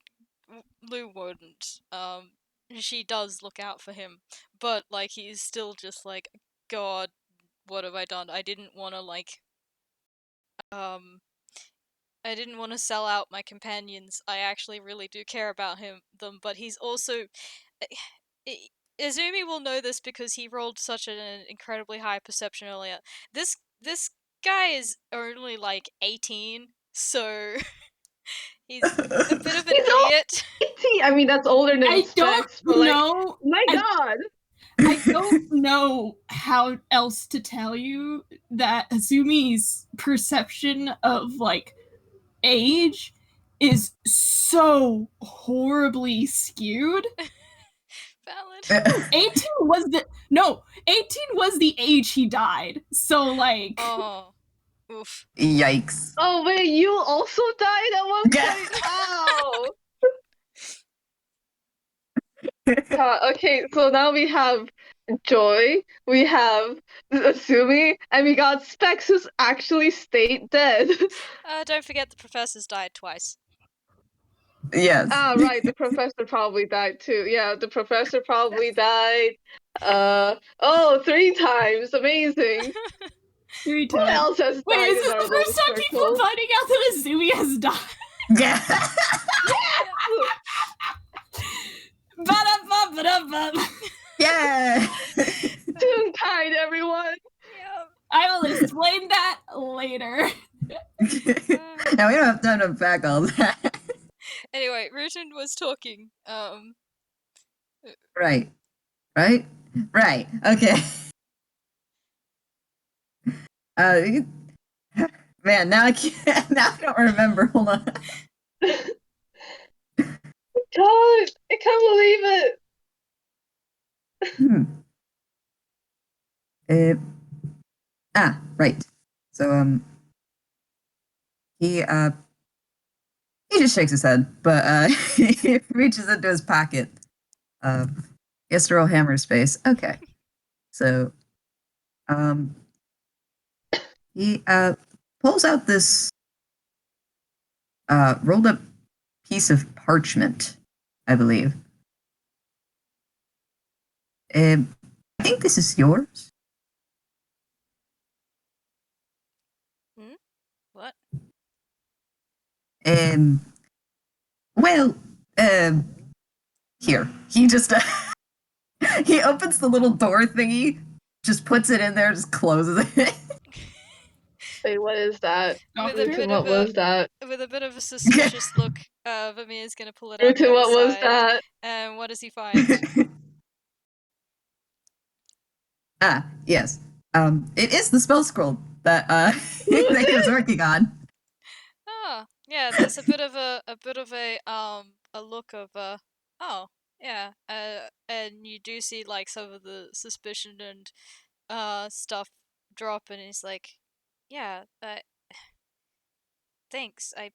Lou wouldn't. She does look out for him, but like he's still just like, God, what have I done? I didn't want to I didn't want to sell out my companions. I actually really do care about them, but he's also. Izumi will know this because he rolled such an incredibly high perception earlier. This guy is only like 18, so he's a bit of an idiot. I mean, that's older than Specs, but like, know. my god. I don't know how else to tell you that Azumi's perception of like age is so horribly skewed. Valid. 18 was the age he died. So like Oh. Oof. Yikes. Oh wait, you also died at one point? Ow! Okay, so now we have Joy, we have Asumi, and we got Specs who's actually stayed dead. Don't forget the professor's died twice. Yes. Ah, right, the professor probably died too. Yeah, the professor probably died. 3 times. Amazing. 3 Who times. else has Wait, died is in this our the first little time people are circle? finding out that Azumi has died? Yeah. Ba-da-ba-ba-da-ba. Yeah. Toonkind, everyone. Yep. I will explain that later. Now we don't have time to unpack all that. Anyway, Rutin was talking. Right. right? Right. Okay. Man, now I can't. Now I don't remember. Hold on. God, I can't believe it. Right. So he just shakes his head, but he reaches into his pocket. He has to roll hammer space. Okay. So he pulls out this rolled up piece of parchment, I believe. I think this is yours. What? Well, here. He just he opens the little door thingy, just puts it in there, just closes it. Wait, what is that? With a Doctor? bit What of was that? with a bit of a suspicious look, Vermeer's gonna pull it out the Rutin, other what was side. that? And what does he find? Yes. It is the spell scroll that that he was working on. Oh, yeah. There's a bit of a look of oh, yeah. And you do see like some of the suspicion and stuff drop, and he's like, yeah. Thanks. I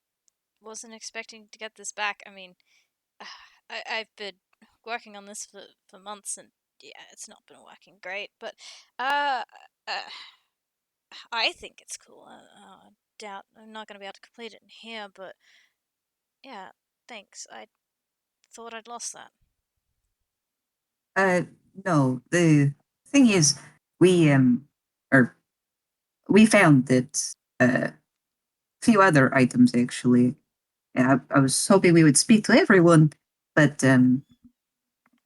wasn't expecting to get this back. I mean, I've been working on this for months, and yeah, it's not been working great. But uh, uh I think it's cool. Doubt I'm not gonna be able to complete it in here, but yeah, thanks. I thought I'd lost that. Uh, no. The thing is, we or we found that a few other items actually. I was hoping we would speak to everyone, but I'm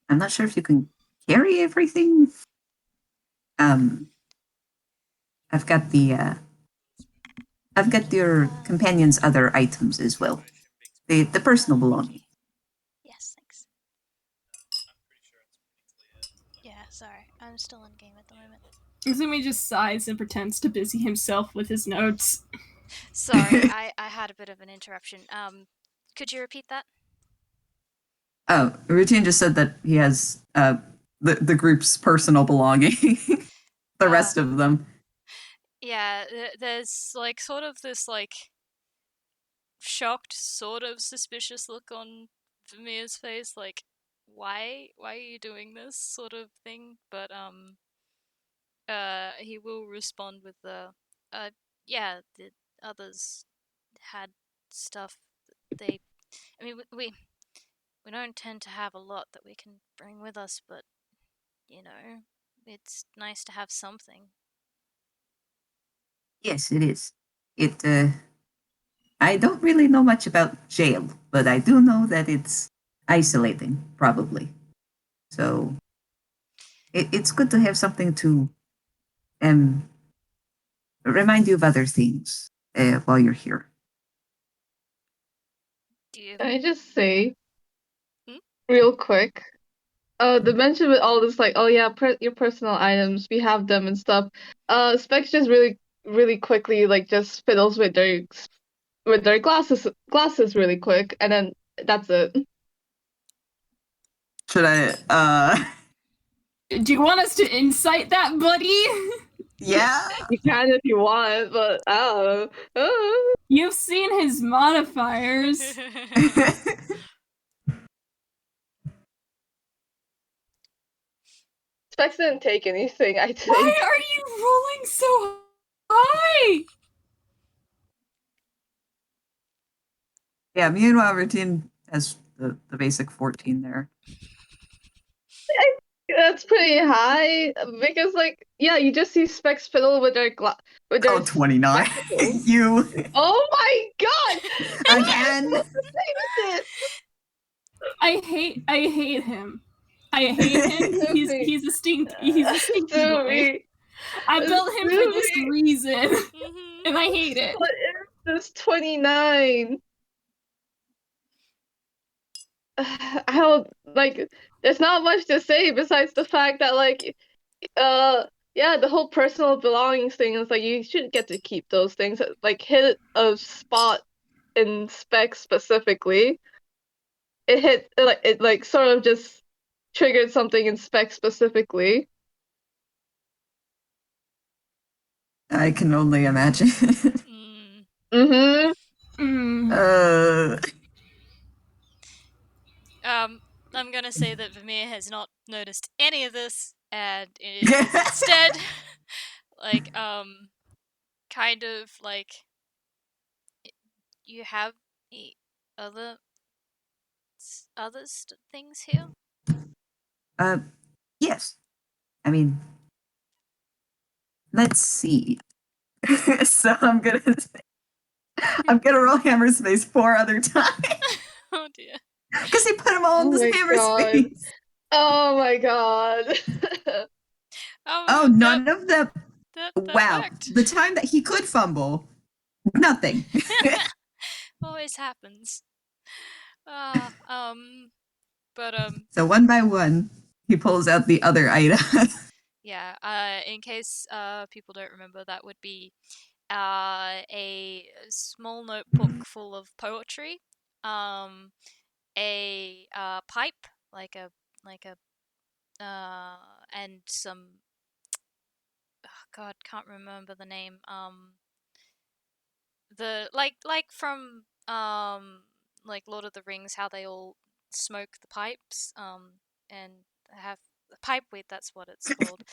not sure if you can carry everything. Um, I've got I've got your companion's other items as well. The personal belongings. Yes, thanks. Yeah, sorry. I'm still in game at the moment. Azumi just sighs and pretends to busy himself with his notes. Sorry, I had a bit of an interruption. Could you repeat that? Oh, Routine just said that he has the group's personal belonging. The rest of them. Yeah, there's like sort of this like shocked, sort of suspicious look on Vermeer's face, like why are you doing this sort of thing? But he will respond with the yeah, the others had stuff that they. I mean, we don't tend to have a lot that we can bring with us, but you know, it's nice to have something. Yes, it is. It I don't really know much about jail, but I do know that it's isolating, probably. So it's good to have something to um remind you of other things while you're here. Do you? Can I just say, Hmm? real quick, the mention with all this, like, oh yeah, your personal items, we have them and stuff. Specs just really quickly, like, just fiddles with their glasses really quick, and then that's it. Should I Do you want us to incite that, buddy? yeah. You can if you want, but I don't know. You've seen his modifiers. Specs didn't take anything, I think. Why are you rolling so high? Yeah, meanwhile Routine has the basic 14 there. That's pretty high because, like, yeah, you just see Specs fiddle with their 29. spectacles. You Oh my god! again. What's the name of this? I hate him. I hate him. He's a stinky boy. I built him for this reason, and I hate it. What is this 29? I don't like. There's not much to say besides the fact that yeah, the whole personal belongings thing is like you should get to keep those things. Like hit a spot in Spec specifically. It like sort of just triggered something in Spec specifically. I can only imagine. Mm. Mm-hmm. Mm. I'm gonna say that Vermeer has not noticed any of this, and is instead like kind of like you have other things here. Yes. I mean, let's see. So I'm gonna roll hammer space 4 other times Oh dear. because he put them all Oh in this my hammer god. space. Oh my god. Oh, Yep, none of them. that Wow, worked. the time that he could fumble, nothing. Always happens. Uh, but So one by one, he pulls out the other item. yeah. In case people don't remember, that would be a small notebook full of poetry, a pipe, like a and some. Oh God, can't remember the name. The like from like Lord of the Rings, how they all smoke the pipes, and have pipe weed. That's what it's called.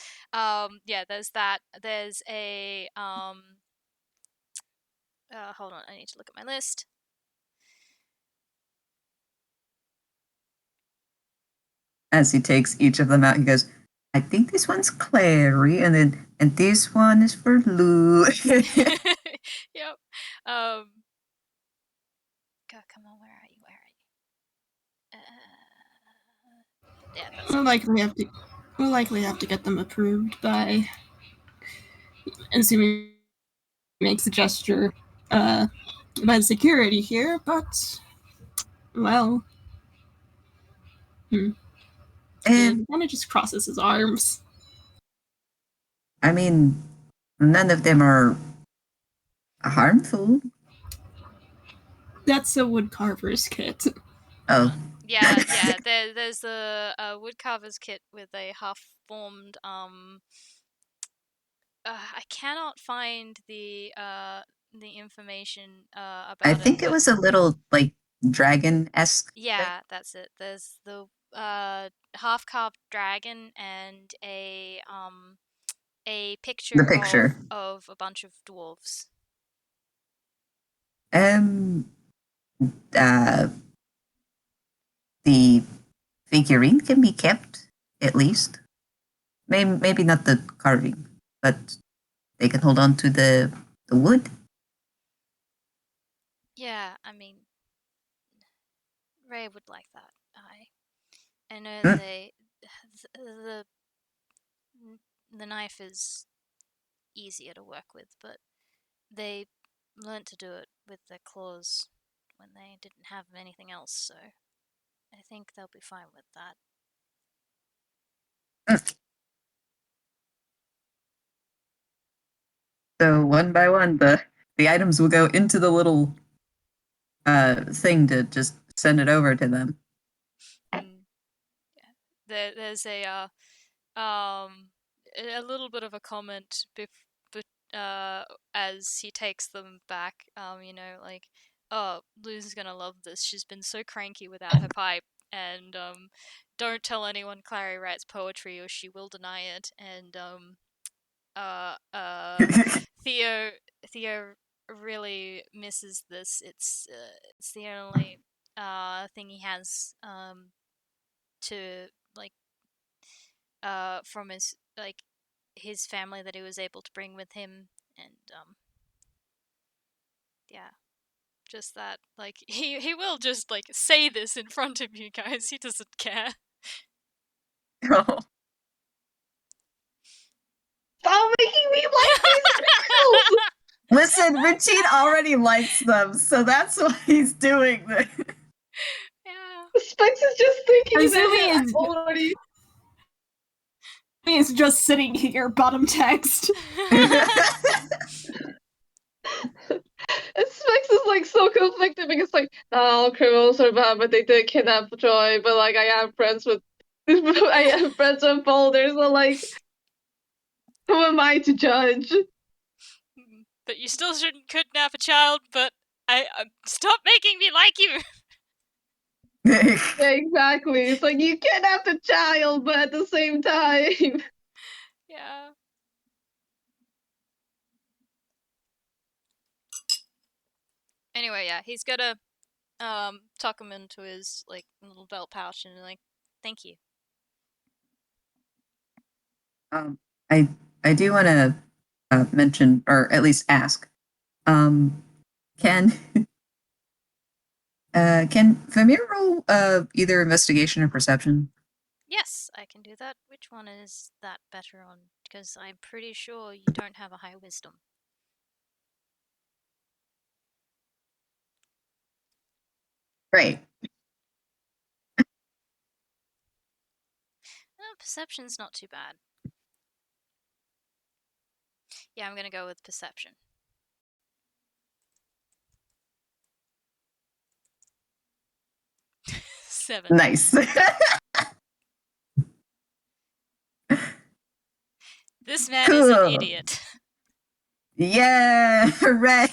Yeah, there's that. There's a hold on, I need to look at my list. As he takes each of them out, he goes, I think this one's Clary, and this one is for Lou. Yep. God, come on, where are you? Yeah, that's We'll it. likely have to get them approved by. And Sumi makes a gesture by the security here, but well, And kind of just crosses his arms. I mean, none of them are harmful. That's a woodcarver's kit. Oh, Yeah. There's a woodcarver's kit with a half-formed. I cannot find the information I about it, think it but was a little like dragon-esque thing. yeah, that's it. There's the half-carved dragon and a The picture picture. of a bunch of dwarves. Um, uh, the figurine can be kept, at least. Maybe not the carving, but they can hold on to the wood. Yeah, I mean, Ray would like that. I know Hmm. the the knife is easier to work with, but they learnt to do it with their claws when they didn't have anything else, so I think they'll be fine with that. So one by one, the items will go into the little thing to just send it over to them. Mm. There's a little bit of a comment as he takes them back. Like, oh, Lou's gonna love this. She's been so cranky without her pipe, and don't tell anyone Clary writes poetry or she will deny it. And uh uh Theo really misses this. It's the only thing he has to like from his family that he was able to bring with him, and yeah, just that like he will just like say this in front of you guys. He doesn't care. Oh. Stop making me like these girls! Listen, Richie already likes them, so that's why he's doing this. Yeah. Specs is just thinking Azumi that is- I'm already. It's just sitting here, bottom text. And Specs is like so conflicted because like not all criminals are bad, but they did kidnap Joy. But like I have friends with folders, so like who am I to judge? But you still shouldn't kidnap a child, but I stop making me like you! Yeah, exactly. It's like you kidnapped a child, but at the same time. Yeah. Anyway, yeah, he's gonna tuck him into his like little belt pouch and like, thank you. I do want to mention, or at least ask, can can Famir roll either investigation or perception? Yes, I can do that. Which one is that better on? Because I'm pretty sure you don't have a high wisdom. Great. Perception's not too bad. Yeah, I'm gonna go with perception. 7. Nice. This man is an Cool. idiot. Yeah, hooray.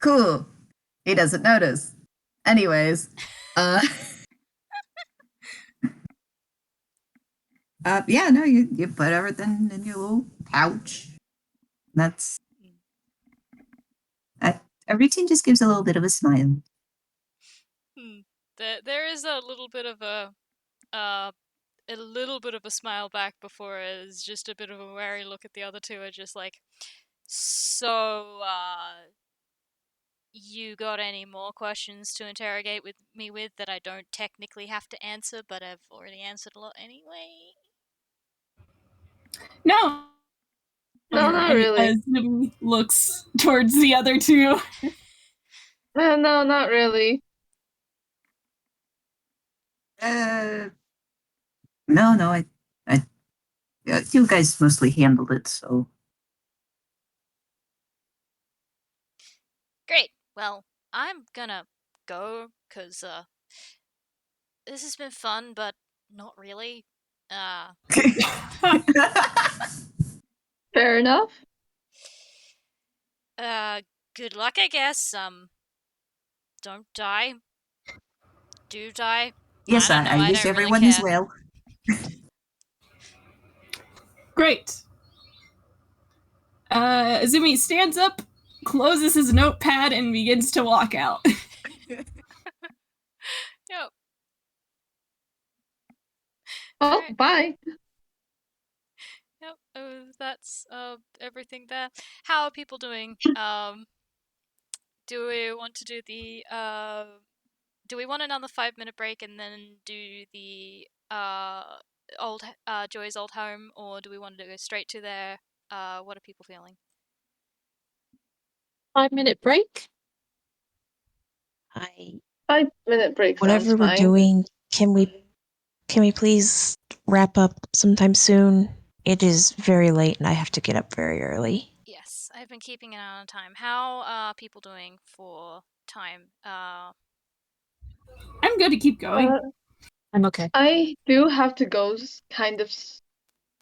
Cool. He doesn't notice. Anyways, yeah, no, you put everything in your little pouch. That's everything just gives a little bit of a smile. There is a little bit of a little bit of a smile back before it's just a bit of a wary look at the other two are just like, so you got any more questions to interrogate with me with that I don't technically have to answer, but I've already answered a lot anyway? No. No, not really. As Azumi looks towards the other two. No, not really. No, I you guys mostly handled it, so. Great. Well, I'm gonna go because this has been fun, but not really. Fair enough. Good luck, I guess. Don't die. Do die. Yes, I don't know. I I wish don't really everyone is care. well. Great. Azumi stands up, closes his notepad, and begins to walk out. Yep. Well, Alright. bye. Yep. That's everything there. How are people doing? Do we want to do the do we want another 5-minute break and then do the old Joy's old home, or do we want to go straight to there? What are people feeling? 5-minute break? 5-minute break sounds Whatever we're fine. doing, can we please wrap up sometime soon? It is very late and I have to get up very early. Yes, I've been keeping an eye on time. How are people doing for time? I'm good to keep going. I'm okay. I do have to go kind of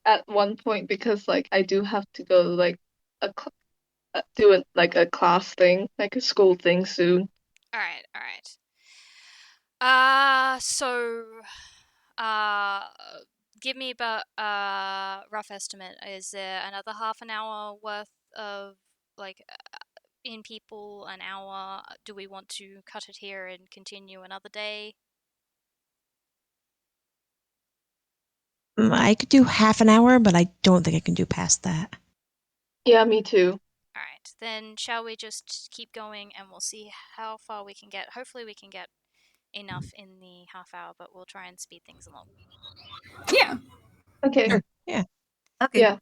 at one point because like I do have to go like do like a class thing, like a school thing soon. All right. So, uh, give me about rough estimate. Is there another half an hour worth of like in people? An hour? Do we want to cut it here and continue another day? I could do half an hour, but I don't think I can do past that. Yeah, me too. All right, then shall we just keep going and we'll see how far we can get. Hopefully, we can get enough in the half hour, but we'll try and speed things along. Yeah. Okay. Sure. Yeah. Okay. Yeah.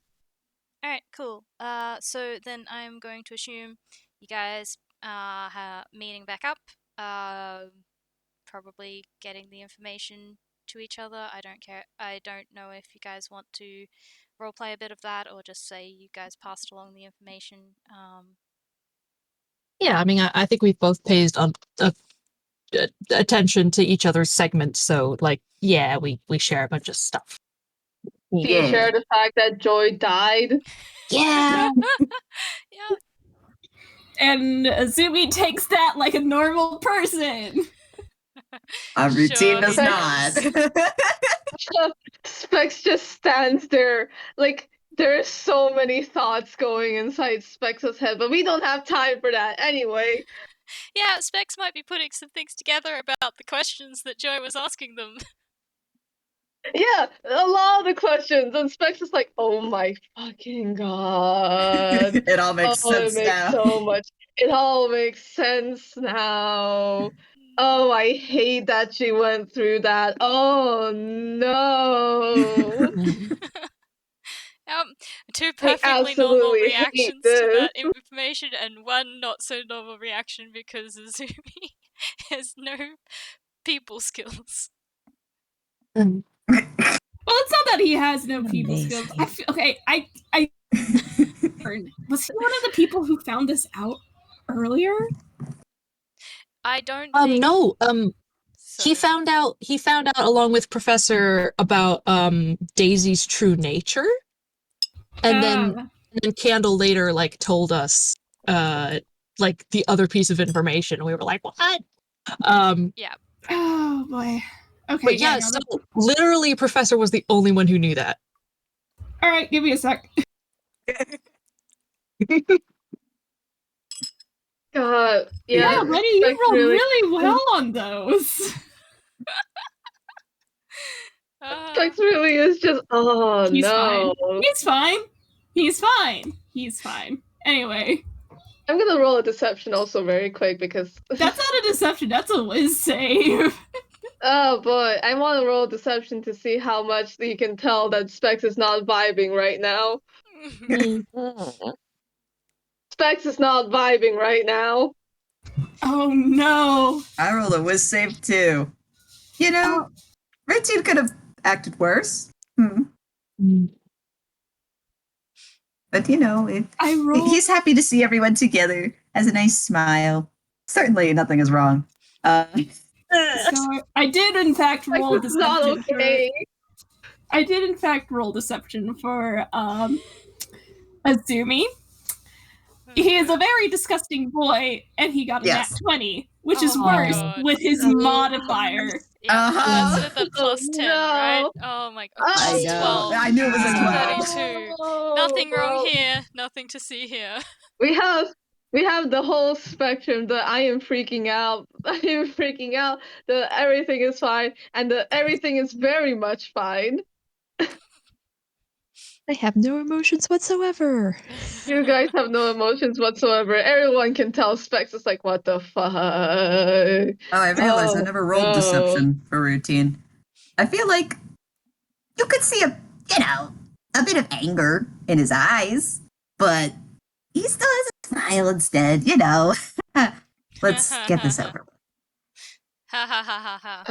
All right, cool. So then I'm going to assume you guys meeting back up probably getting the information to each other. I don't care. I don't know if you guys want to roleplay a bit of that or just say you guys passed along the information. Yeah, I mean, I think we've both paid attention to each other's segments, so like, yeah, we share a bunch of stuff. Do you share the fact that Joy died? Yeah. Yeah. And Azumi takes that like a normal person. Routine Sure, does he not. does. Specs just stands there. Like, there's so many thoughts going inside Specs' head, but we don't have time for that anyway. Yeah, Specs might be putting some things together about the questions that Joy was asking them. Yeah, a lot of the questions, and Specs is like, oh my fucking god. It all makes sense it makes now. so much. It all makes sense now. Oh, I hate that she went through that. Oh no. Two I perfectly normal absolutely hate reactions to this. that information, and one not so normal reaction because Azumi has no people skills. Well, it's not that he has no people skills. Amazing. Was he one of the people who found this out earlier? I don't think No, so. he found out along with Professor about Daisy's true nature. And then Candle later like told us like the other piece of information. We were like, what? Yeah. Oh boy. Okay, But yeah, so literally Professor was the only one who knew that. All right, give me a sec. God, yeah. Wow, Lenny, you Specs rolled really well on those. Specs really is just, oh He's no. fine. He's fine. He's fine. He's fine. Anyway, I'm gonna roll a deception also very quick because that's not a deception. That's a whiz save. oh boy, I want to roll deception to see how much you can tell that Specs is not vibing right now. Specs is not vibing right now. Oh no. I rolled a whiz save too. You know, Routine could have acted worse. But you know, he's happy to see everyone together. Has a nice smile. Certainly nothing is wrong. So I did in fact roll Specs is not deception. okay. I did in fact roll deception for Azumi. He is a very disgusting boy, and he got a nat 20, which is worse God. with his modifier. Yeah, that's with a plus 10, right? Oh my god. Plus 12. I knew it was a 32. Nothing wrong here. Nothing to see here. We have the whole spectrum. The I am freaking out. I am freaking out. The everything is fine, and the everything is very much fine. I have no emotions whatsoever. You guys have no emotions whatsoever. Everyone can tell Specs is like, what the fuck? Oh, I realized I never rolled deception for Routine. I feel like you could see a bit of anger in his eyes, but he still has a smile instead, Let's get this over with. Ha ha ha ha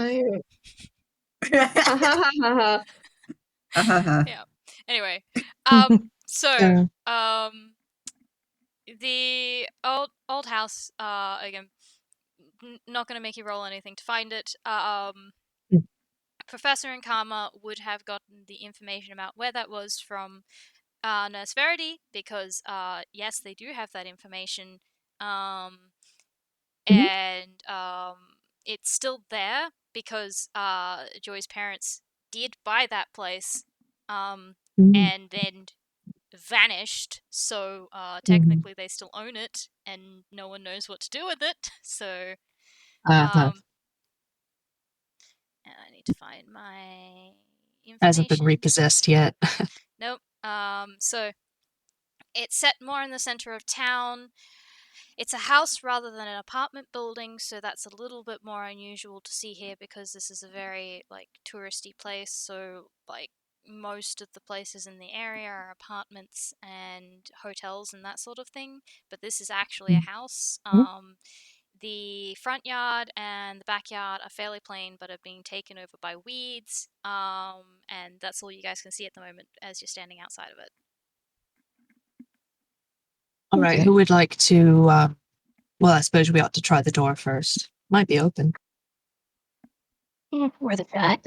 ha. Yeah. Anyway, so the old house. Again, not going to make you roll anything to find it. Professor and Karma would have gotten the information about where that was from Nurse Verity, because yes, they do have that information, and it's still there because Joy's parents did buy that place, and then vanished. So technically, they still own it, and no one knows what to do with it. So, I need to find my information. Hasn't been repossessed yet. Nope. So it's set more in the center of town. It's a house rather than an apartment building, so that's a little bit more unusual to see here because this is a very touristy place. So most of the places in the area are apartments and hotels and that sort of thing, but this is actually a house. The front yard and the backyard are fairly plain, but are being taken over by weeds. And that's all you guys can see at the moment as you're standing outside of it. All right, who would like to? Well, I suppose we ought to try the door first. Might be open. Worth a shot.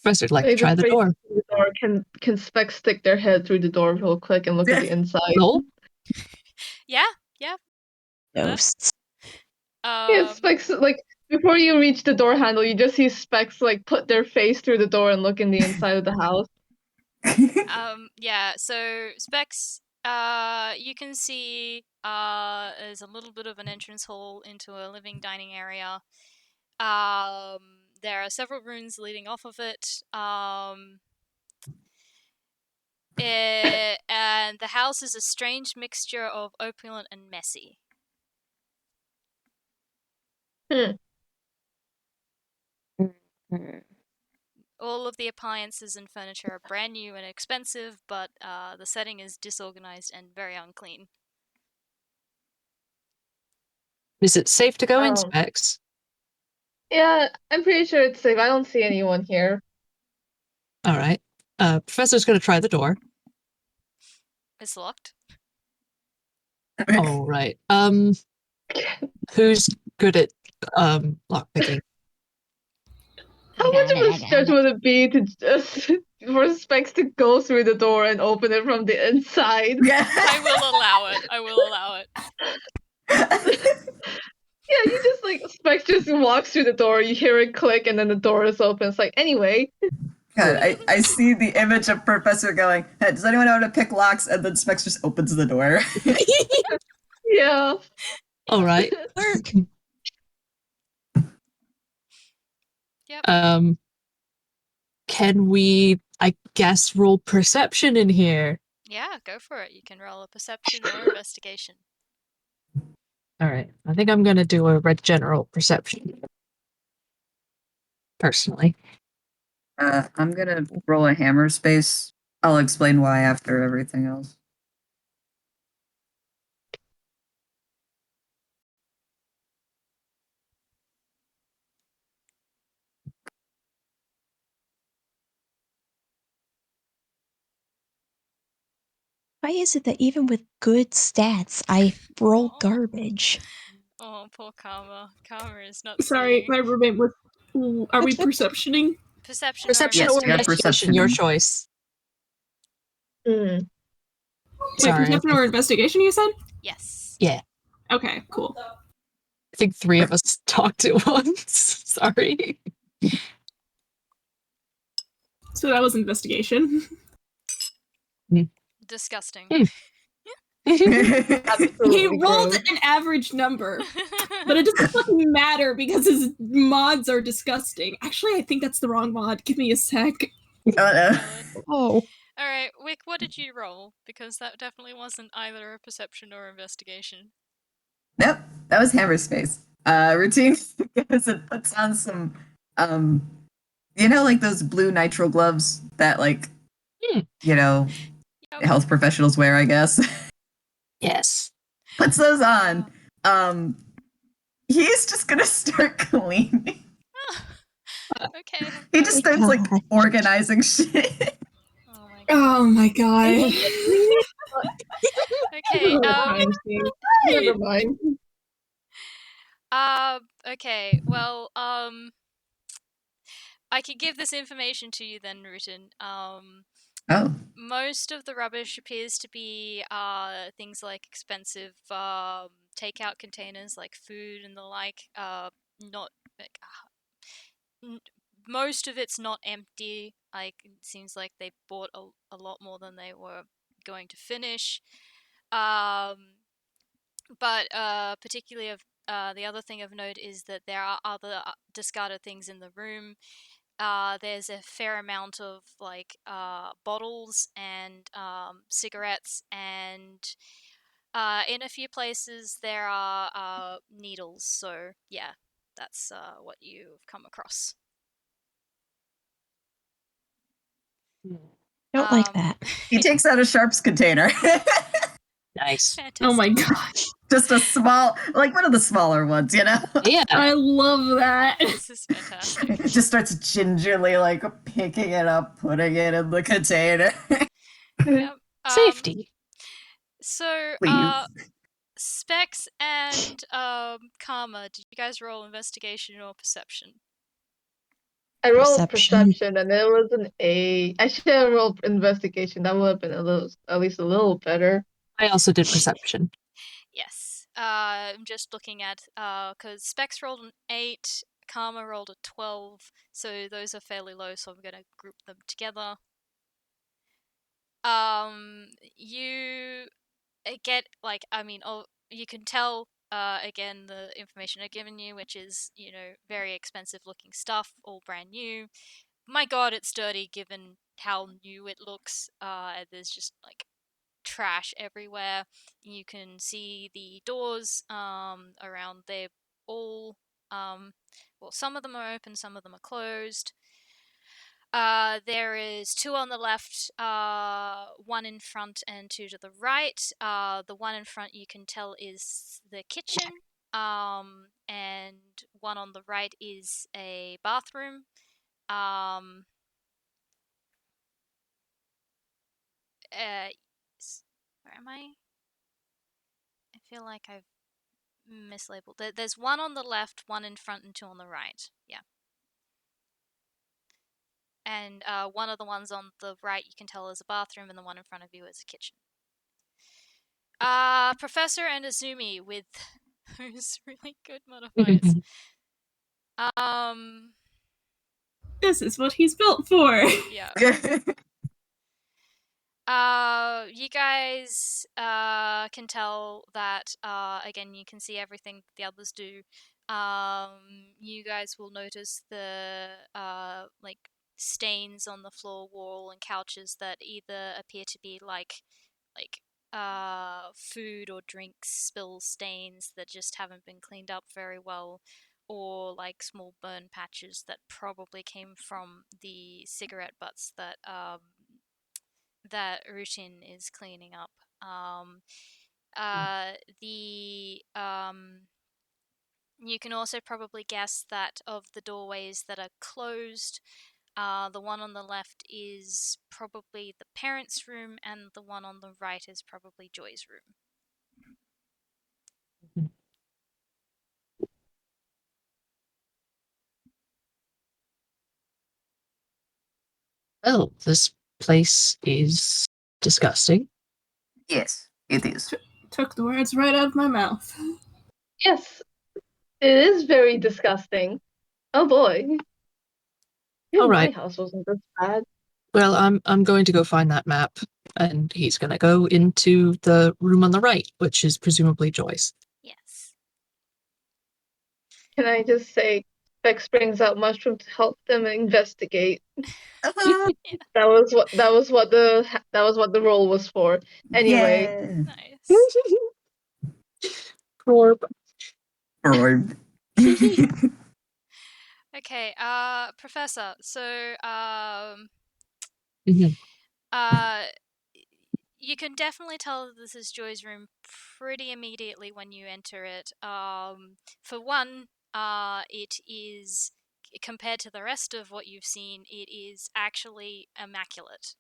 Professor would like They to try just the raise door. the door. Can Specs stick their head through the door real quick and look at the inside? Roll. Yeah. Ghosts. Yeah, Specs, like, before you reach the door handle, you just see Specs, like, put their face through the door and look in the inside of the house. Yeah, so Specs, you can see there's a little bit of an entrance hall into a living dining area. There are several rooms leading off of it. And the house is a strange mixture of opulent and messy. All of the appliances and furniture are brand new and expensive, but the setting is disorganized and very unclean. Is it safe to go in, Um, Specs? Yeah, I'm pretty sure it's safe. I don't see anyone here. All right. Professor's going to try the door. It's locked. All right. Who's good at lockpicking? How much of a stretch would it be to just for Specs to go through the door and open it from the inside? Yeah. I will allow it. Yeah, you just like Specs just walks through the door, you hear it click, and then the door is open. It's like, anyway. God, I see the image of Professor going, hey, does anyone know how to pick locks? And then Specs just opens the door. Yeah. All right. Yep. Can we, I guess, roll perception in here? Yeah, go for it. You can roll a perception or investigation. All right. I think I'm going to do a red general perception. Personally. I'm gonna roll a hammer space. I'll explain why after everything else. Why is it that even with good stats, I roll garbage? Oh, poor Karma. Karma is not Sorry, seeing. my roommate was. Are we perceptioning? Perception, Perception or or investigation, your perceptioning. choice. Mm. Wait, Sorry. perception or investigation, you said? Yes. Yeah. Okay, cool. I think 3 of us talked at once. Sorry. So that was investigation. Disgusting. He rolled an average number, but it doesn't fucking matter because his mods are disgusting. Actually, I think that's the wrong mod. Give me a sec. Oh. Alright, Wick, what did you roll? Because that definitely wasn't either a perception or investigation. Nope, that was hammer space. Routine because it puts on some, you know, like those blue nitrile gloves that, like, you know, health professionals wear, I guess. Yes. Puts those on. He's just gonna start cleaning. Okay. He just starts like organizing shit. Oh my god. Okay, Never mind. Okay, well, I could give this information to you then, Rutin. Oh. Most of the rubbish appears to be things like expensive takeout containers, like food and the like. Not like, most of it's not empty. Like, it seems like they bought a lot more than they were going to finish. But particularly of the other thing of note is that there are other discarded things in the room. There's a fair amount of like bottles and cigarettes, and in a few places there are needles. So yeah, that's what you've come across. Don't like that. He takes out a sharps container. Nice. Fantastic. Oh my god. Just a small, like one of the smaller ones, you know? Yeah. I love that. This is fantastic. It just starts gingerly, like, picking it up, putting it in the container. Yep. Safety. So, Please. Specs and Karma, did you guys roll investigation or perception? I rolled Perception. perception and it was an 8. I should have rolled investigation. That would have been at least a little better. I also did perception. Yes. I'm just looking at because Specs rolled an 8, Karma rolled a 12, so those are fairly low. So I'm gonna group them together. You get you can tell again the information I've given you, which is very expensive looking stuff, all brand new. My god, it's dirty given how new it looks. There's just like trash everywhere. You can see the doors around. They're all some of them are open, some of them are closed. There is 2 on the left, 1 in front and 2 to the right. The one in front you can tell is the kitchen, and one on the right is a bathroom. Where am I? I feel like I've mislabeled. There's 1 on the left, 1 in front, and 2 on the right. Yeah. And one of the ones on the right you can tell is a bathroom, and the one in front of you is a kitchen. Professor and Azumi with those really good modifiers. This is what he's built for. Yeah. You guys can tell that again. You can see everything the others do. You guys will notice the stains on the floor, wall, and couches that either appear to be like food or drink spill stains that just haven't been cleaned up very well, or like small burn patches that probably came from the cigarette butts that Rutin is cleaning up. The You can also probably guess that of the doorways that are closed, the one on the left is probably the parents' room, and the one on the right is probably Joy's room. Well, this place is disgusting. Yes, it is. Took the words right out of my mouth. Yes, it is very disgusting. Oh boy. Even All right. my house wasn't this bad. Well, I'm going to go find that map, and he's going to go into the room on the right, which is presumably Joy's. Yes. Can I just say, Bex brings out mushroom to help them investigate. Uh-huh. That was what the role was for. Anyway, Yeah. Nice. Orb. Orb. Okay, Professor. So, Mhm. you can definitely tell that this is Joy's room pretty immediately when you enter it. For one, it is, compared to the rest of what you've seen, it is actually immaculate.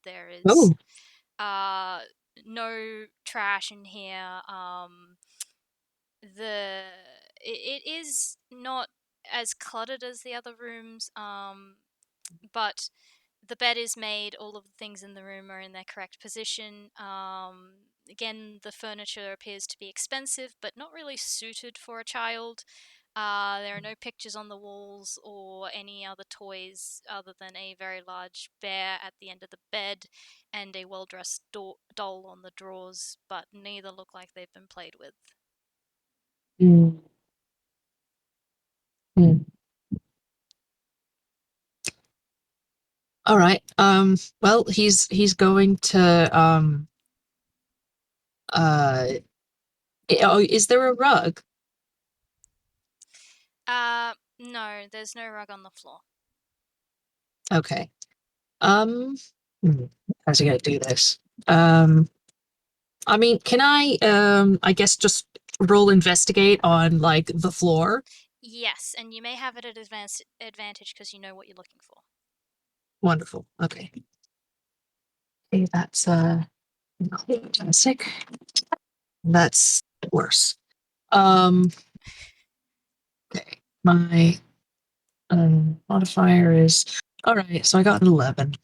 There is Oh, no trash in here. It is not as cluttered as the other rooms, but the bed is made. All of the things in the room are in their correct position. Again, the furniture appears to be expensive, but not really suited for a child. There are no pictures on the walls or any other toys other than a very large bear at the end of the bed and a well-dressed doll on the drawers, but neither look like they've been played with. Mm. Mm. All right. Well, he's going to is there a rug? No, there's no rug on the floor. Okay. How's he gonna do this? Um I mean, can I guess just roll investigate on, like, the floor? Yes, and you may have it at advantage because you know what you're looking for. Wonderful. Okay. Okay, that's, not fantastic. That's worse. Okay. My, modifier is, alright, so I got an 11.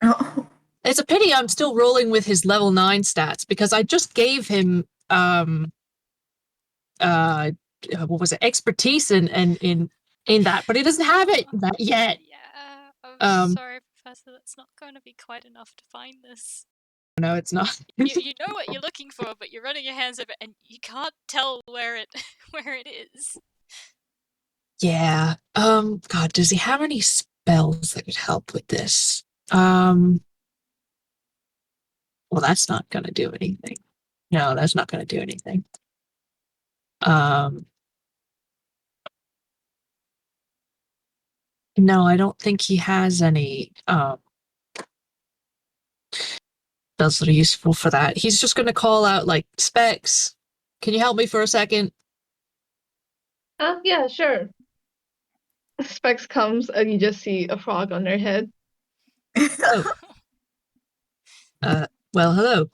Oh. It's a pity I'm still rolling with his level 9 stats because I just gave him what was it, expertise in that, but he doesn't have it that yet. Yeah, I'm Um sorry, Professor. That's not going to be quite enough to find this. no, it's not. You know what you're looking for, but you're running your hands over it, and you can't tell where it where it is. Yeah. God, does he have any spells that could help with this? Well, that's not gonna do anything. No, that's not gonna do anything. Um no, I don't think he has any spells that are useful for that. He's just gonna call out, like, Specs, can you help me for a second? Yeah, sure. Specs comes and you just see a frog on their head. Oh, well, hello.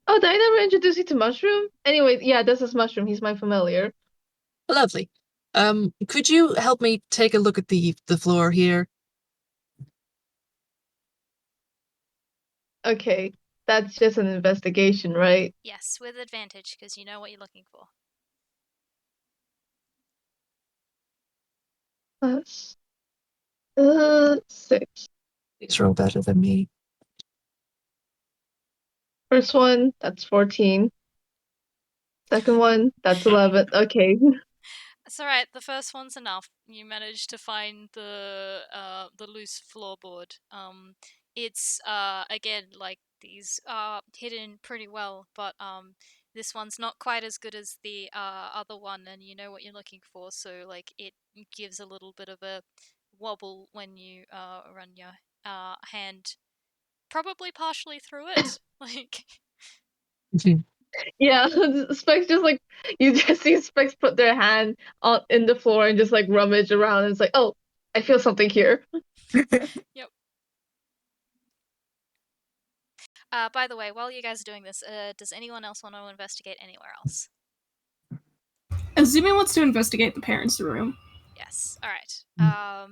Oh, did I never introduce you to Mushroom? Anyway, yeah, this is Mushroom. He's my familiar. Lovely. Could you help me take a look at the floor here? Okay, that's just an investigation, right? Yes, with advantage because you know what you're looking for. Plus, 6. Please roll better than me. First one, that's 14. Second one, that's 11. Okay. It's alright, the first one's enough. You managed to find the loose floorboard. It's again like these are hidden pretty well, but this one's not quite as good as the other one, and you know what you're looking for, so like it gives a little bit of a wobble when you run your hand probably partially through it. Like Yeah, Specs just like you just see Specs put their hand on in the floor and just like rummage around and it's like, oh, I feel something here. yep. By the way, while you guys are doing this, does anyone else want to investigate anywhere else? Azumi wants to investigate the parents' room. Yes. All right.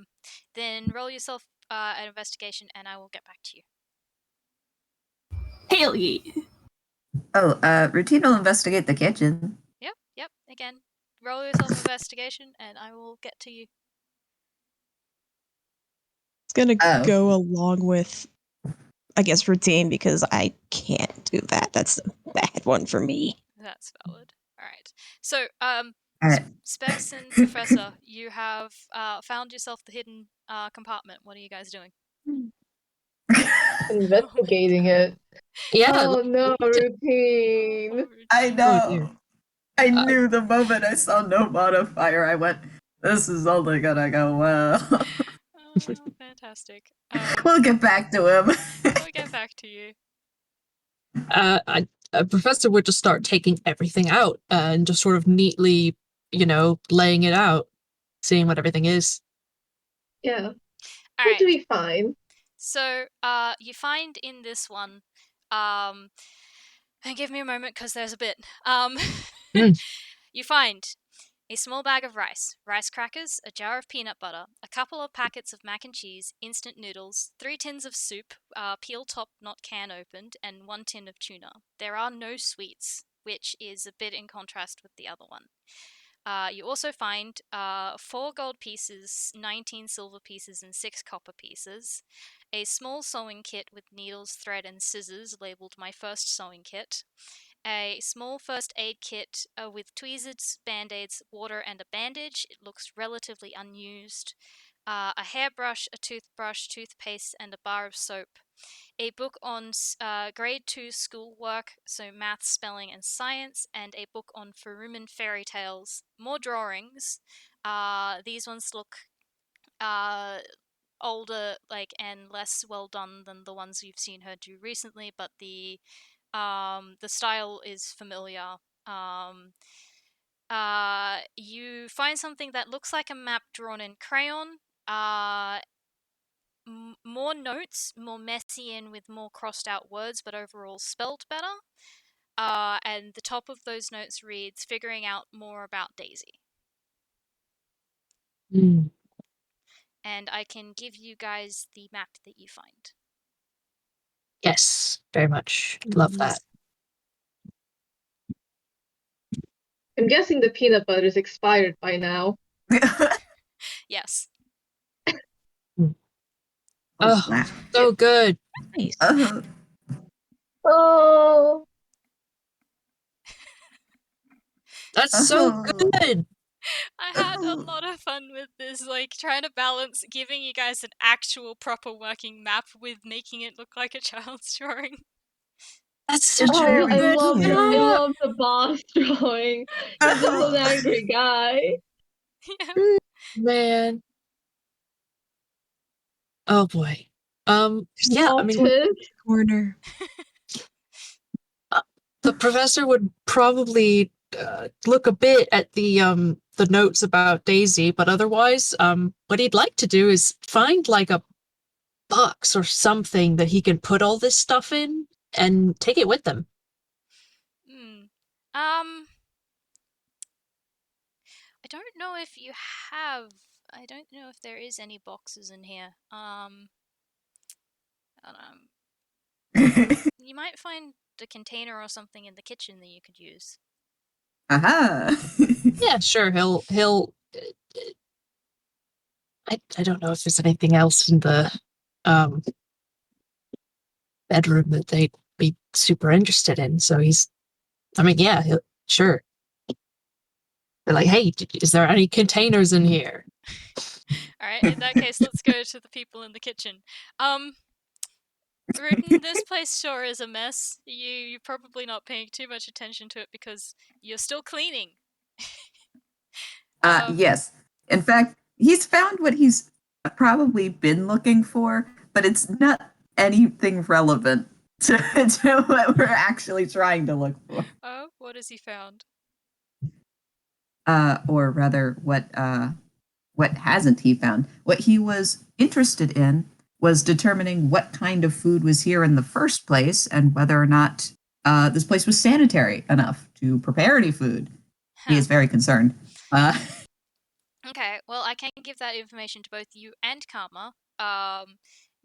Then roll yourself an investigation, and I will get back to you. Hail ye! Oh, Routine will investigate the kitchen. Yep. Yep. Again, roll yourself an investigation, and I will get to you. It's gonna Oh. go along with, I guess, routine because I can't do that. That's a bad one for me. That's valid. All right. So, All right. Specs and Professor, you have found yourself the hidden compartment. What are you guys doing? Investigating it. Yeah. Oh no, routine. I Oh dear. know. I Uh, knew the moment I saw no modifier, I went, this is only gonna go well. Fantastic. We'll get back to him. We'll get back to you. Professor would just start taking everything out and just sort of neatly, laying it out, seeing what everything is. Yeah. All What do right. we find? So, you find in this one, and give me a moment because there's a bit. Mm. You find a small bag of rice, rice crackers, a jar of peanut butter, a couple of packets of mac and cheese, instant noodles, 3 tins of soup, peel top not can opened, and 1 tin of tuna. There are no sweets, which is a bit in contrast with the other one. You also find 4 gold pieces, 19 silver pieces, and 6 copper pieces. A small sewing kit with needles, thread, and scissors labeled My First Sewing Kit. A small first aid kit with tweezers, band-aids, water, and a bandage. It looks relatively unused. A hairbrush, a toothbrush, toothpaste, and a bar of soap. A book on grade 2 schoolwork, so math, spelling, and science, and a book on Furuman fairy tales. More drawings. These ones look older, and less well done than the ones you've seen her do recently, but the style is familiar. You find something that looks like a map drawn in crayon. More notes, more messy and with more crossed out words, but overall spelled better. And the top of those notes reads, "Figuring out more about Daisy." Mm. And I can give you guys the map that you find. Yes, very much. Love that. I'm guessing the peanut butter is expired by now. Yes. Oh, so good. Nice. Oh. That's so good. I had a lot of fun with this, trying to balance giving you guys an actual proper working map with making it look like a child's drawing. That's such a Oh, I good love map. I love the boss drawing. He's just an angry guy. Yeah. Man. Oh boy. Yeah, I mean, Salted. Corner. the professor would probably look a bit at the notes about Daisy, but otherwise, what he'd like to do is find like a box or something that he can put all this stuff in and take it with him. I don't know if you have. I don't know if there is any boxes in here. I don't know. You might find a container or something in the kitchen that you could use. Aha. Yeah, sure. He'll. I don't know if there's anything else in the bedroom that they'd be super interested in. So he's. I mean, yeah, sure. They're like, hey, is there any containers in here? Alright, in that case, let's go to the people in the kitchen. Rutin, this place sure is a mess. You're probably not paying too much attention to it because you're still cleaning. Yes. In fact, he's found what he's probably been looking for, but it's not anything relevant to what we're actually trying to look for. Oh, what has he found? Or rather, what hasn't he found? What he was interested in was determining what kind of food was here in the first place and whether or not this place was sanitary enough to prepare any food. He is very concerned. Okay, well, I can give that information to both you and Karma,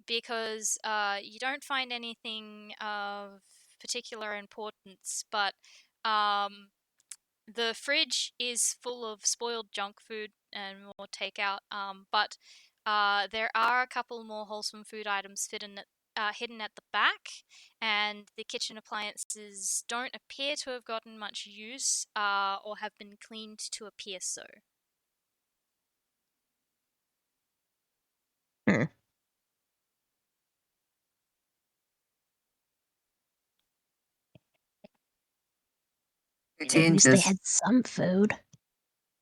because you don't find anything of particular importance, but the fridge is full of spoiled junk food and more takeout, but there are a couple more wholesome food items hidden at the back, and the kitchen appliances don't appear to have gotten much use or have been cleaned to appear so. Hmm. At Eugene least they had some food.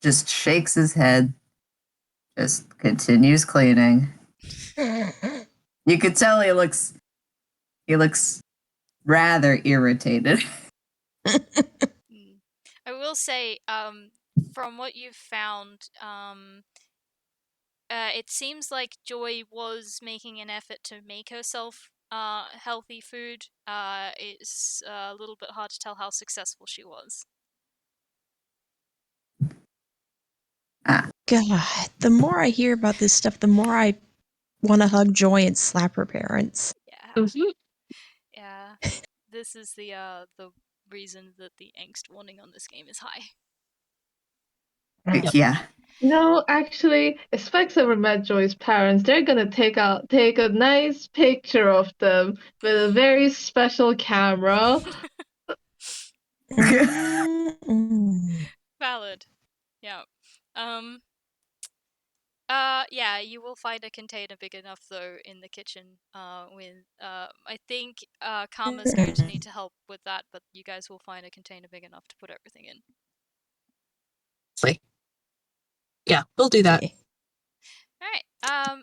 just shakes his head, just continues cleaning. You could tell he looks rather irritated. I will say, from what you've found, it seems like Joy was making an effort to make herself healthy food. It's a little bit hard to tell how successful she was. God, the more I hear about this stuff, the more I want to hug Joy and slap her parents. Yeah. Mhm. Yeah. This is the reason that the angst warning on this game is high. Yeah. No, actually, if Specs ever met Joy's parents, they're gonna take a nice picture of them with a very special camera. Mm-mm. Valid. Yeah. Um yeah, you will find a container big enough though in the kitchen. With I think Karma's going to need to help with that, but you guys will find a container big enough to put everything in. It's like, yeah, we'll do that. Okay. Alright.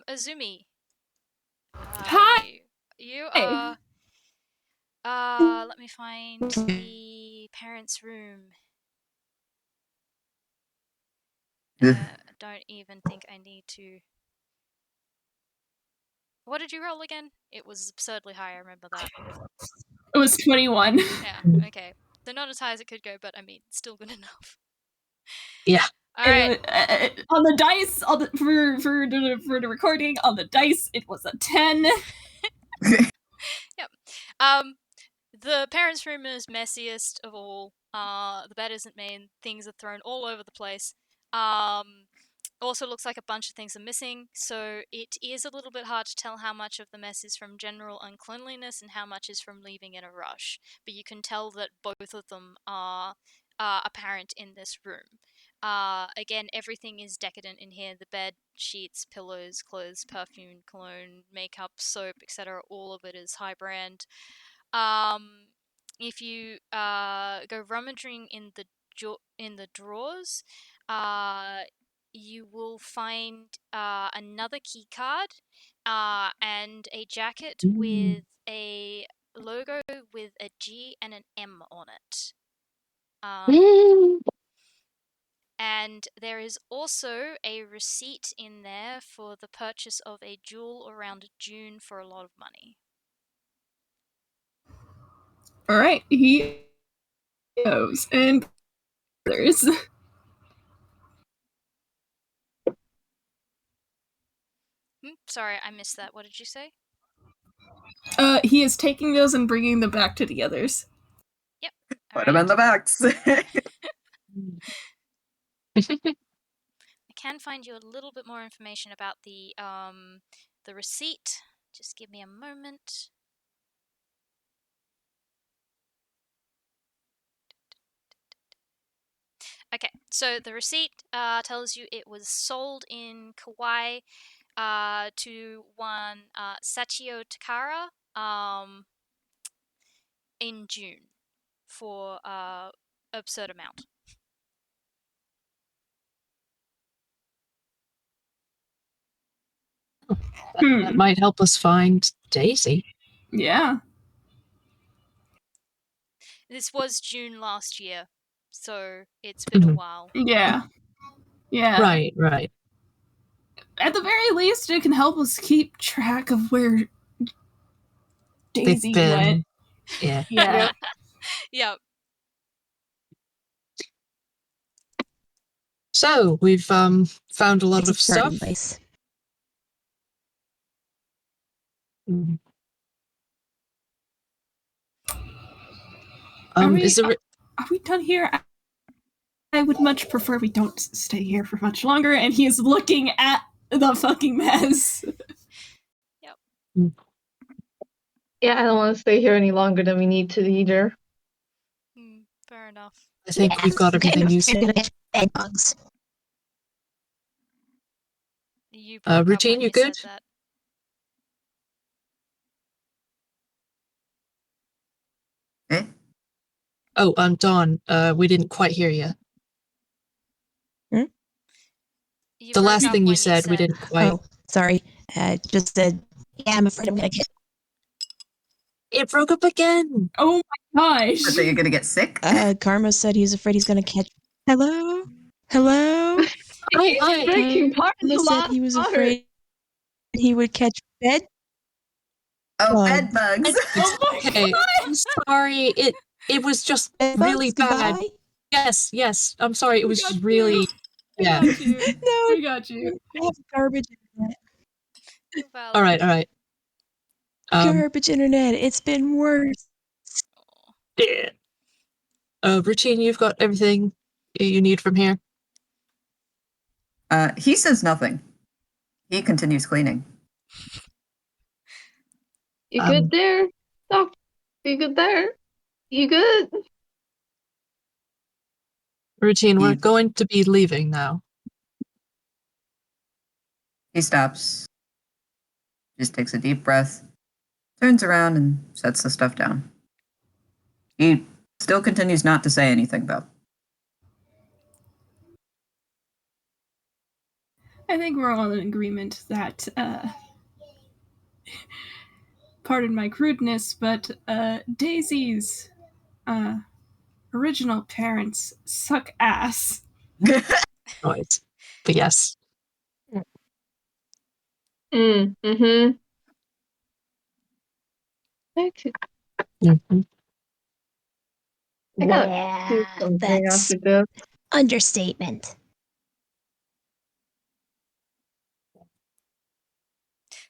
Azumi. Hi. You Hey. are. Let me find the parents' room. Don't even think I need to. What did you roll again? It was absurdly high, I remember that. It was 21. Yeah, okay. So not as high as it could go, but I mean, still good enough. Yeah. Alright. On the dice, for the recording, on the dice, it was a 10. Yep. The parents' room is messiest of all. The bed isn't made. Things are thrown all over the place. Also looks like a bunch of things are missing, so it is a little bit hard to tell how much of the mess is from general uncleanliness and how much is from leaving in a rush. But you can tell that both of them are apparent in this room. Again, everything is decadent in here. The bed, sheets, pillows, clothes, perfume, cologne, makeup, soap, etc. All of it is high brand. If you go rummaging in the drawers, you will find another key card and a jacket with a logo with a G and an M on it. And there is also a receipt in there for the purchase of a jewel around June for a lot of money. All right, he goes and others. Sorry, I missed that. What did you say? He is taking those and bringing them back to the others. Yep. Put them in the box. I can find you a little bit more information about the receipt. Just give me a moment. Okay, so the receipt tells you it was sold in Kauai to one Sachio Takara in June for absurd amount. That might help us find Daisy. Yeah. This was June last year, so it's been a while. Yeah. Yeah. Right. At the very least, it can help us keep track of where Daisy went. Yeah. Yeah. Yep. So we've found a lot It's a of stuff. starting place. Are we, Is there? are we done here? I would much prefer we don't stay here for much longer. And he is looking at the fucking mess. Yep. Yeah, I don't want to stay here any longer than we need to either. Fair enough. I think we've got everything you said. Bed bugs. You broke Routine, up when you you good? said that. Eh? Oh, Dawn. We didn't quite hear you. You The broke last up thing you when said, we didn't quite. Oh, sorry. Just said, yeah, I'm afraid I'm gonna get. It broke up again. Oh my gosh. But that you're gonna get sick? Karma said he's afraid he's gonna catch. Hello? Hello? Hi. Breaking parts Karma said he was afraid he would catch bed. Oh, bugs. bed bugs. Oh my Okay, god. I'm sorry. It was just Bed really bugs, bad. goodbye. Yes. I'm sorry. It We was got just really. you. Yeah. We got you. No, We got you. I have garbage internet. You're valid. All right. Garbage internet. It's been worse. Yeah. Routine, you've got everything you need from here. He says nothing. He continues cleaning. You good there, Doc? You good there? You good? Routine, we're going to be leaving now. He stops, just takes a deep breath, turns around and sets the stuff down. He still continues not to say anything, though. I think we're all in agreement that pardon my crudeness, but Daisy's original parents suck ass. Noise. But yes. Mm-hmm. Mm-hmm. I gotta do Yeah, something that's after this. understatement.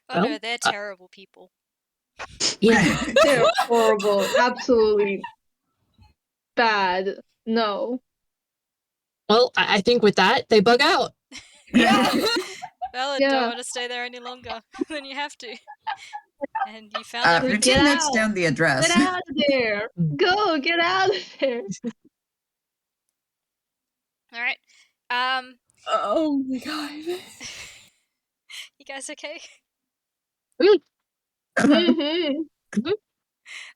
Oh Well, no, they're terrible people. Yeah. They're horrible. Absolutely bad. No. Well, I think with that, they bug out. Yeah. Well, I don't Yeah. want to stay there any longer than you have to. And you found everything. Get Routine notes out. down the address. Get out of there. Go. Get out of there. All right. Oh my god. You guys okay? Mm-hmm.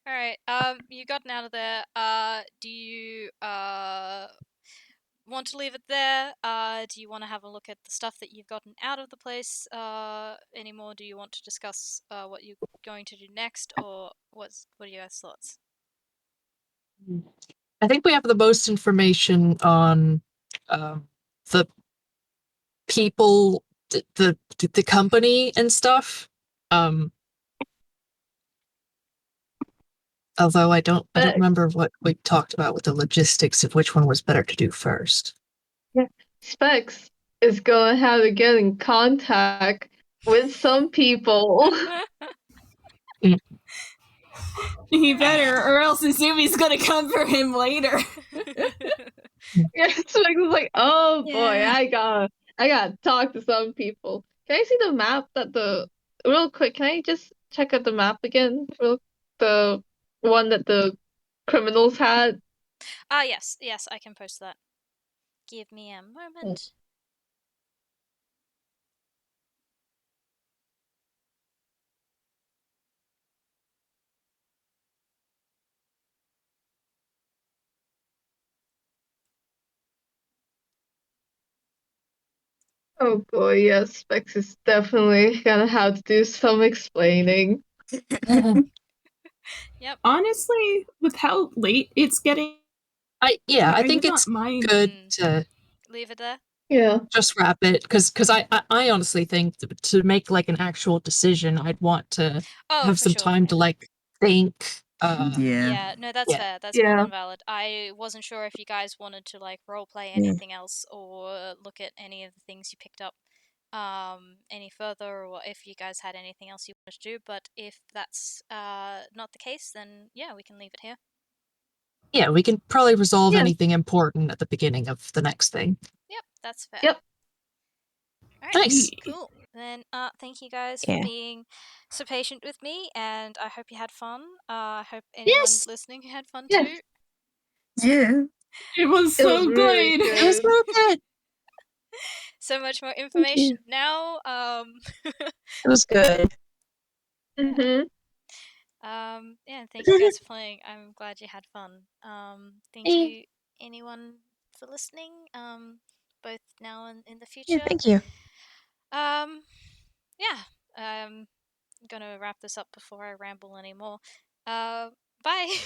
All right. You gotten out of there. Do you want to leave it there? Do you want to have a look at the stuff that you've gotten out of the place anymore? Do you want to discuss what you're going to do next, or what are your guys' thoughts? I think we have the most information on the people, the company and stuff. Although I don't remember what we talked about with the logistics of which one was better to do first. Specs is gonna have to get in contact with some people. He better, or else Azumi's gonna come for him later. Yeah, Specs is like, oh boy, Yeah. I gotta talk to some people. Can I see the map real quick, can I just check out the map again? The one that the criminals had? Yes, I can post that. Give me a moment. Oh boy, yes, Specs is definitely gonna have to do some explaining. Yep. Honestly, with how late it's getting, I think would not it's mind. good to leave it there. Yeah. just wrap it, because I honestly think to make like an actual decision, I'd want to have for some sure. time to like think. Yeah, no, that's yeah. fair. That's more than valid. I wasn't sure if you guys wanted to like roleplay anything else or look at any of the things you picked up any further, or if you guys had anything else you wanted to do. But if that's not the case, then yeah, we can leave it here. Yeah, we can probably resolve Yeah. anything important at the beginning of the next thing. Yep, that's fair. Yep. All right, Nice. cool. Then thank you guys Yeah. for being so patient with me, and I hope you had fun. I hope anyone Yes. listening had fun Yes. too. Yeah. It was It so was really good. It was real good. So much more information now. It was good. Mm-hmm. Yeah, thank you guys for playing. I'm glad you had fun. Thank Yeah. you, anyone, for listening. Both now and in the future. Yeah, thank you. Yeah. I'm gonna wrap this up before I ramble anymore. Bye. Bye.